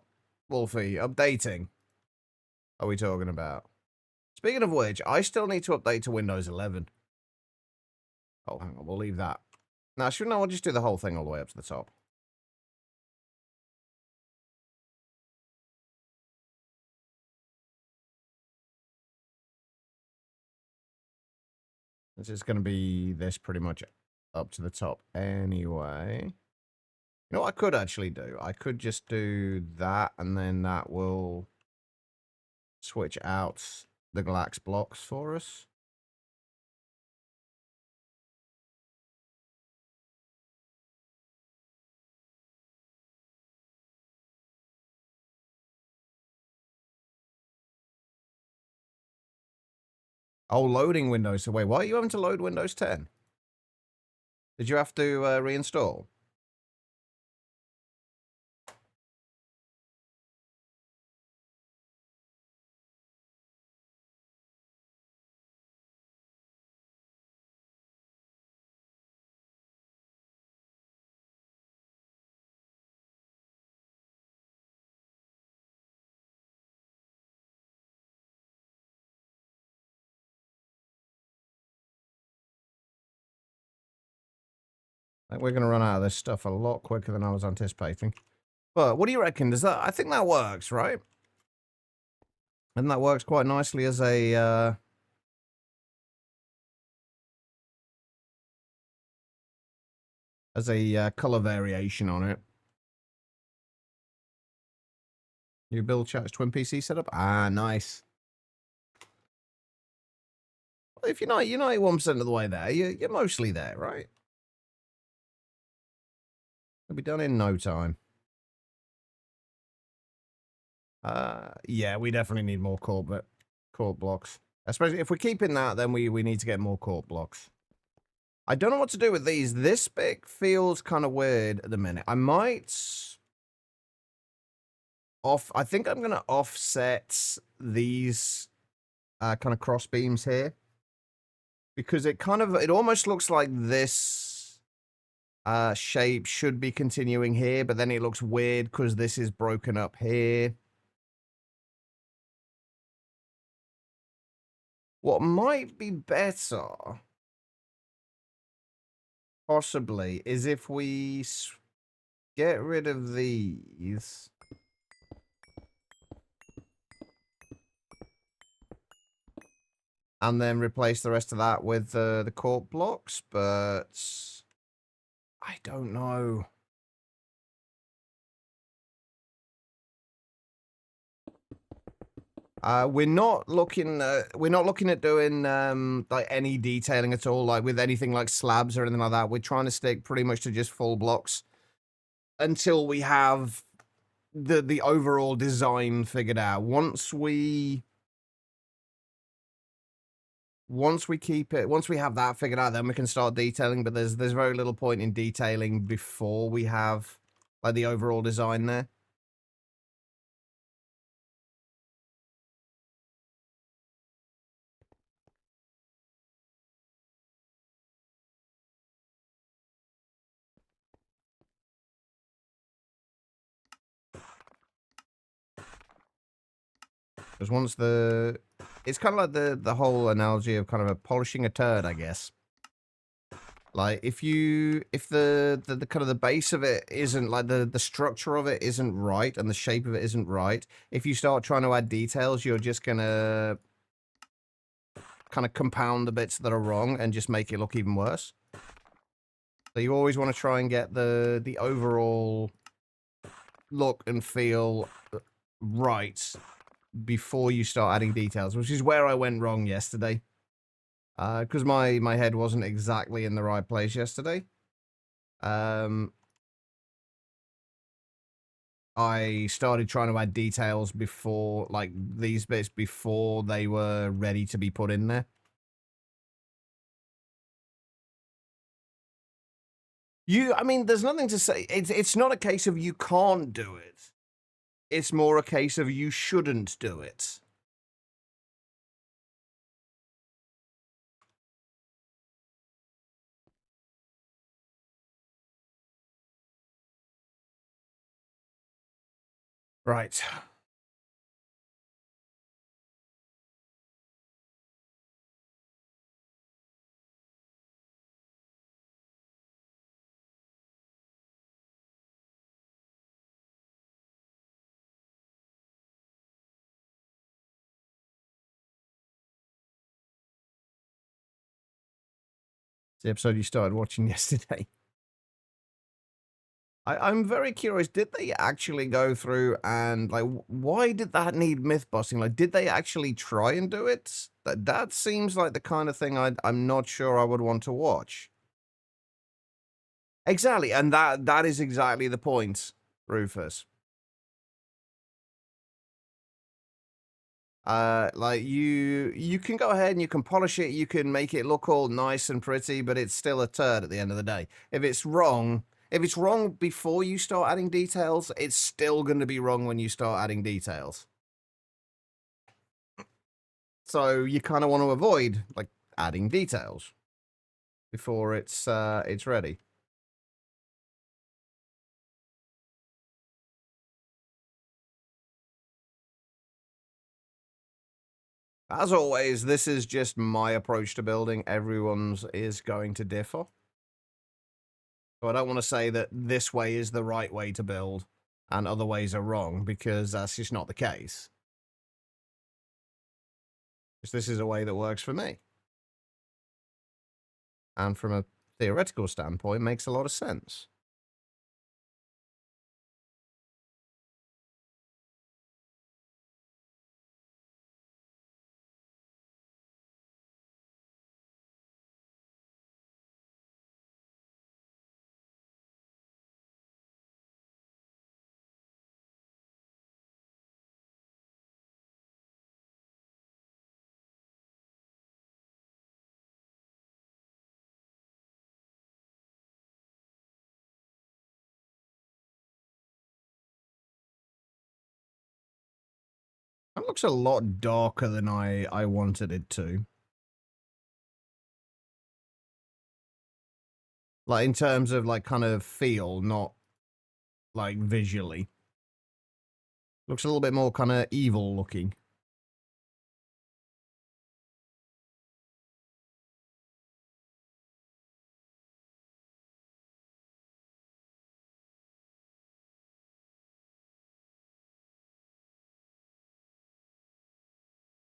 Wolfie? Updating. Are we talking about? Speaking of which, I still need to update to Windows 11. Oh, hang on, we'll leave that. Now, shouldn't I just do the whole thing all the way up to the top? This is going to be this pretty much up to the top anyway. You know what I could actually do? I could just do that, and then that will switch out the Glax blocks for us. Oh, loading Windows. So wait, why are you having to load Windows 10? Did you have to reinstall? think we're going to run out of this stuff a lot quicker than I was anticipating. But what do you reckon? Does that? I think that works, right? And that works quite nicely as a color variation on it. New build chat's twin PC setup. Ah, nice. Well, if you're 91% of the way there, you're mostly there, right? It'll be done in no time. Yeah, we definitely need more court blocks. Especially if we're keeping that, then we need to get more court blocks. I don't know what to do with these. This bit feels kind of weird at the minute. I might I think I'm gonna offset these kind of cross beams here, because it almost looks like this shape should be continuing here, but then it looks weird because this is broken up here. What might be better, possibly, is if we get rid of these. And then replace the rest of that with the court blocks, but I don't know. We're not looking at doing like any detailing at all, like with anything like slabs or anything like that. We're trying to stick pretty much to just full blocks until we have the overall design figured out. Once we have that figured out, then we can start detailing, but there's very little point in detailing before we have like the overall design there. Because once it's kind of like the whole analogy of kind of polishing a turd, I guess. Like if the kind of the base of it isn't like the structure of it isn't right and the shape of it isn't right, if you start trying to add details, you're just gonna kind of compound the bits that are wrong and just make it look even worse. So you always want to try and get the overall look and feel right before you start adding details, which is where I went wrong yesterday. Because my head wasn't exactly in the right place yesterday. I started trying to add details before, like, these bits before they were ready to be put in there. I mean, there's nothing to say. It's not a case of you can't do it. It's more a case of you shouldn't do it. Right. The episode you started watching yesterday. I'm very curious, did they actually go through and, like, why did that need myth busting? Like, did they actually try and do it? That seems like the kind of thing I'm not sure I would want to watch. Exactly, and that is exactly the point, Rufus. Like, you can go ahead and you can polish it, you can make it look all nice and pretty, but it's still a turd at the end of the day. If it's wrong before you start adding details, it's still going to be wrong when you start adding details. So you kind of want to avoid, like, adding details before it's ready. As always, this is just my approach to building. Everyone's is going to differ. So I don't want to say that this way is the right way to build and other ways are wrong, because that's just not the case. Because this is a way that works for me. And from a theoretical standpoint, makes a lot of sense. That looks a lot darker than I wanted it to. Like, in terms of, like, kind of feel, not, like, visually. Looks a little bit more kind of evil looking.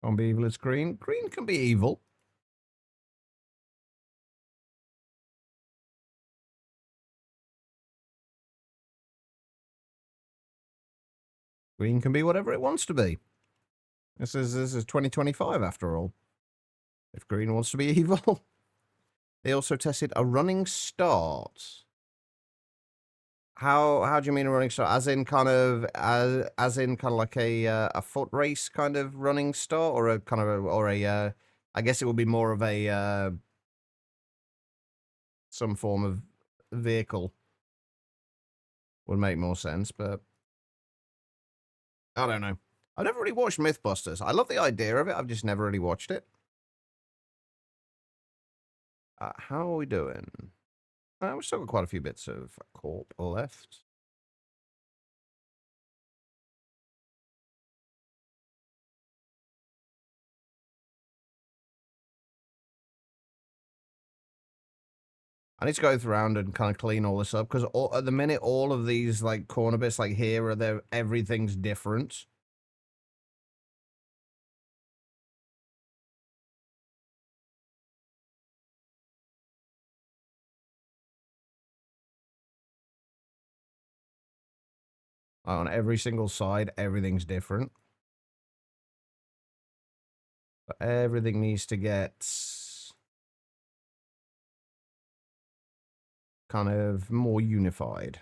Can't be evil, it's green. Green can be evil. Green can be whatever it wants to be. This is 2025 after all. If green wants to be evil. They also tested a running start. How do you mean a running start? As in kind of like a foot race kind of running start, or a kind of I guess it would be more of a some form of vehicle would make more sense, but I don't know. I've never really watched Mythbusters. I love the idea of it. I've just never really watched it. How are we doing? We've still got quite a few bits of corp left. I need to go around and kind of clean all this up, because at the minute, all of these like corner bits, like here, are there. Everything's different. On every single side, everything's different. But everything needs to get kind of more unified.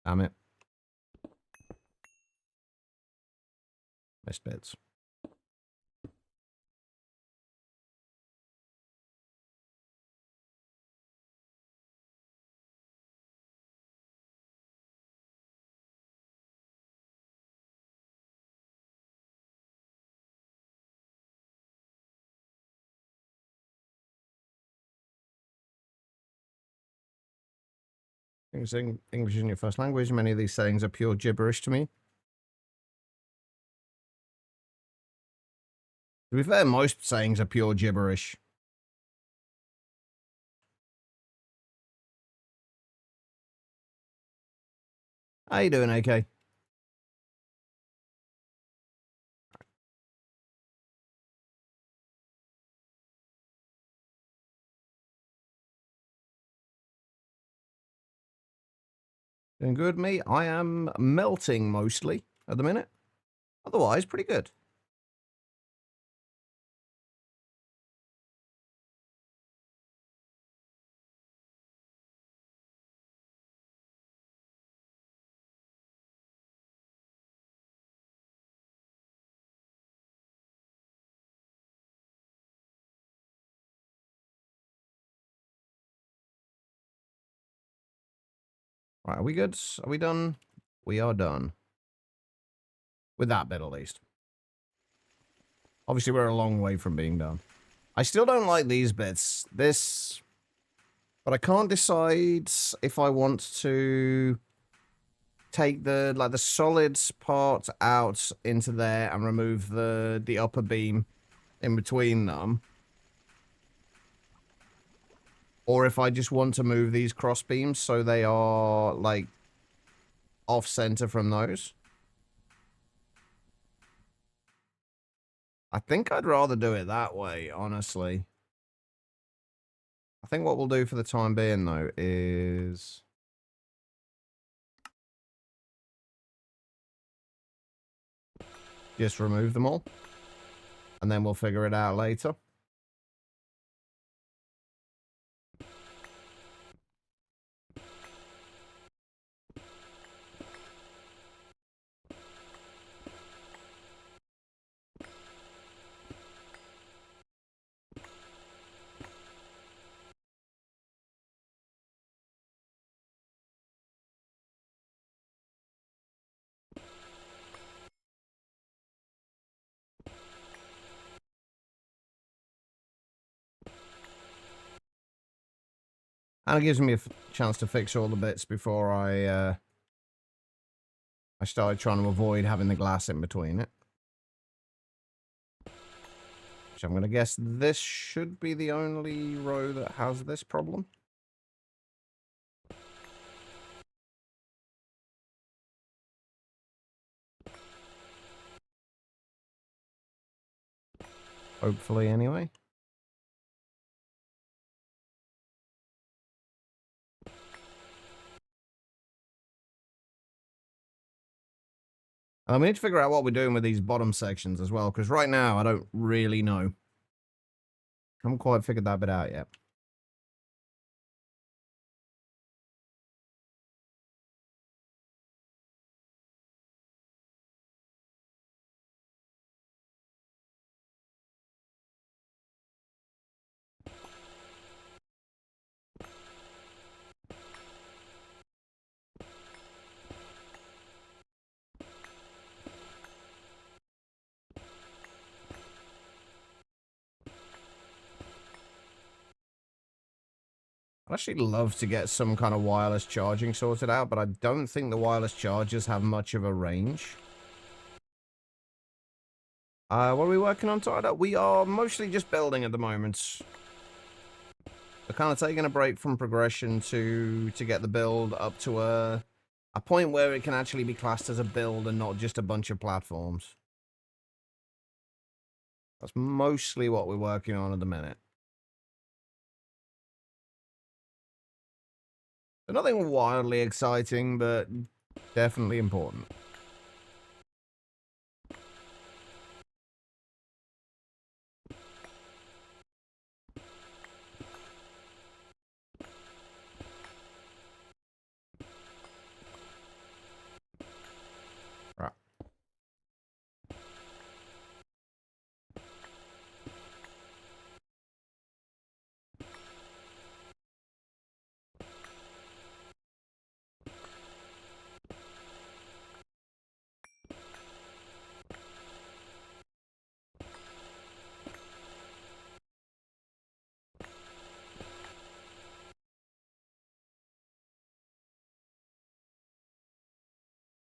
Damn it. Missed bits. English isn't your first language. Many of these sayings are pure gibberish to me. To be fair, most sayings are pure gibberish. How you doing, AK? Doing good, me? I am melting mostly at the minute. Otherwise, pretty good. Right, are we good? Are we done? We are done. With that bit, at least. Obviously, we're a long way from being done. I still don't like these bits. This But I can't decide if I want to take the solid part out into there and remove the upper beam in between them, or if I just want to move these cross beams so they are like off center from those. I think I'd rather do it that way, honestly. I think what we'll do for the time being though is just remove them all, and then we'll figure it out later. And it gives me a chance to fix all the bits before I started trying to avoid having the glass in between it. Which I'm going to guess this should be the only row that has this problem. Hopefully, anyway. And we need to figure out what we're doing with these bottom sections as well, because right now I don't really know. I haven't quite figured that bit out yet. I'd actually love to get some kind of wireless charging sorted out, but I don't think the wireless chargers have much of a range. What are we working on, Tyler? We are mostly just building at the moment. We're kind of taking a break from progression to get the build up to a point where it can actually be classed as a build and not just a bunch of platforms. That's mostly what we're working on at the minute. So nothing wildly exciting, but definitely important. Right.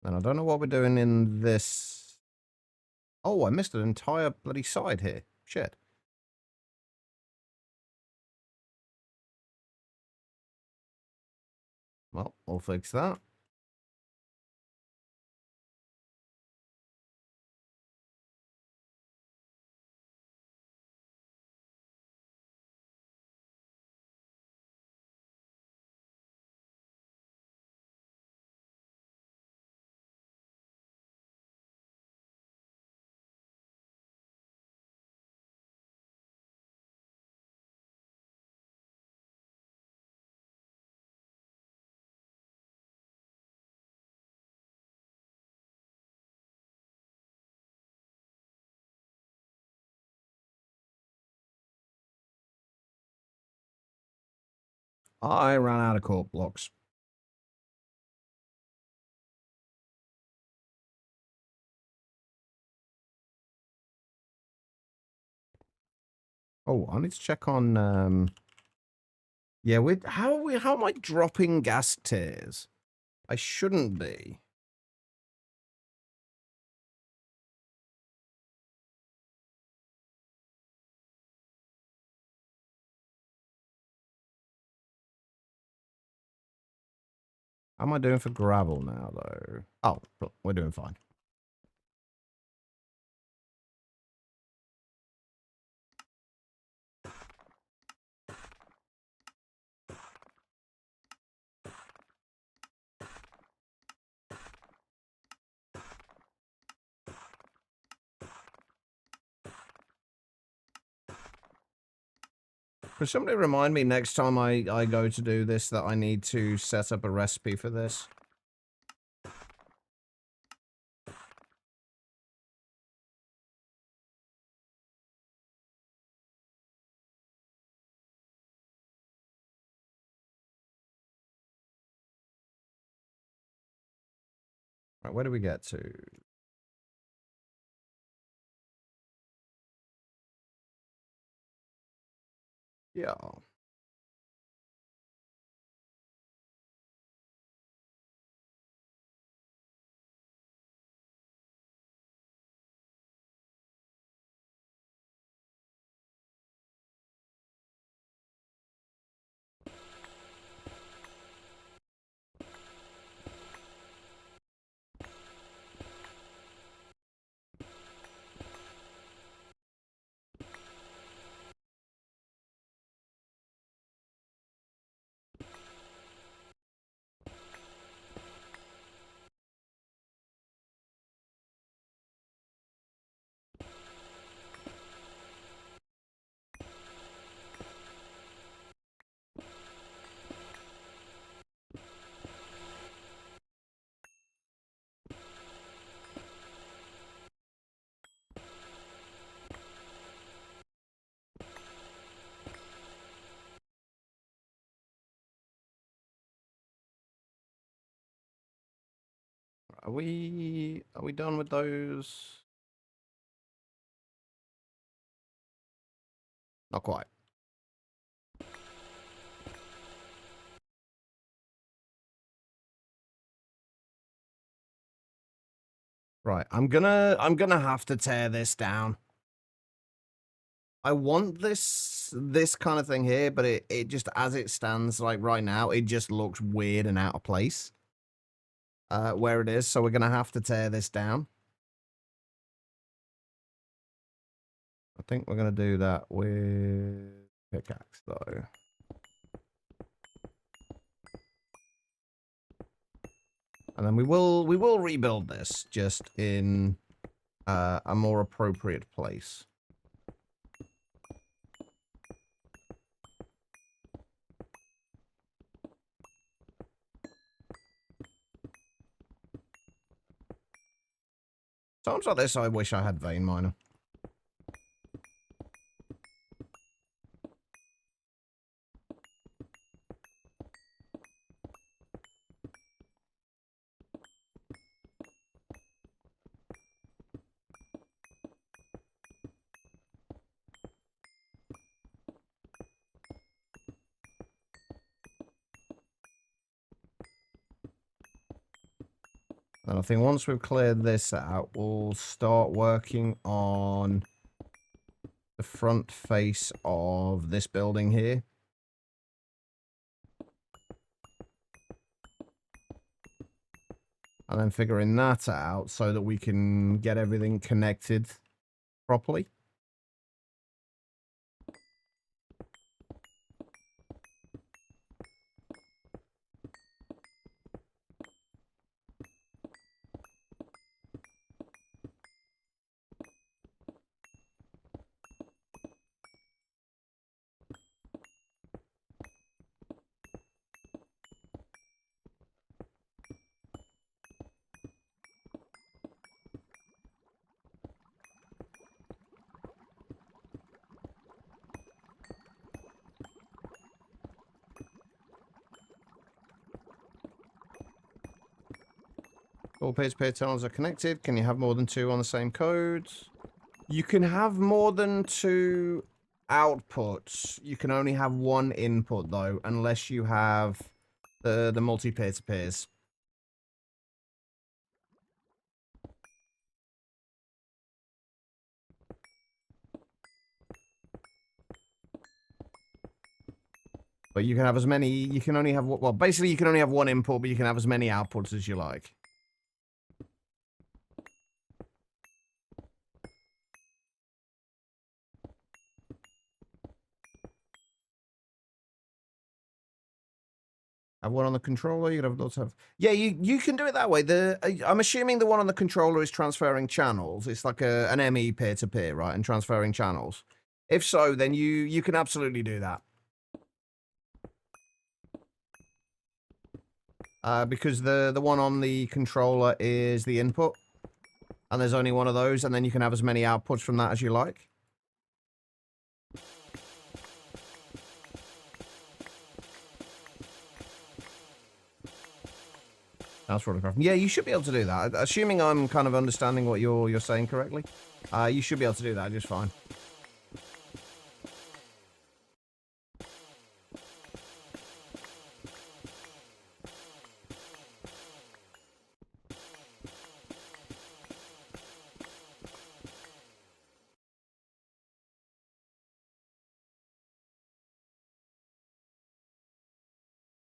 And I don't know what we're doing in this. Oh, I missed an entire bloody side here. Shit. Well, we'll fix that. I ran out of cork blocks. Oh, I need to check on Yeah, how am I dropping gas tiers? I shouldn't be. How am I doing for gravel now, though? Oh, we're doing fine. Could somebody remind me next time I go to do this that I need to set up a recipe for this? Right, where do we get to? Yeah. Are we done with those? Not quite. Right, I'm gonna have to tear this down. I want this kind of thing here, but it just, as it stands like right now, it just looks weird and out of place. Where it is, so we're gonna have to tear this down. I think we're gonna do that with pickaxe though. And then we will rebuild this just in a more appropriate place. Times like this, I wish I had vein miner. And I think once we've cleared this out, we'll start working on the front face of this building here. And then figuring that out so that we can get everything connected properly. All peer-to-peer tunnels are connected. Can you have more than two on the same code? You can have more than two outputs, you can only have one input though, unless you have the multi peer-to-peers. But you can have as many. You can only have, well, basically you can only have one input, but you can have as many outputs as you like. Have one on the controller. You could have lots of. Yeah, you can do it that way. I'm assuming the one on the controller is transferring channels. It's like an ME peer-to-peer, right? And transferring channels. If so, then you can absolutely do that. Because the one on the controller is the input, and there's only one of those, and then you can have as many outputs from that as you like. That's what I'm. Yeah, you should be able to do that. Assuming I'm kind of understanding what you're saying correctly, you should be able to do that just fine.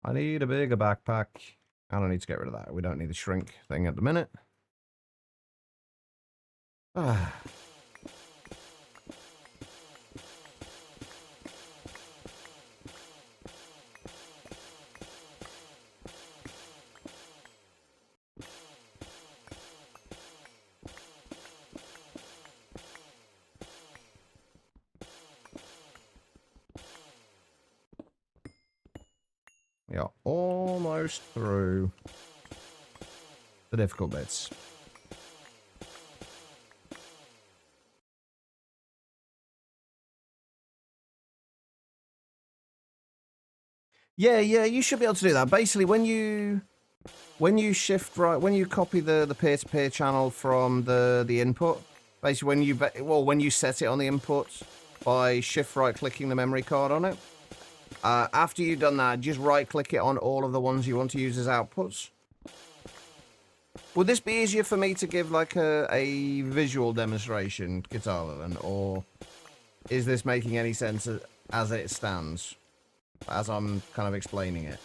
I need a bigger backpack. I don't need to get rid of that. We don't need the shrink thing at the minute. Ah. We are almost through the difficult bits. Yeah, you should be able to do that. Basically, when you shift right, when you copy the peer-to-peer channel from the input, basically when you set it on the input by shift right clicking the memory card on it, after you've done that, just right click it on all of the ones you want to use as outputs. Would this be easier for me to give like a visual demonstration, Guitar, or is this making any sense as it stands, as I'm kind of explaining it?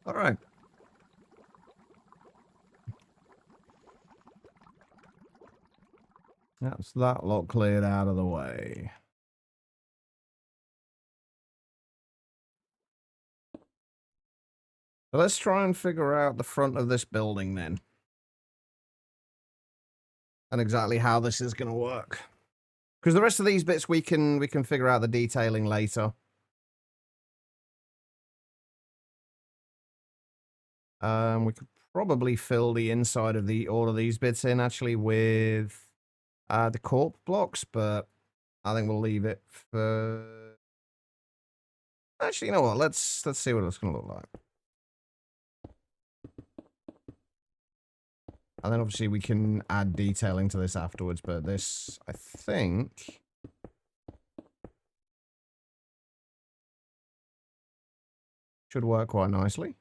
All right. That's that lot cleared out of the way. So let's try and figure out the front of this building then. And exactly how this is going to work. Because the rest of these bits we can figure out the detailing later. We could probably fill the inside of all of these bits in actually with the corp blocks, but I think we'll leave it for. Actually, you know what? Let's see what it's going to look like. And then obviously we can add detailing to this afterwards, but this, I think, should work quite nicely.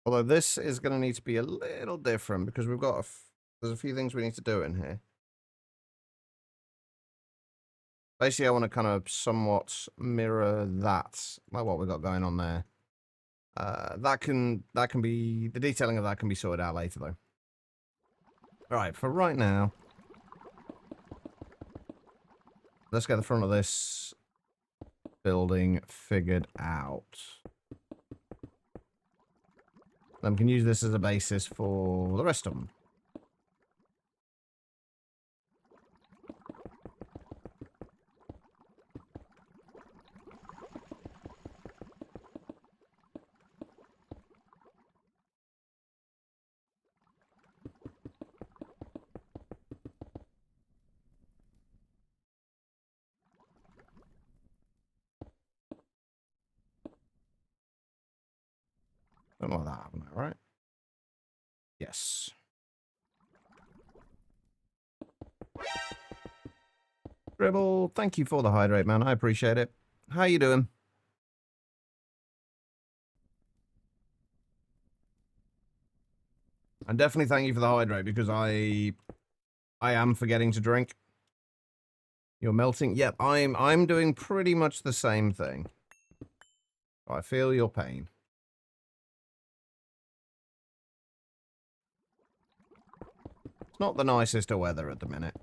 Although this is going to need to be a little different because we've got there's a few things we need to do in here. Basically, I want to kind of somewhat mirror that, like what we've got going on there. That can be, the detailing of that can be sorted out later though. All right, for right now, let's get the front of this building figured out. Then we can use this as a basis for the rest of them. Don't like that happening, right? Yes. Dribble, thank you for the hydrate, man. I appreciate it. How you doing? And definitely thank you for the hydrate because I am forgetting to drink. You're melting. Yep, I'm doing pretty much the same thing. I feel your pain. It's not the nicest of weather at the minute.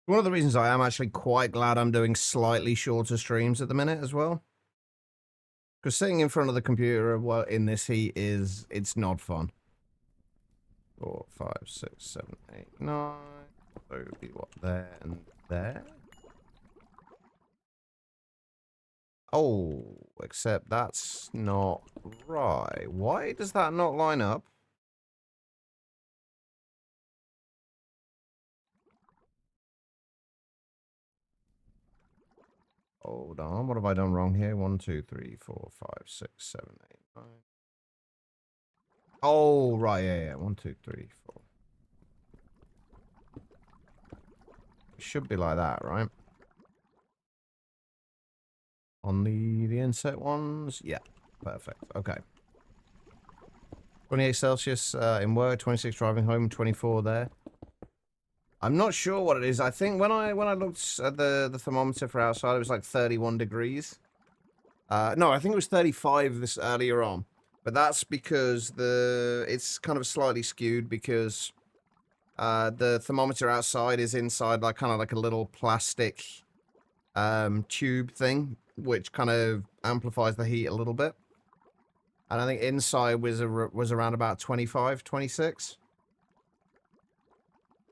One of the reasons I am actually quite glad I'm doing slightly shorter streams at the minute as well. Because sitting in front of the computer well, in this heat it's not fun. 4, 5, 6, 7, 8, 9. So it'd be what, there and there? Oh, except that's not right. Why does that not line up? Hold on, what have I done wrong here? 1, 2, 3, 4, 5, 6, 7, 8, 9. Oh, right, yeah. 1, 2, 3, 4. It should be like that, right? On the inset ones? Yeah, perfect. Okay. 28 Celsius in work, 26 driving home, 24 there. I'm not sure what it is. I think when I looked at the thermometer for outside, it was like 31 degrees. No, I think it was 35 this earlier on. But that's because it's kind of slightly skewed because the thermometer outside is inside like kind of like a little plastic tube thing, which kind of amplifies the heat a little bit. And I think inside was around about 25, 26.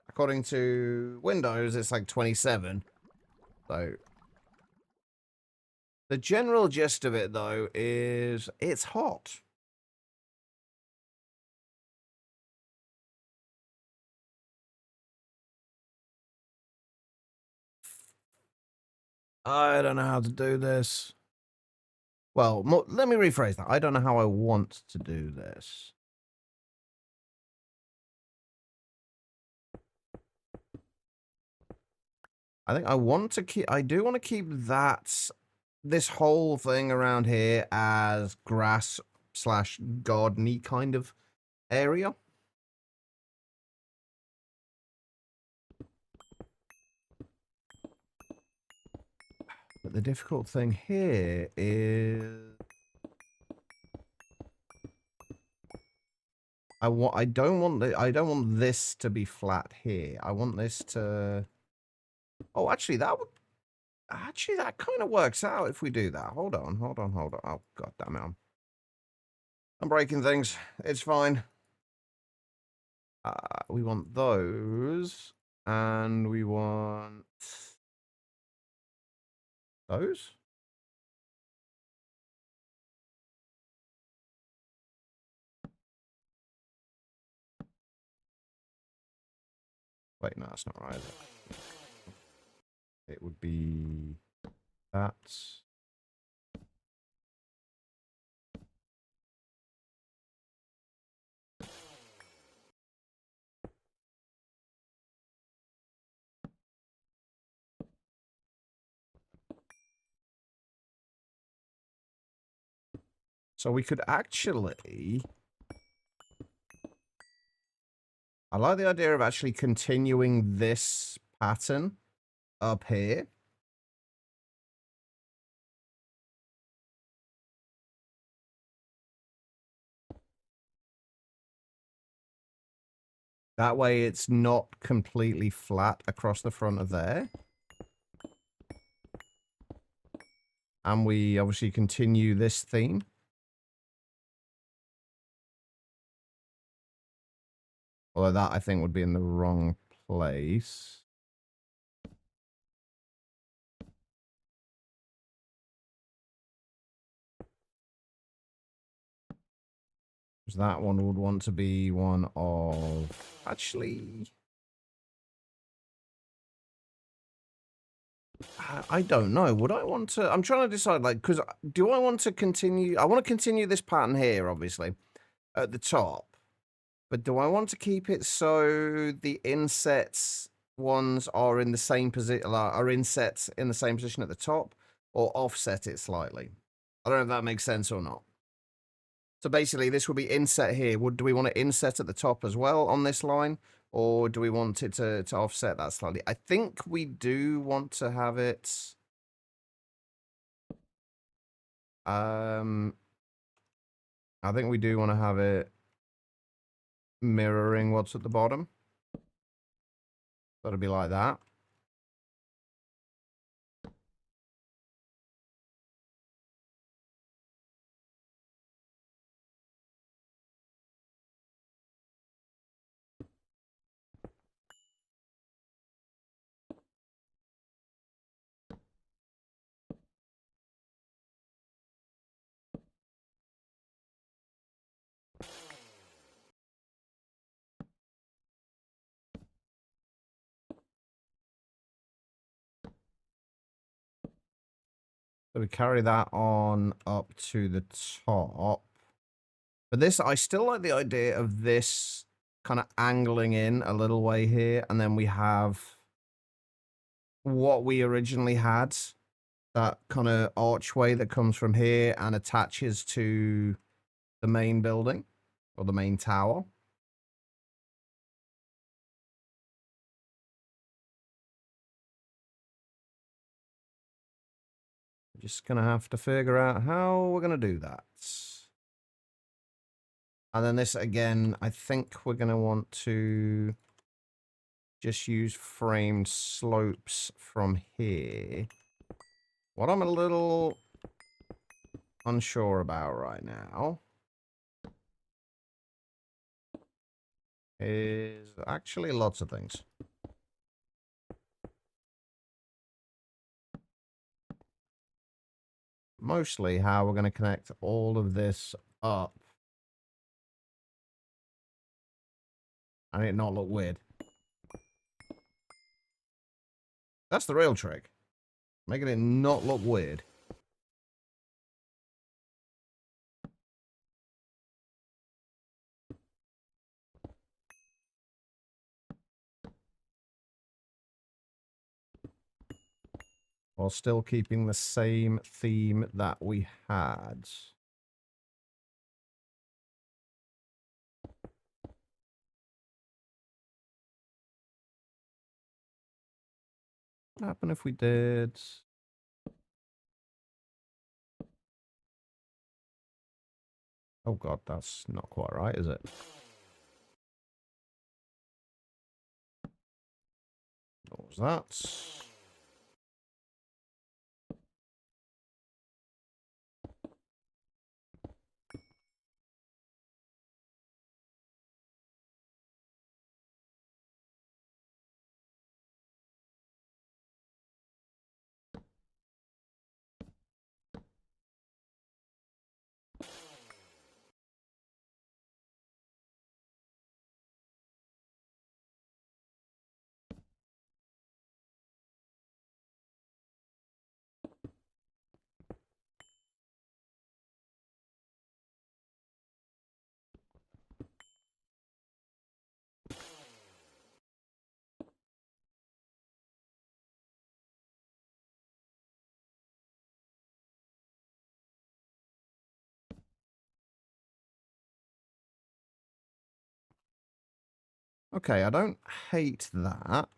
According to Windows, it's like 27. So the general gist of it, though, is it's hot. I don't know how to do this. Well, let me rephrase that. I don't know how I want to do this. I think I want to keep... I do want to keep this whole thing around here as grass / garden-y kind of area. But the difficult thing here is I don't want this to be flat here. I want this to... Oh, actually that kind of works out if we do that. Hold on. Oh, god damn it. I'm breaking things. It's fine. We want those and we want those. Wait, no, that's not right. It would be that. So we could actually... I like the idea of actually continuing this pattern up here. That way it's not completely flat across the front of there. And we obviously continue this theme. Although that, I think, would be in the wrong place. Because that one would want to be one of... Actually... I don't know. Would I want to... I'm trying to decide, like, because do I want to continue... I want to continue this pattern here, obviously, at the top. But do I want to keep it so the insets ones are in the same position, are insets in the same position at the top, or offset it slightly? I don't know if that makes sense or not. So basically, this will be inset here. Do we want to inset at the top as well on this line? Or do we want it to offset that slightly? I think we do want to have it... I think we do want to have it mirroring what's at the bottom. That'll be like that. So we carry that on up to the top. But this, I still like the idea of this kind of angling in a little way here. And then we have what we originally had. That kind of archway that comes from here and attaches to the main building. Or the main tower. Just going to have to figure out how we're going to do that. And then this, again, I think we're going to want to just use framed slopes from here. What I'm a little unsure about right now is actually lots of things. Mostly how we're going to connect all of this up and it not look weird. That's the real trick. Making it not look weird. While still keeping the same theme that we had. What would happen if we did... Oh god, that's not quite right, is it? What was that? Okay, I don't hate that.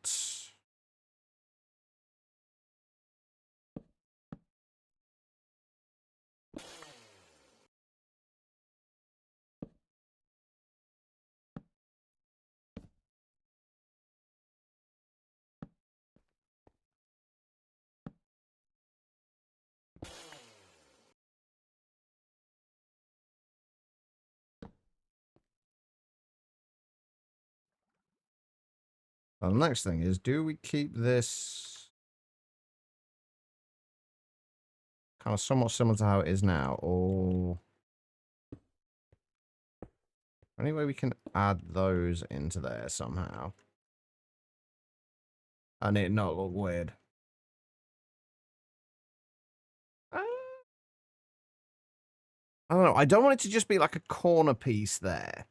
Well, the next thing is, do we keep this kind of somewhat similar to how it is now, or any way we can add those into there somehow and it not look weird? I don't know. I don't want it to just be like a corner piece there.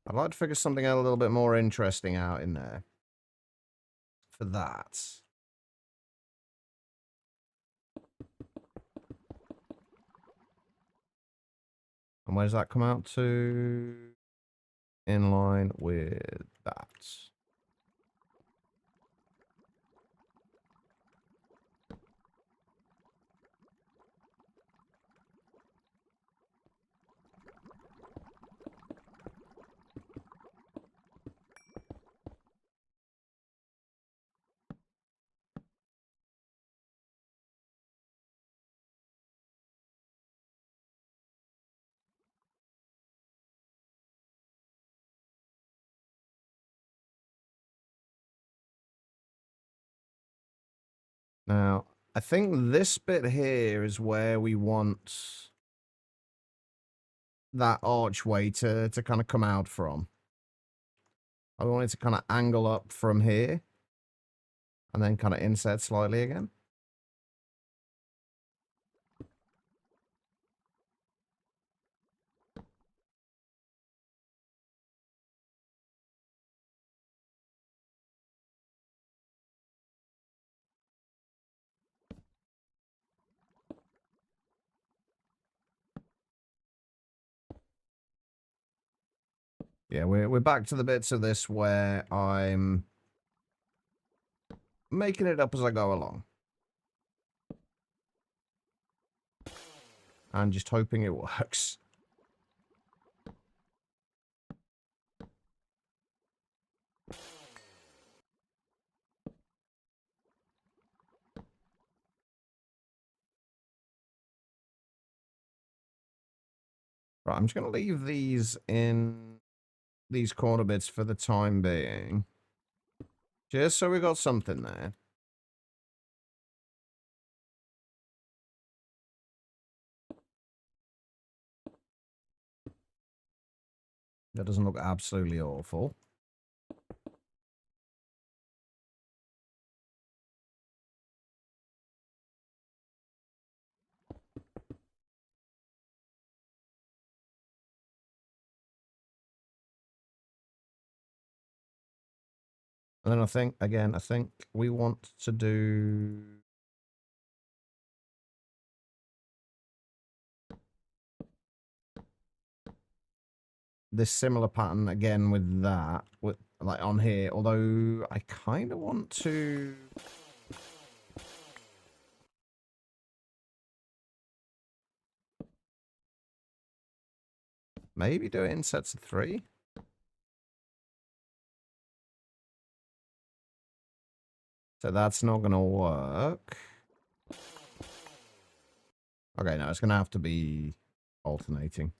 I'd like to figure something a little bit more interesting out in there for that. And where does that come out to? In line with that. Now, I think this bit here is where we want that archway to kind of come out from. I want it to kind of angle up from here and then kind of inset slightly again. Yeah, we're back to the bits of this where I'm making it up as I go along. And just hoping it works. Right, I'm just going to leave these in these corner bits for the time being. Just so we got something there. That doesn't look absolutely awful. And then I think, again, I think we want to do... this similar pattern again with that, with like on here, although I kind of want to... maybe do it in sets of 3. So that's not going to work. Okay, no, it's going to have to be alternating.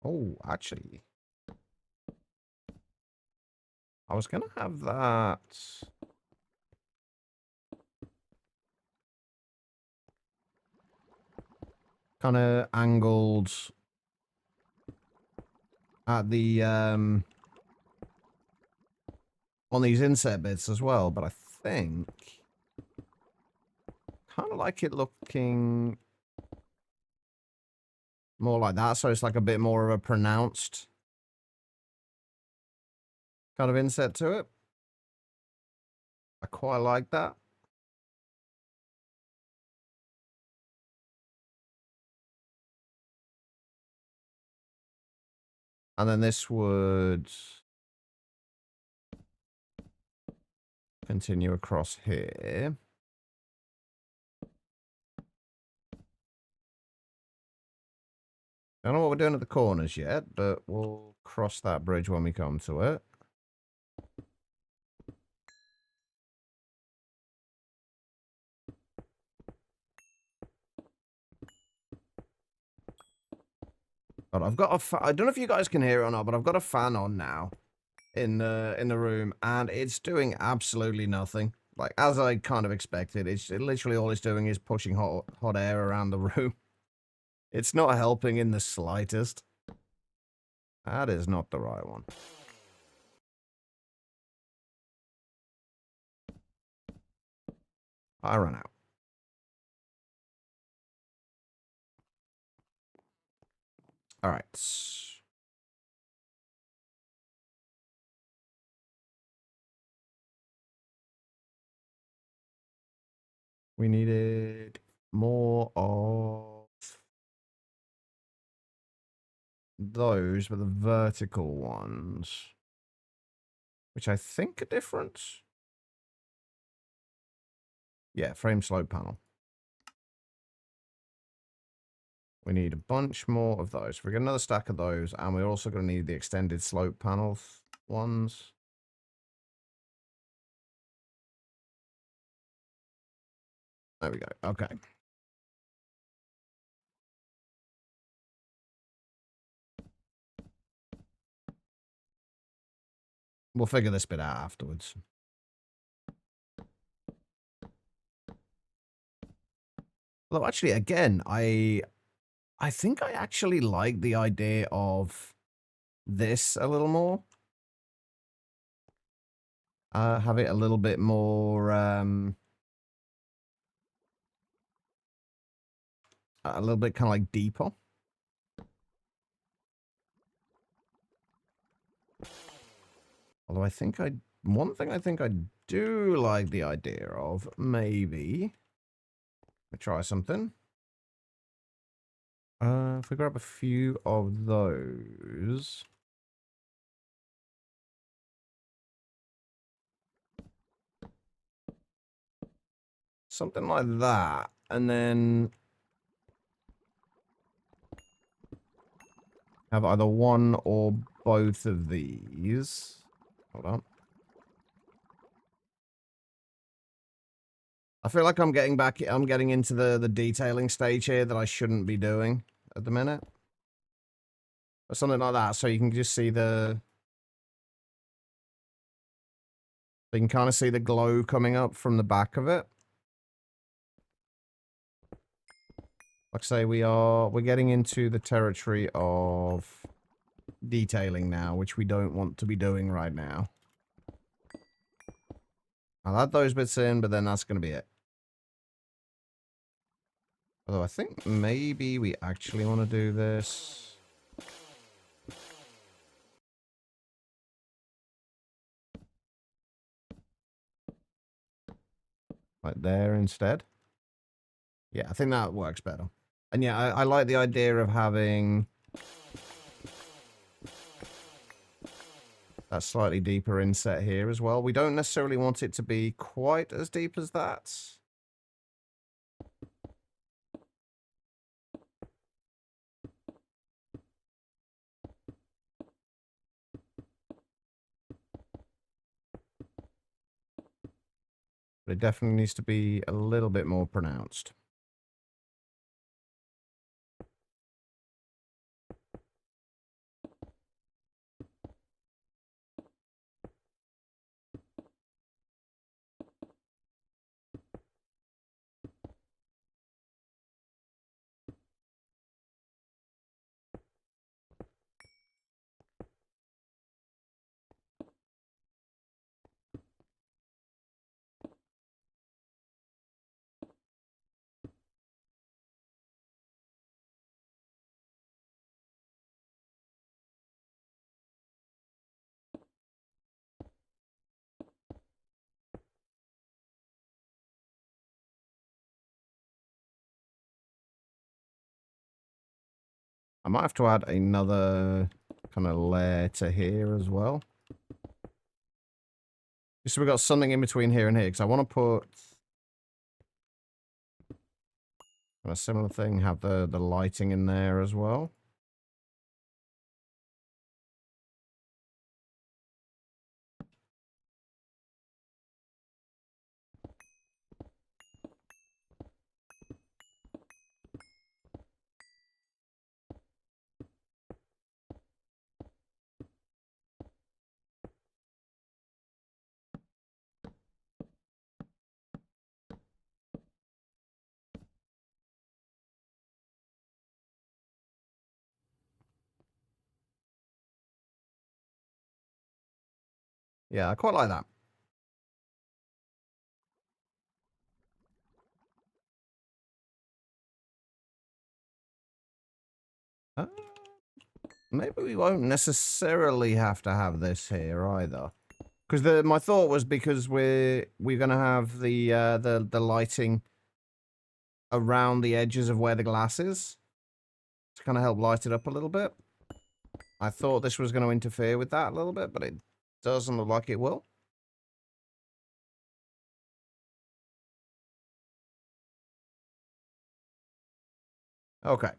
Oh, actually, I was going to have that... kind of angled at the on these inset bits as well, but I think kind of like it looking more like that, so it's like a bit more of a pronounced kind of inset to it. I quite like that. And then this would continue across here. I don't know what we're doing at the corners yet, but we'll cross that bridge when we come to it. But I've got I don't know if you guys can hear it or not, but I've got a fan on now in the room, and it's doing absolutely nothing. Like, as I kind of expected, it's literally all it's doing is pushing hot air around the room. It's not helping in the slightest. That is not the right one. I ran out. All right. We needed more of those, but the vertical ones, which I think are different. Yeah, frame slope panel. We need a bunch more of those. We get another stack of those, and we're also going to need the extended slope panel ones. There we go. Okay. We'll figure this bit out afterwards. Although, actually, again, I think I actually like the idea of this a little more. Have it a little bit more, a little bit kind of like deeper. Although I think one thing I think I do like the idea of, maybe, let me try something. If we grab a few of those. Something like that. And then have either one or both of these. Hold on. I feel like I'm getting into the detailing stage here that I shouldn't be doing at the minute. Or something like that, so you can just see you can kind of see the glow coming up from the back of it. Like I say, we're getting into the territory of detailing now, which we don't want to be doing right now. I'll add those bits in, but then that's going to be it. Although I think maybe we actually want to do this. Like there instead. Yeah, I think that works better. And yeah, I like the idea of having that slightly deeper inset here as well. We don't necessarily want it to be quite as deep as that. But it definitely needs to be a little bit more pronounced. I might have to add another kind of layer to here as well. Just so we've got something in between here and here, because I want to put a similar thing, have the lighting in there as well. Yeah, I quite like that. Uh, maybe we won't necessarily have to have this here either. Because my thought was because we're gonna have the lighting around the edges of where the glass is to kind of help light it up a little bit. I thought this was going to interfere with that a little bit, but it doesn't look like it will. Okay.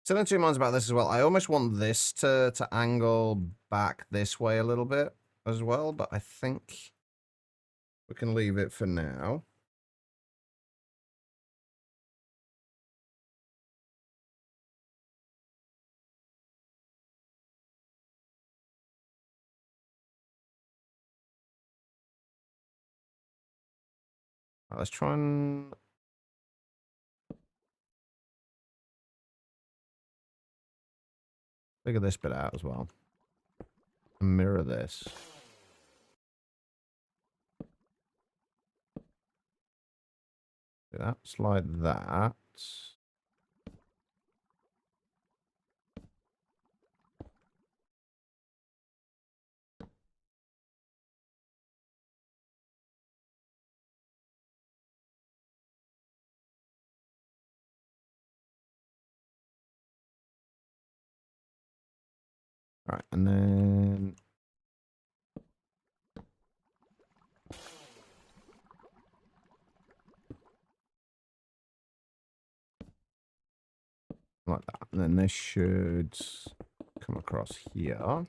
So then 2 minds about this as well. I almost want this to angle back this way a little bit as well, but I think we can leave it for now. Right, let's try and figure this bit out as well. And mirror this. That's like that. All right, and then like that. And then this should come across here.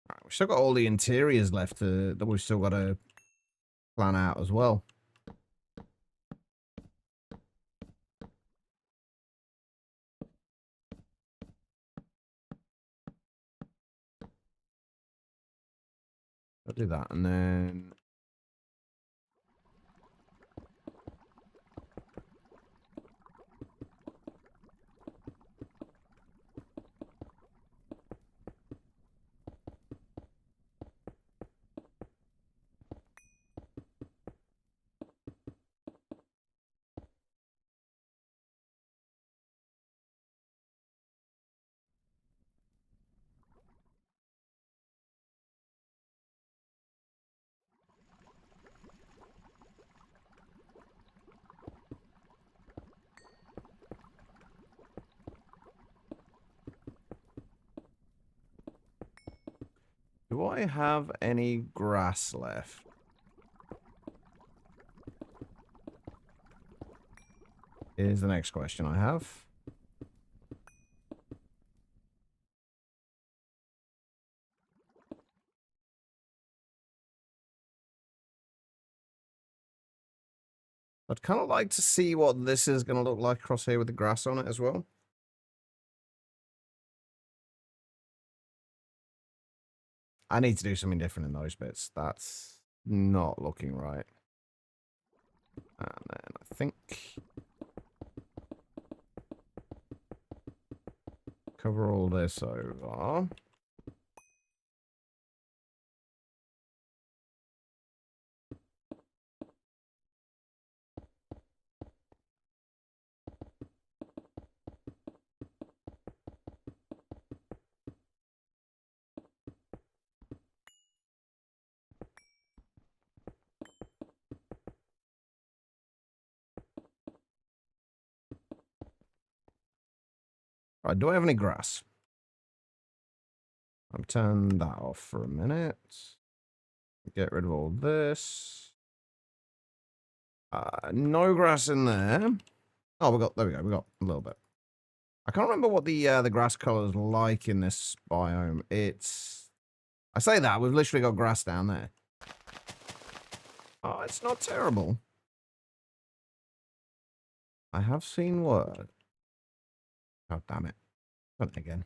Right, we've still got all the interiors left that we've still got to plan out as well. I'll do that, and then do I have any grass left? Is the next question I have. I'd kind of like to see what this is going to look like across here with the grass on it as well. I need to do something different in those bits. That's not looking right. And then I think. Cover all this over. Right, do I have any grass? I'm turning that off for a minute. Get rid of all this. No grass in there. Oh, there we go. We got a little bit. I can't remember what the grass color is like in this biome. I say that, we've literally got grass down there. Oh, it's not terrible. I have seen worse. Oh, damn it. Done it again.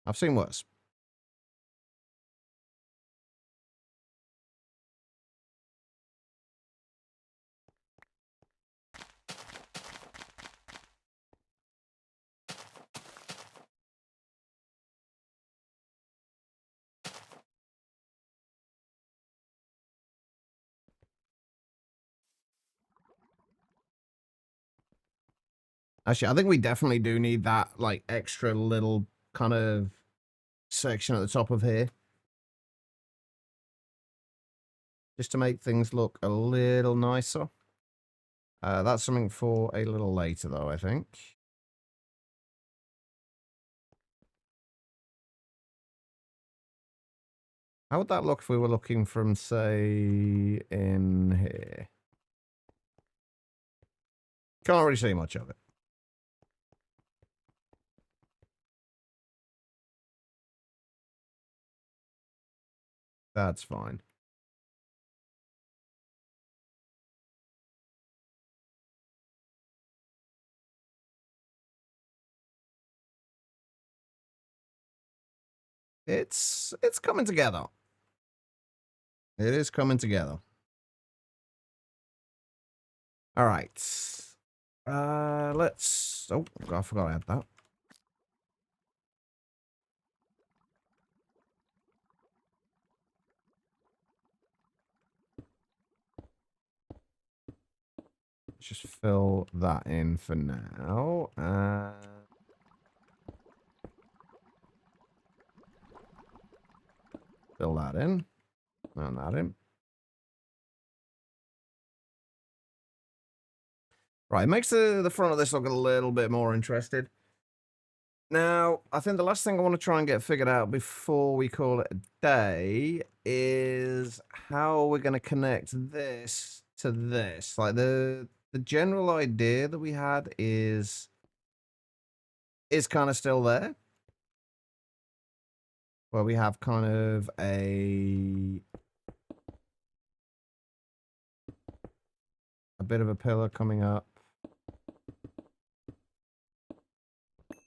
I've seen worse. Actually, I think we definitely do need that, like, extra little kind of section at the top of here. Just to make things look a little nicer. That's something for a little later, though, I think. How would that look if we were looking from, say, in here? Can't really see much of it. That's fine. It's coming together. It is coming together. All right. Let's... Oh, I forgot I had that. Let's just fill that in for now. Fill that in. And that in. Right, it makes the front of this look a little bit more interested. Now, I think the last thing I want to try and get figured out before we call it a day is how we're going to connect this to this. Like, the general idea that we had is kind of still there. Where we have kind of a bit of a pillar coming up.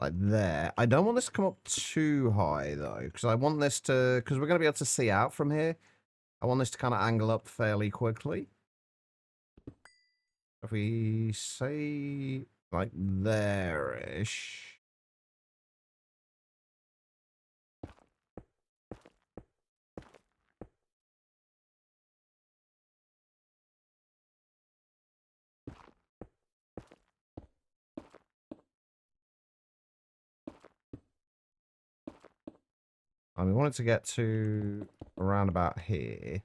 Like there. I don't want this to come up too high, though, because I want this to... Because we're going to be able to see out from here. I want this to kind of angle up fairly quickly. If we say, like, there-ish... we want it to get to around about here.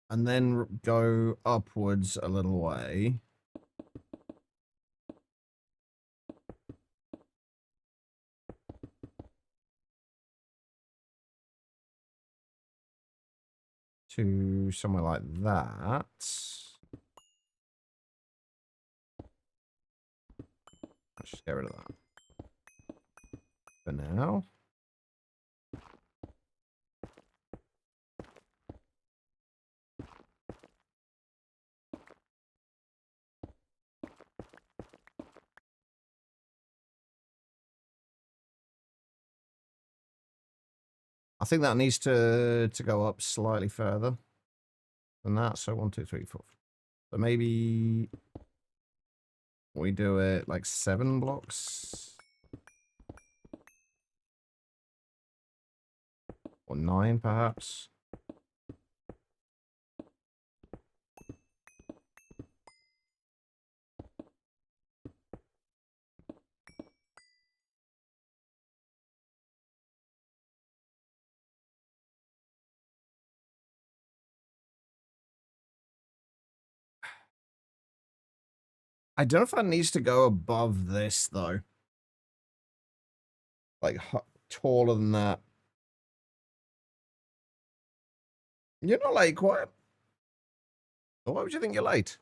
And then go upwards a little way. To somewhere like that. Let's just get rid of that. For now. I think that needs to go up slightly further than that. So 1, 2, 3, 4. So maybe we do it like 7 blocks. Or 9, perhaps. I don't know if that needs to go above this, though. Like, taller than that. You're not late, quiet. Why would you think you're late?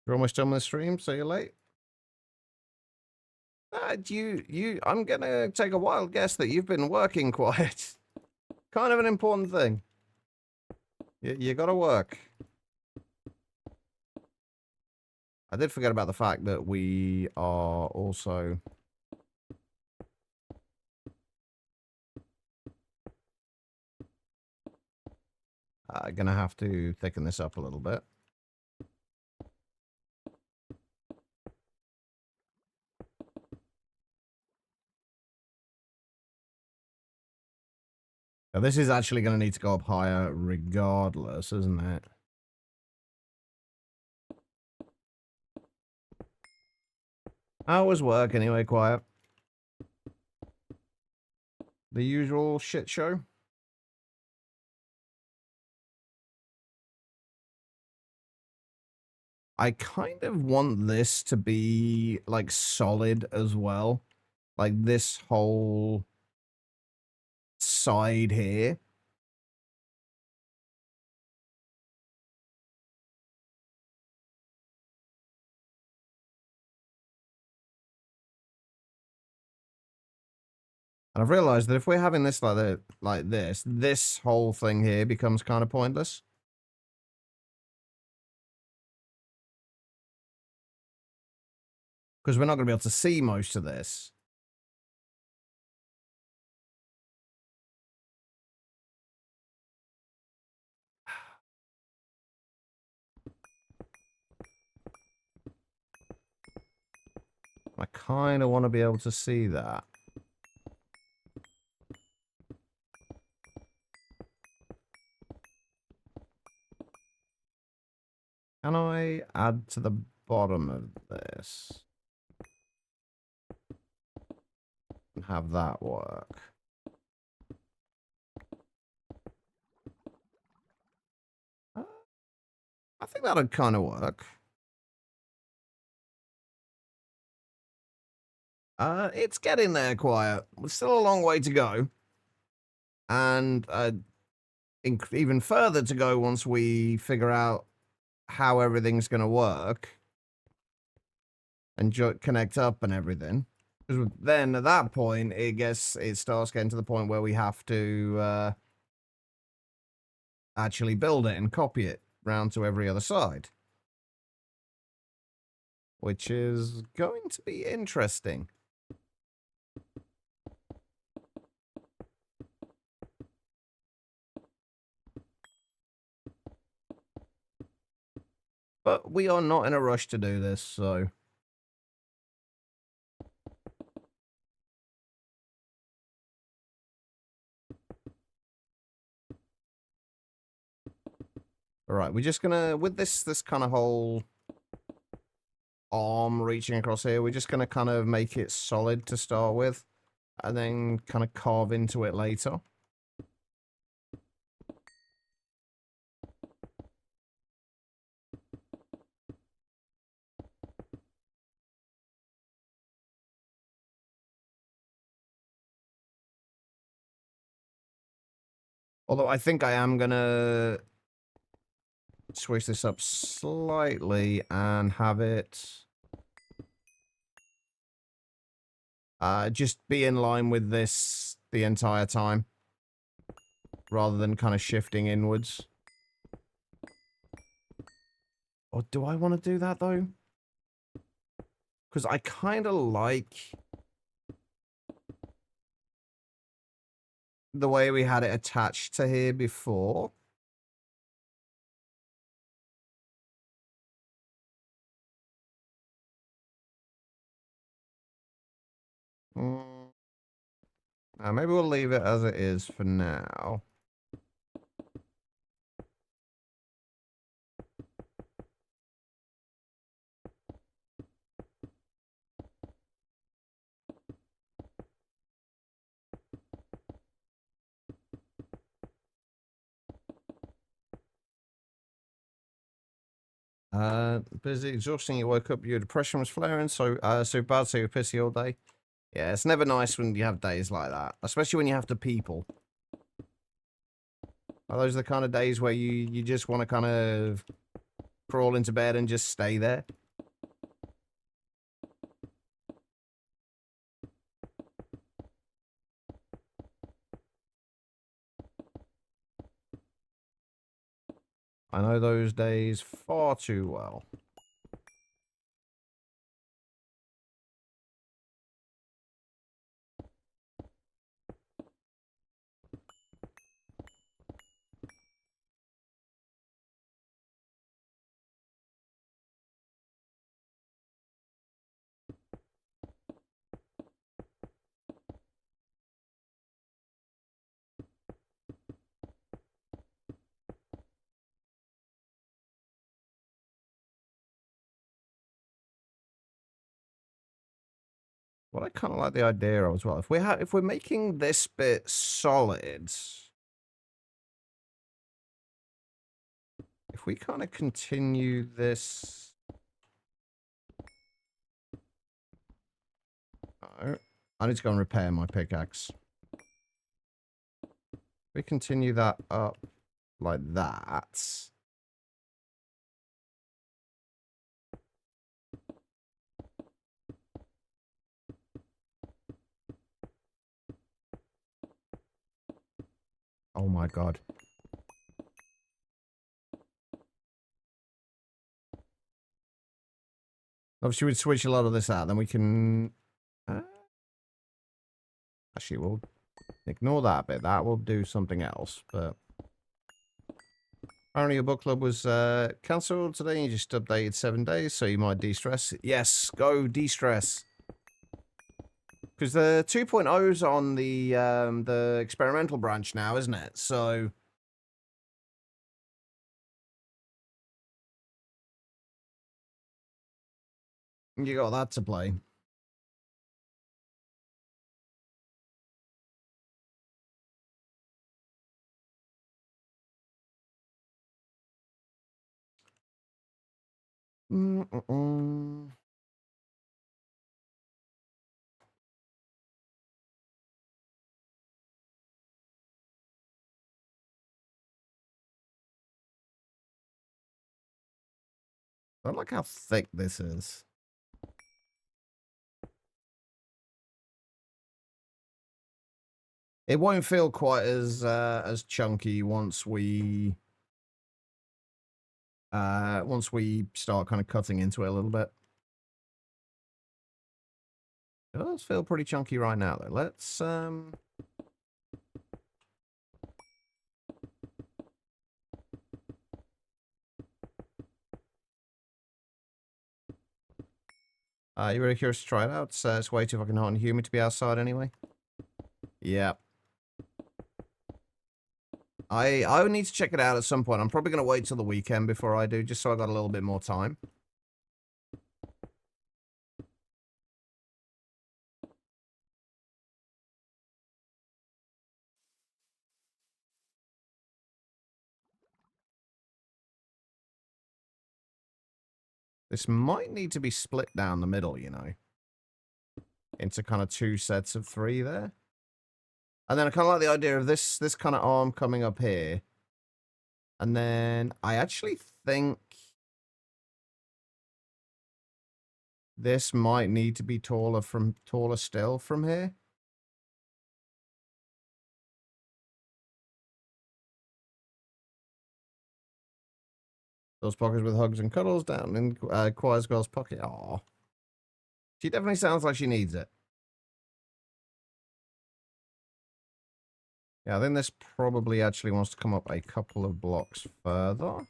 You're almost done with the stream, so you're late? I'm gonna take a wild guess that you've been working quite. Kind of an important thing. You gotta work. I did forget about the fact that we are also... gonna have to thicken this up a little bit. Now, this is actually gonna need to go up higher regardless, isn't it? Hours work anyway, quiet. The usual shit show. I kind of want this to be, like, solid as well. Like, this whole side here. And I've realized that if we're having this like this whole thing here becomes kind of pointless. Because we're not going to be able to see most of this. I kind of want to be able to see that. Can I add to the bottom of this? And have that work? I think that'd kind of work. It's getting there, quiet. There's still a long way to go. And even further to go once we figure out how everything's going to work. And connect up and everything. Because then at that point, it starts getting to the point where we have to actually build it and copy it round to every other side. Which is going to be interesting. But we are not in a rush to do this, so... Alright, we're just gonna... With this kind of whole arm reaching across here, we're just gonna kind of make it solid to start with. And then kind of carve into it later. Although I think I am gonna switch this up slightly and have it just be in line with this the entire time, rather than kind of shifting inwards. Or do I want to do that, though? Because I kind of like the way we had it attached to here before. Maybe we'll leave it as it is for now. Busy, exhausting. You woke up, your depression was flaring, so bad, so you're pissy all day. Yeah, it's never nice when you have days like that, especially when you have to people. Are those the kind of days where you just want to kind of crawl into bed and just stay there? I know those days far too well. What I kind of like the idea of as well, if we're making this bit solid, if we kind of continue this, oh, I need to go and repair my pickaxe. If we continue that up like that. Oh my god. Obviously, we'd switch a lot of this out, then we can... actually, we'll ignore that bit. That will do something else, but... Apparently your book club was cancelled today. You just updated 7 days, so you might de-stress. Yes, go de-stress. Because the 2.0's on the experimental branch now, isn't it? So... you got that to play. I like how thick this is. It won't feel quite as chunky once we start kind of cutting into it a little bit. It does feel pretty chunky right now though. Let's you really curious to try it out? It's way too fucking hot and humid to be outside anyway. Yeah. I would need to check it out at some point. I'm probably going to wait till the weekend before I do, just so I got a little bit more time. This might need to be split down the middle, you know. Into kind of 2 sets of 3 there. And then I kind of like the idea of this kind of arm coming up here. And then I actually think this might need to be taller still from here. Those pockets with hugs and cuddles down in Choir's girl's pocket. Aw. She definitely sounds like she needs it. Yeah, I think this probably actually wants to come up a couple of blocks further.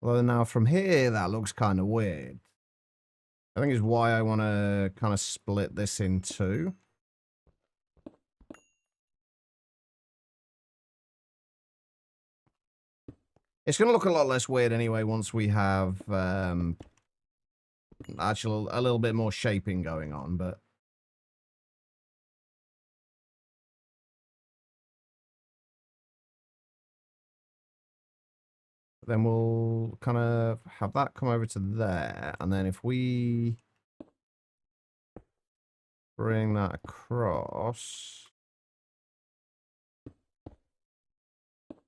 Well, now from here, that looks kind of weird. I think is why I want to kind of split this in two. It's going to look a lot less weird anyway once we have actually a little bit more shaping going on, but then we'll kind of have that come over to there, and then if we bring that across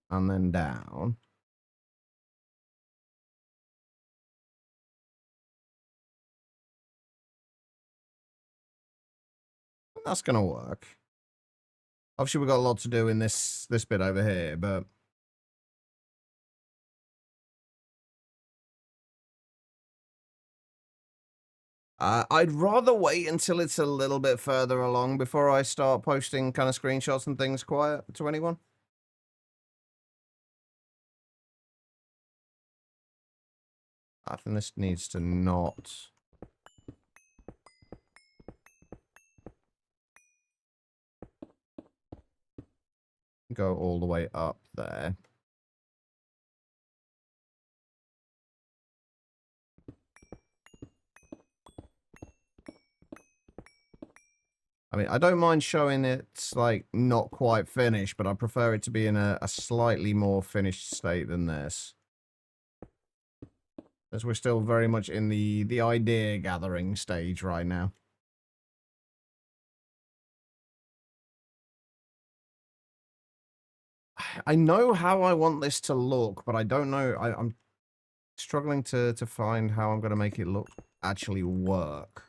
and then down. That's going to work. Obviously, we've got a lot to do in this bit over here, but I'd rather wait until it's a little bit further along before I start posting kind of screenshots and things quiet to anyone. I think this needs to not go all the way up there. I mean, I don't mind showing it's like not quite finished, but I prefer it to be in a slightly more finished state than this. As we're still very much in the idea gathering stage right now. I know how I want this to look, but I don't know. I'm struggling to find how I'm going to make it look actually work.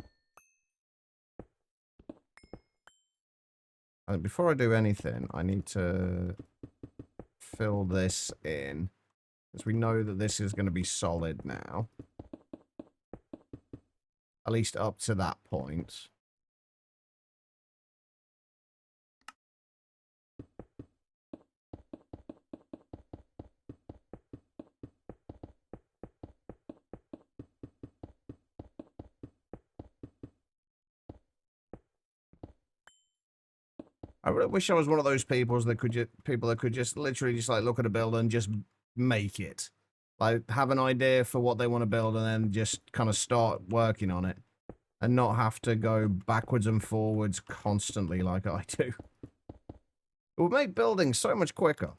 And before I do anything, I need to fill this in, because we know that this is going to be solid now. At least up to that point. I really wish I was one of those people that could just literally just like look at a build and just make it. Like have an idea for what they want to build and then just kind of start working on it. And not have to go backwards and forwards constantly like I do. It would make building so much quicker.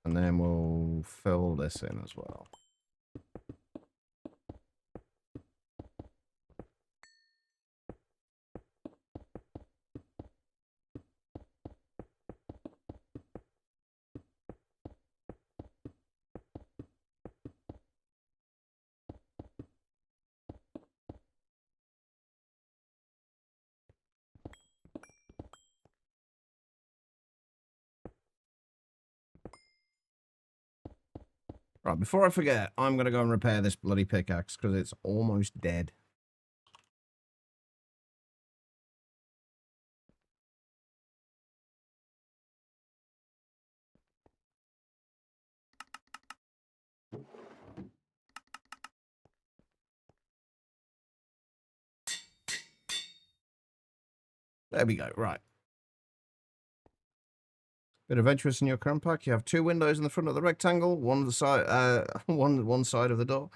And then we'll fill this in as well. Right, before I forget, I'm going to go and repair this bloody pickaxe because it's almost dead. There we go. Right. Bit adventurous in your current pack. You have 2 windows in the front of the rectangle, one of the side, one side of the door.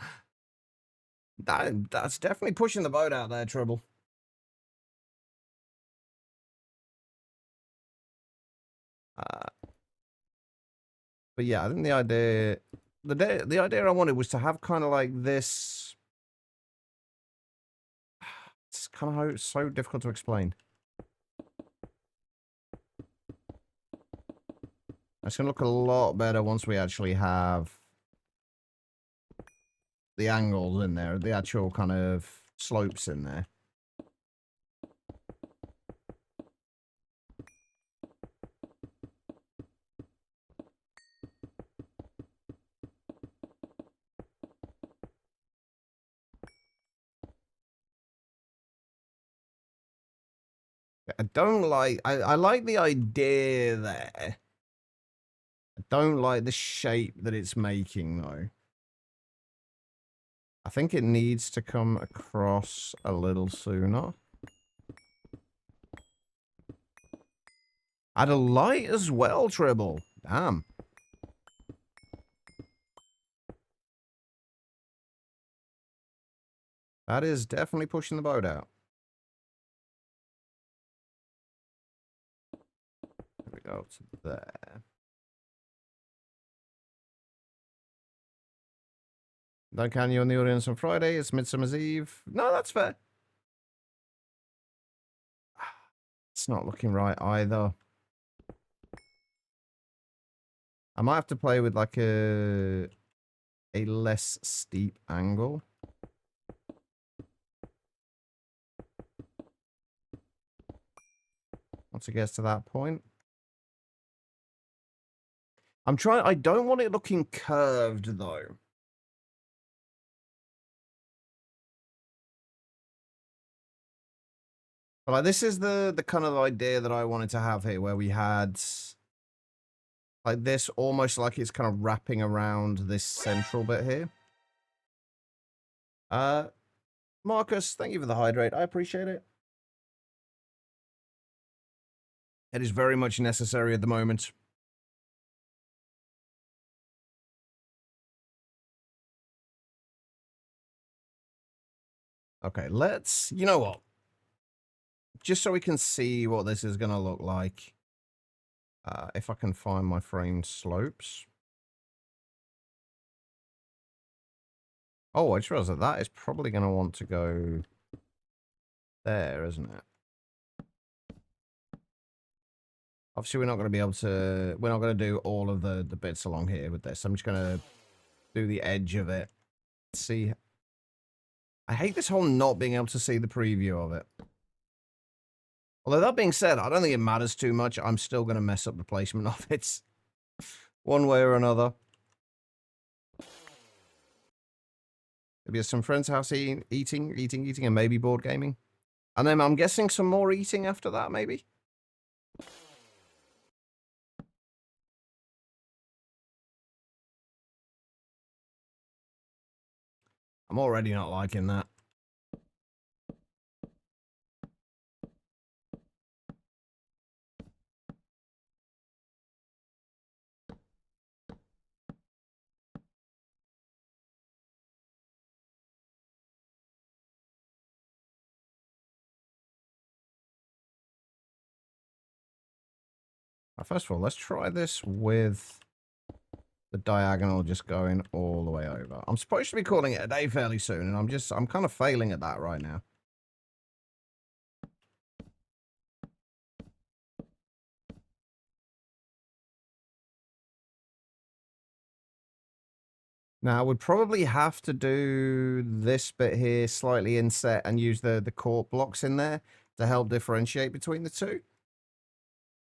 That's definitely pushing the boat out there, Trouble. But yeah, I think the idea I wanted was to have kind of like this. It's kind of so difficult to explain. It's gonna look a lot better once we actually have the angles in there, the actual kind of slopes in there. I don't like, I like the idea there. I don't like the shape that it's making, though. I think it needs to come across a little sooner. Add a light as well, Tribble. Damn. That is definitely pushing the boat out. There we go to there. Don't can you in the audience on Friday? It's Midsummer's Eve. No, that's fair. It's not looking right either. I might have to play with like a less steep angle. Once it gets to that point. I don't want it looking curved though. But like this is the kind of idea that I wanted to have here, where we had like this almost like it's kind of wrapping around this central bit here. Marcus, thank you for the hydrate. I appreciate it. It is very much necessary at the moment. Okay, let's, you know what? Just so we can see what this is going to look like. If I can find my framed slopes. Oh, I just realized that that is probably going to want to go there, isn't it? Obviously, we're not going to be able to... We're not going to do all of the bits along here with this. I'm just going to do the edge of it. See... I hate this whole not being able to see the preview of it. Although that being said, I don't think it matters too much. I'm still going to mess up the placement of it. One way or another. Maybe at some friend's house eating, and maybe board gaming. And then I'm guessing some more eating after that, maybe? I'm already not liking that. First of all, let's try this with the diagonal just going all the way over. I'm supposed to be calling it a day fairly soon, and I'm kind of failing at that right now. Now, I would probably have to do this bit here slightly inset and use the cork blocks in there to help differentiate between the two.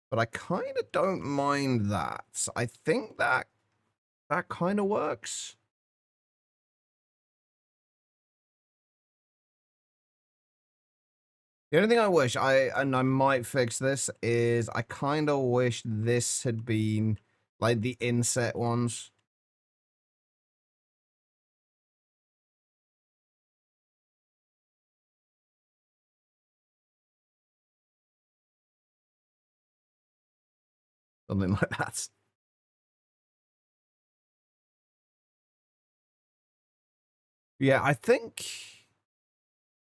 But I kind of don't mind that. I think that kind of works. The only thing I wish, and I might fix this, is I kind of wish this had been like the inset ones. Something like that. Yeah, I think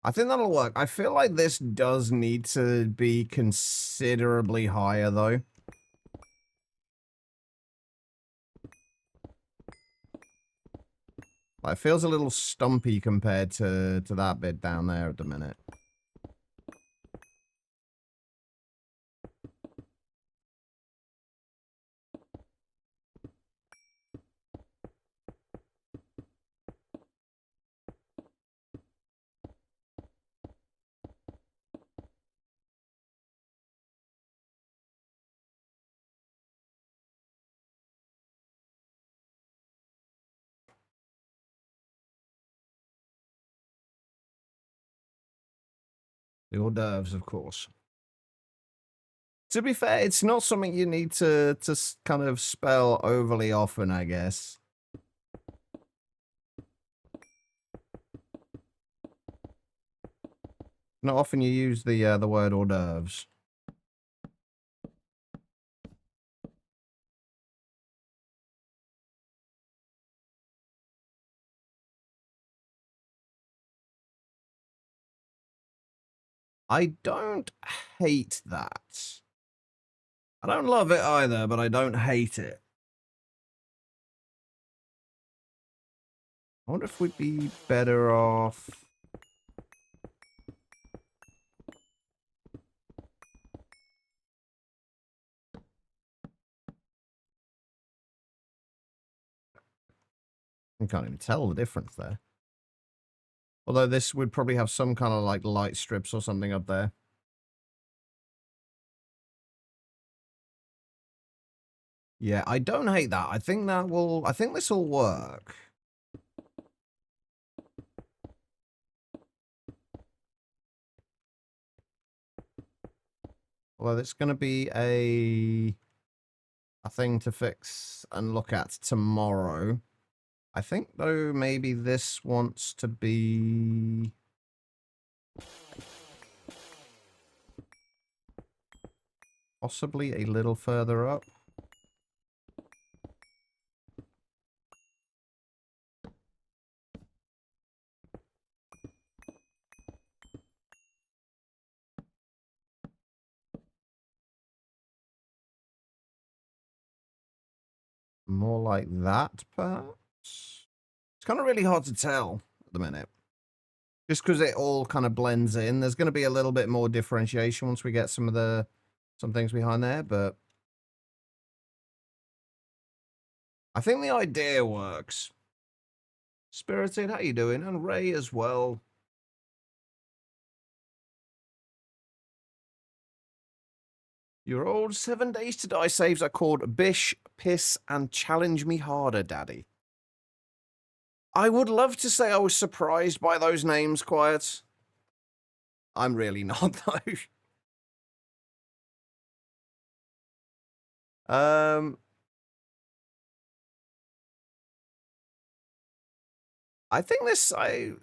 that'll work. I feel like this does need to be considerably higher, though. Like, it feels a little stumpy compared to that bit down there at the minute. The hors d'oeuvres, of course. To be fair, it's not something you need to kind of spell overly often, I guess. Not often you use the word hors d'oeuvres. I don't hate that. I don't love it either, but I don't hate it. I wonder if we'd be better off... You can't even tell the difference there. Although this would probably have some kind of like light strips or something up there. Yeah, I don't hate that. I think this will work. Although it's going to be a thing to fix and look at tomorrow. I think, though, maybe this wants to be... possibly a little further up. More like that, perhaps? It's kind of really hard to tell at the minute. Just because it all kind of blends in. There's going to be a little bit more differentiation once we get some things behind there, but I think the idea works. Spirited, how you doing? And Ray as well. Your old 7 Days to Die saves are called Bish, Piss, and Challenge Me Harder, Daddy. I would love to say I was surprised by those names, Quiet. I'm really not, though. I think this.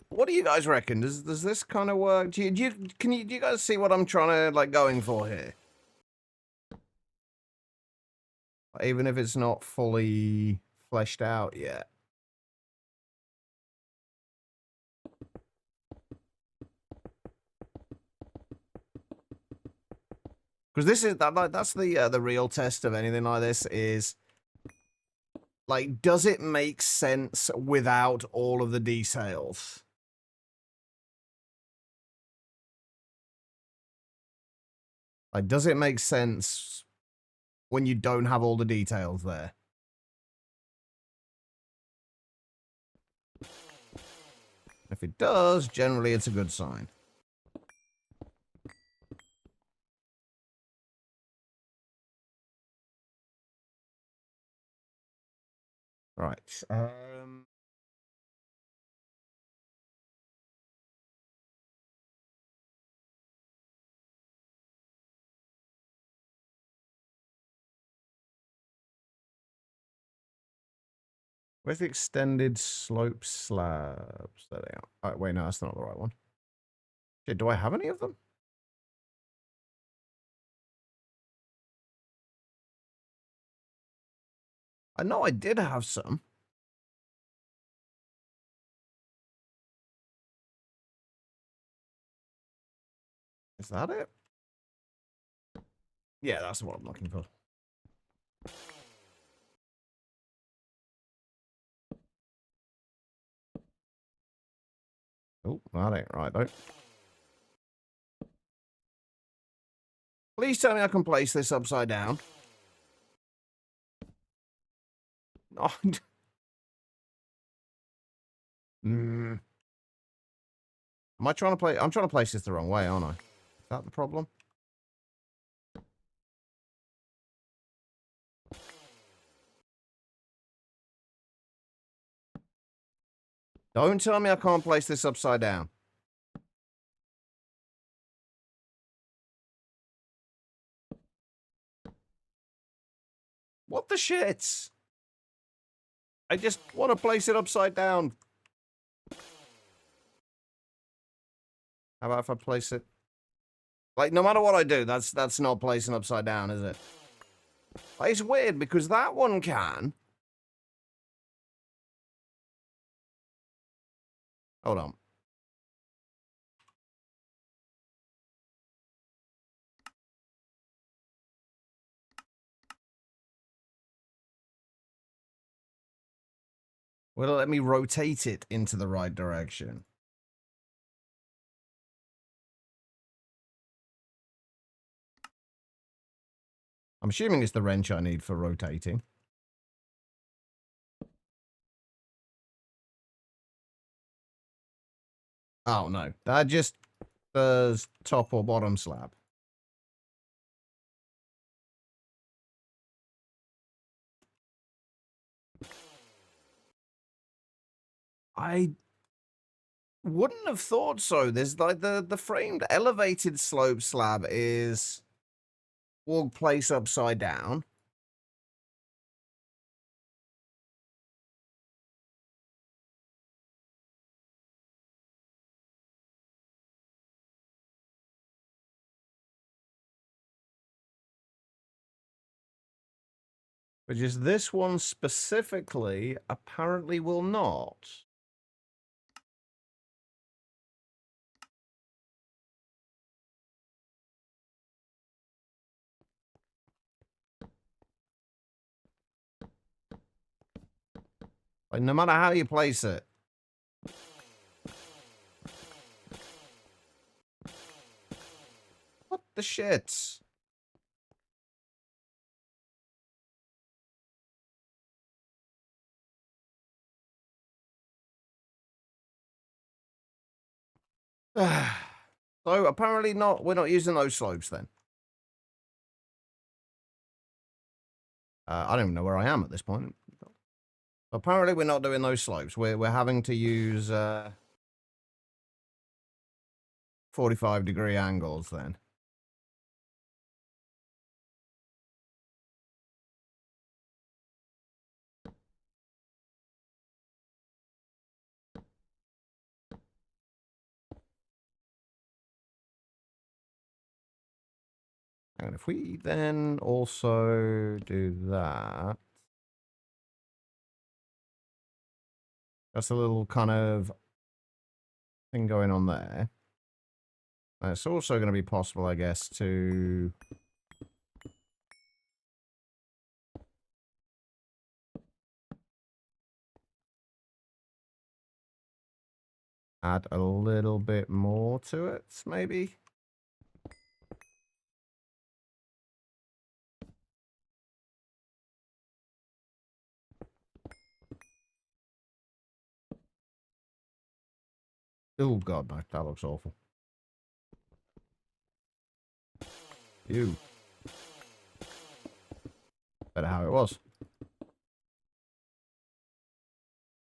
What do you guys reckon? Does this kind of work? Do you guys see what I'm trying to like going for here? Even if it's not fully fleshed out yet. Because this is that's the real test of anything like this is like, does it make sense without all of the details? Like, does it make sense when you don't have all the details there? If it does, generally it's a good sign. Right. Where's the extended slope slabs? There they are. Oh, wait, no, that's not the right one. Shit, do I have any of them? I know I did have some. Is that it? Yeah, that's what I'm looking for. Oh, that ain't right, though. Please tell me I can place this upside down. Oh. Am I trying to play? I'm trying to place this the wrong way, aren't I? Is that the problem? Don't tell me I can't place this upside down. What the shit? I just want to place it upside down. How about if I place it? Like, no matter what I do, that's not placing upside down, is it? Like, it's weird because that one can. Hold on. Will it let me rotate it into the right direction? I'm assuming it's the wrench I need for rotating. Oh, no. That just does top or bottom slab. I wouldn't have thought so. There's like the framed elevated slope slab is will place upside down. But just this one specifically apparently will not. Like, no matter how you place it. What the shit? So apparently not. We're not using those slopes then. I don't even know where I am at this point. Apparently we're not doing those slopes. We're having to use 45-degree angles then. And if we then also do that, that's a little kind of thing going on there. And it's also going to be possible, I guess, to add a little bit more to it, maybe. Oh, God, no. That looks awful. Ew. Better how it was.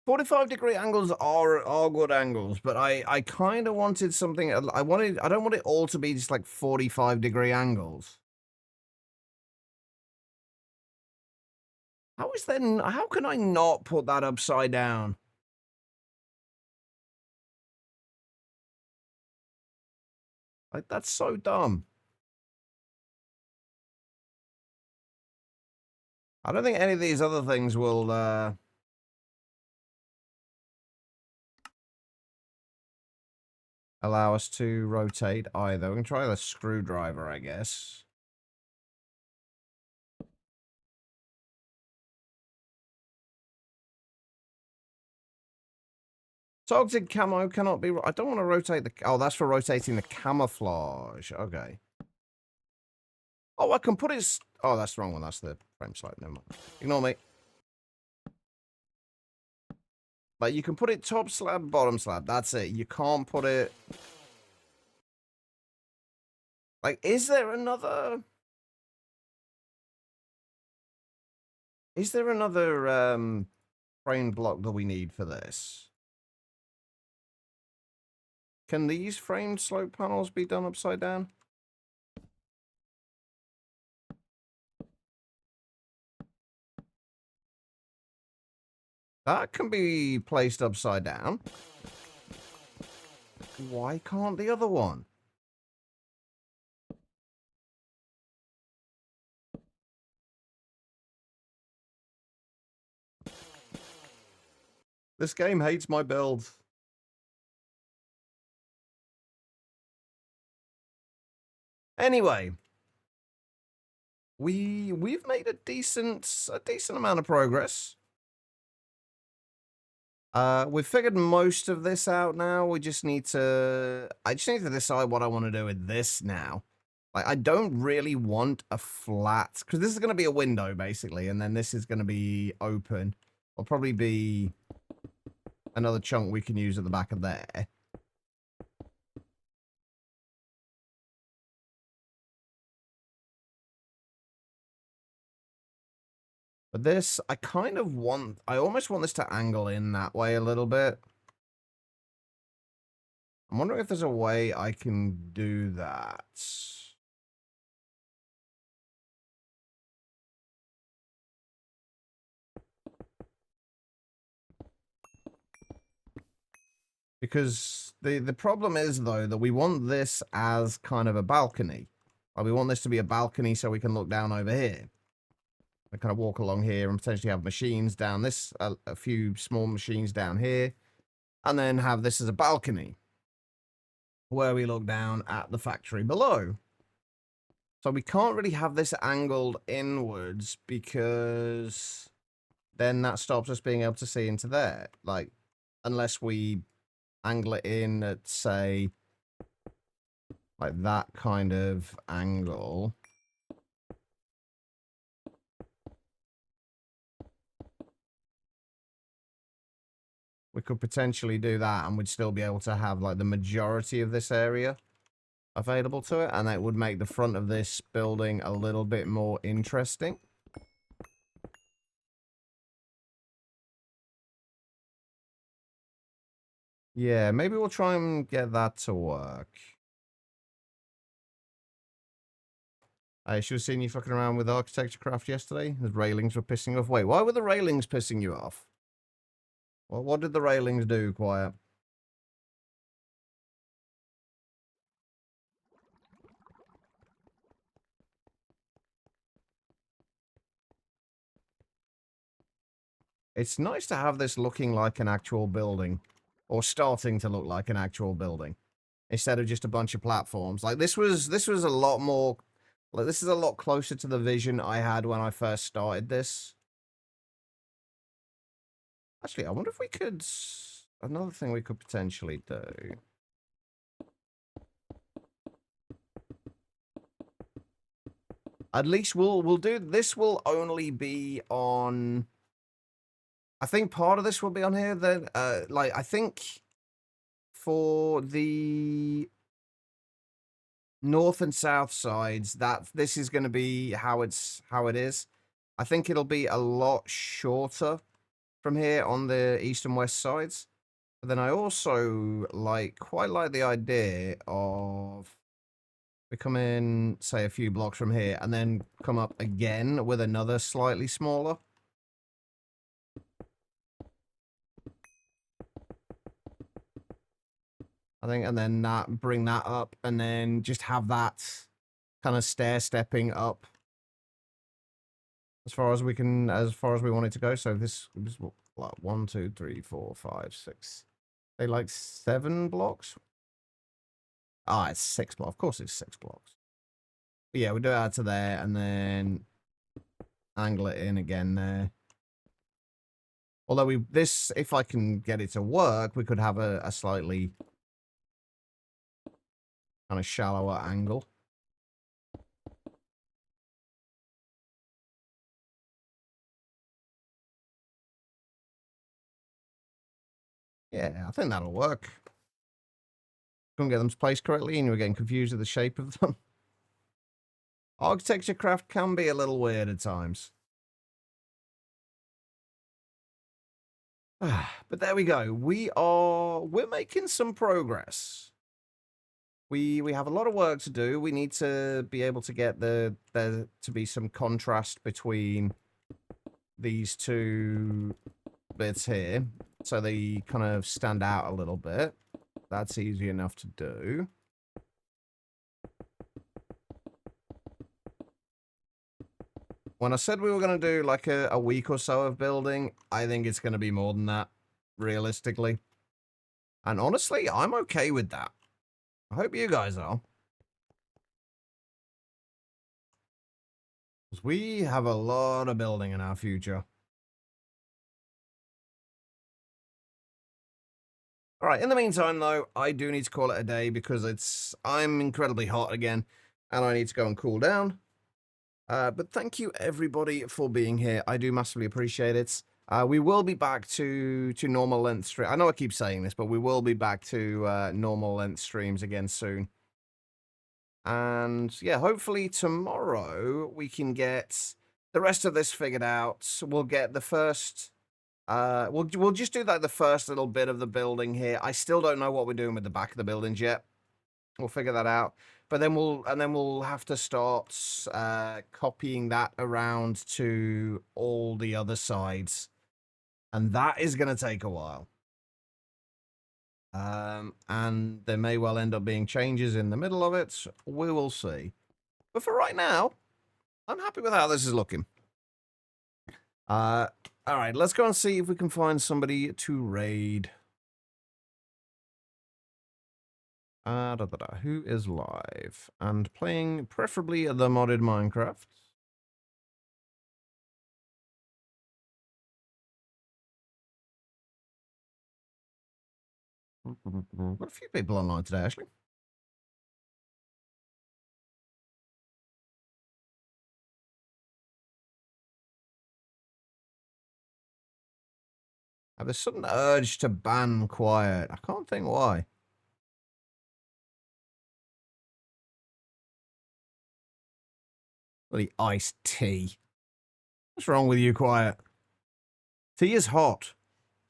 45-degree angles are good angles, but I kind of wanted something. I don't want it all to be just like 45-degree angles. How can I not put that upside down? Like, that's so dumb. I don't think any of these other things will allow us to rotate either. We can try the screwdriver, I guess. Targeted camo cannot be... I don't want to rotate the... Oh, that's for rotating the camouflage. Okay. Oh, I can put it... Oh, that's the wrong one. That's the frame slide. Never mind. Ignore me. Like, you can put it top slab, bottom slab. That's it. You can't put it... Like, is there another... Is there another frame block that we need for this? Can these framed slope panels be done upside down? That can be placed upside down. Why can't the other one? This game hates my build. Anyway, we've made a decent amount of progress. We've figured most of this out now. I just need to decide what I want to do with this now. Like, I don't really want a flat, because this is going to be a window basically, and then this is going to be open. It'll probably be another chunk we can use at the back of there. But this, I almost want this to angle in that way a little bit. I'm wondering if there's a way I can do that. Because the problem is, though, that we want this as kind of a balcony. Like, we want this to be a balcony so we can look down over here. I kind of walk along here and potentially have machines down this, a few small machines down here, and then have this as a balcony where we look down at the factory below. So we can't really have this angled inwards because then that stops us being able to see into there. Like, unless we angle it in at, say, like that kind of angle. We could potentially do that and we'd still be able to have like the majority of this area available to it, and that would make the front of this building a little bit more interesting. Yeah, maybe we'll try and get that to work. I should have seen you fucking around with architecture craft yesterday. The railings were pissing you off. Wait, why were the railings pissing you off? Well, what did the railings do, Quiet? It's nice to have this looking like an actual building. Or starting to look like an actual building. Instead of just a bunch of platforms. Like, this was a lot more... Like, this is a lot closer to the vision I had when I first started this. Actually, I wonder if we could... Another thing we could potentially do... At least we'll do... This will only be on... I think part of this will be on here. Then, like, I think for the north and south sides, that this is going to be how it is. I think it'll be a lot shorter from here on the east and west sides. But then I also quite like the idea of we come in, say, a few blocks from here, and then come up again with another slightly smaller. I think, and then bring that up, and then just have that kind of stair-stepping up. as far as we can, as far as we want it to go. So this was what, 1, 2, 3, 4, 5, 6. They like 7 blocks. Ah, it's 6 blocks. Of course, it's 6 blocks. But yeah, we do it out to there, and then angle it in again there. Although if I can get it to work, we could have a slightly kind of shallower angle. Yeah, I think that'll work. Couldn't get them placed correctly, and you were getting confused with the shape of them. Architecture craft can be a little weird at times. But there we go. We're making some progress. We have a lot of work to do. We need to be able to get there to be some contrast between these two bits here, so they kind of stand out a little bit. That's easy enough to do. When I said we were going to do like a week or so of building, I think it's going to be more than that, realistically. And honestly, I'm okay with that. I hope you guys are. Because we have a lot of building in our future. All right, in the meantime, though, I do need to call it a day because I'm incredibly hot again, and I need to go and cool down. But thank you, everybody, for being here. I do massively appreciate it. We will be back to normal length stream. I know I keep saying this, but we will be back to normal length streams again soon. And yeah, hopefully tomorrow we can get the rest of this figured out. We'll get the first. We'll just do like the first little bit of the building here. I still don't know what we're doing with the back of the buildings yet. We'll figure that out. But then we'll have to start copying that around to all the other sides, and that is going to take a while. And there may well end up being changes in the middle of it. We will see. But for right now, I'm happy with how this is looking. All right, let's go and see if we can find somebody to raid. Who is live and playing preferably the modded Minecraft? Got a few people online today, actually. I have a sudden urge to ban quiet. I can't think why. Bloody iced tea. What's wrong with you, quiet? Tea is hot.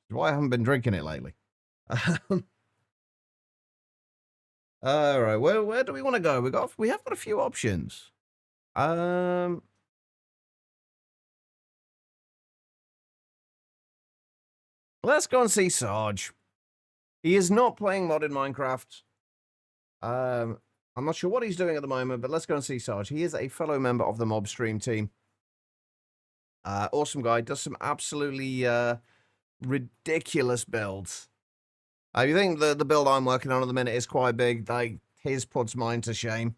That's why I haven't been drinking it lately. All right, where do we want to go? We have got a few options. Let's go and see Sarge. He is not playing modded Minecraft. I'm not sure what he's doing at the moment, but let's go and see Sarge. He is a fellow member of the mob stream team. Awesome guy. Does some absolutely ridiculous builds. You think the build I'm working on at the minute is quite big? Like, his puts mine to shame.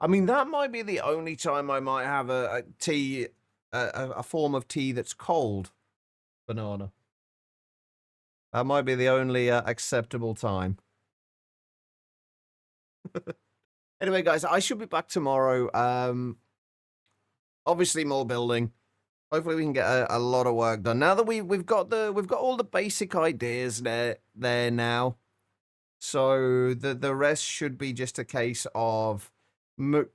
I mean, that might be the only time I might have a tea, a form of tea that's cold. Banana. That might be the only acceptable time. Anyway, guys, I should be back tomorrow. Obviously, more building. Hopefully, we can get a lot of work done. Now that we've got all the basic ideas there now, so the rest should be just a case of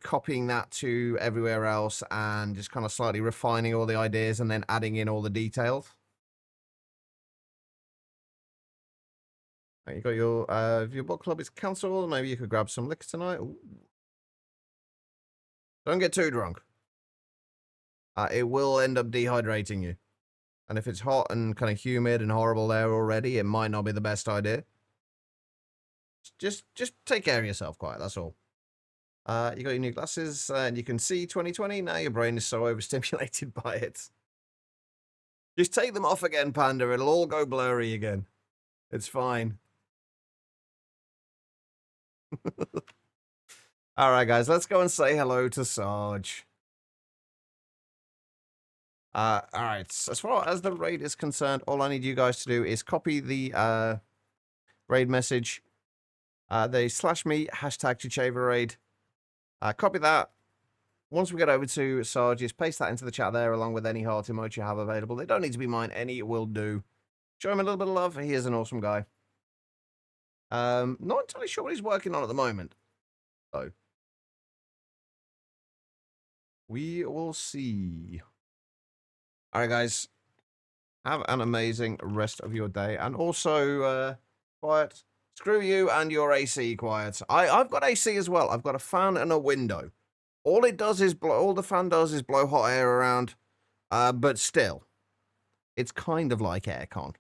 copying that to everywhere else and just kind of slightly refining all the ideas and then adding in all the details. You got your if your book club is cancelled, maybe you could grab some liquor tonight. Ooh. Don't get too drunk. It will end up dehydrating you. And if it's hot and kind of humid and horrible there already, it might not be the best idea. Just take care of yourself, quiet, that's all. You got your new glasses, and you can see 2020. Now your brain is so overstimulated by it. Just take them off again, Panda. It'll all go blurry again. It's fine. All right, guys, let's go and say hello to Sarge. All right, as far as the raid is concerned, all I need you guys to do is copy the raid message. They /me #Chicheva raid. Copy that. Once we get over to Sarge, just paste that into the chat there along with any heart emoji you have available. They don't need to be mine. Any will do. Show him a little bit of love. He is an awesome guy. Not entirely sure what he's working on at the moment, though. We will see. All right, guys. Have an amazing rest of your day. And also, Quiet, screw you and your AC, Quiet. I've got AC as well. I've got a fan and a window. All it does is all the fan does is blow hot air around. But still, it's kind of like aircon.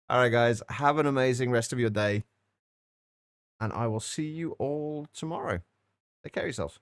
All right, guys. Have an amazing rest of your day. And I will see you all tomorrow. Take care of yourselves.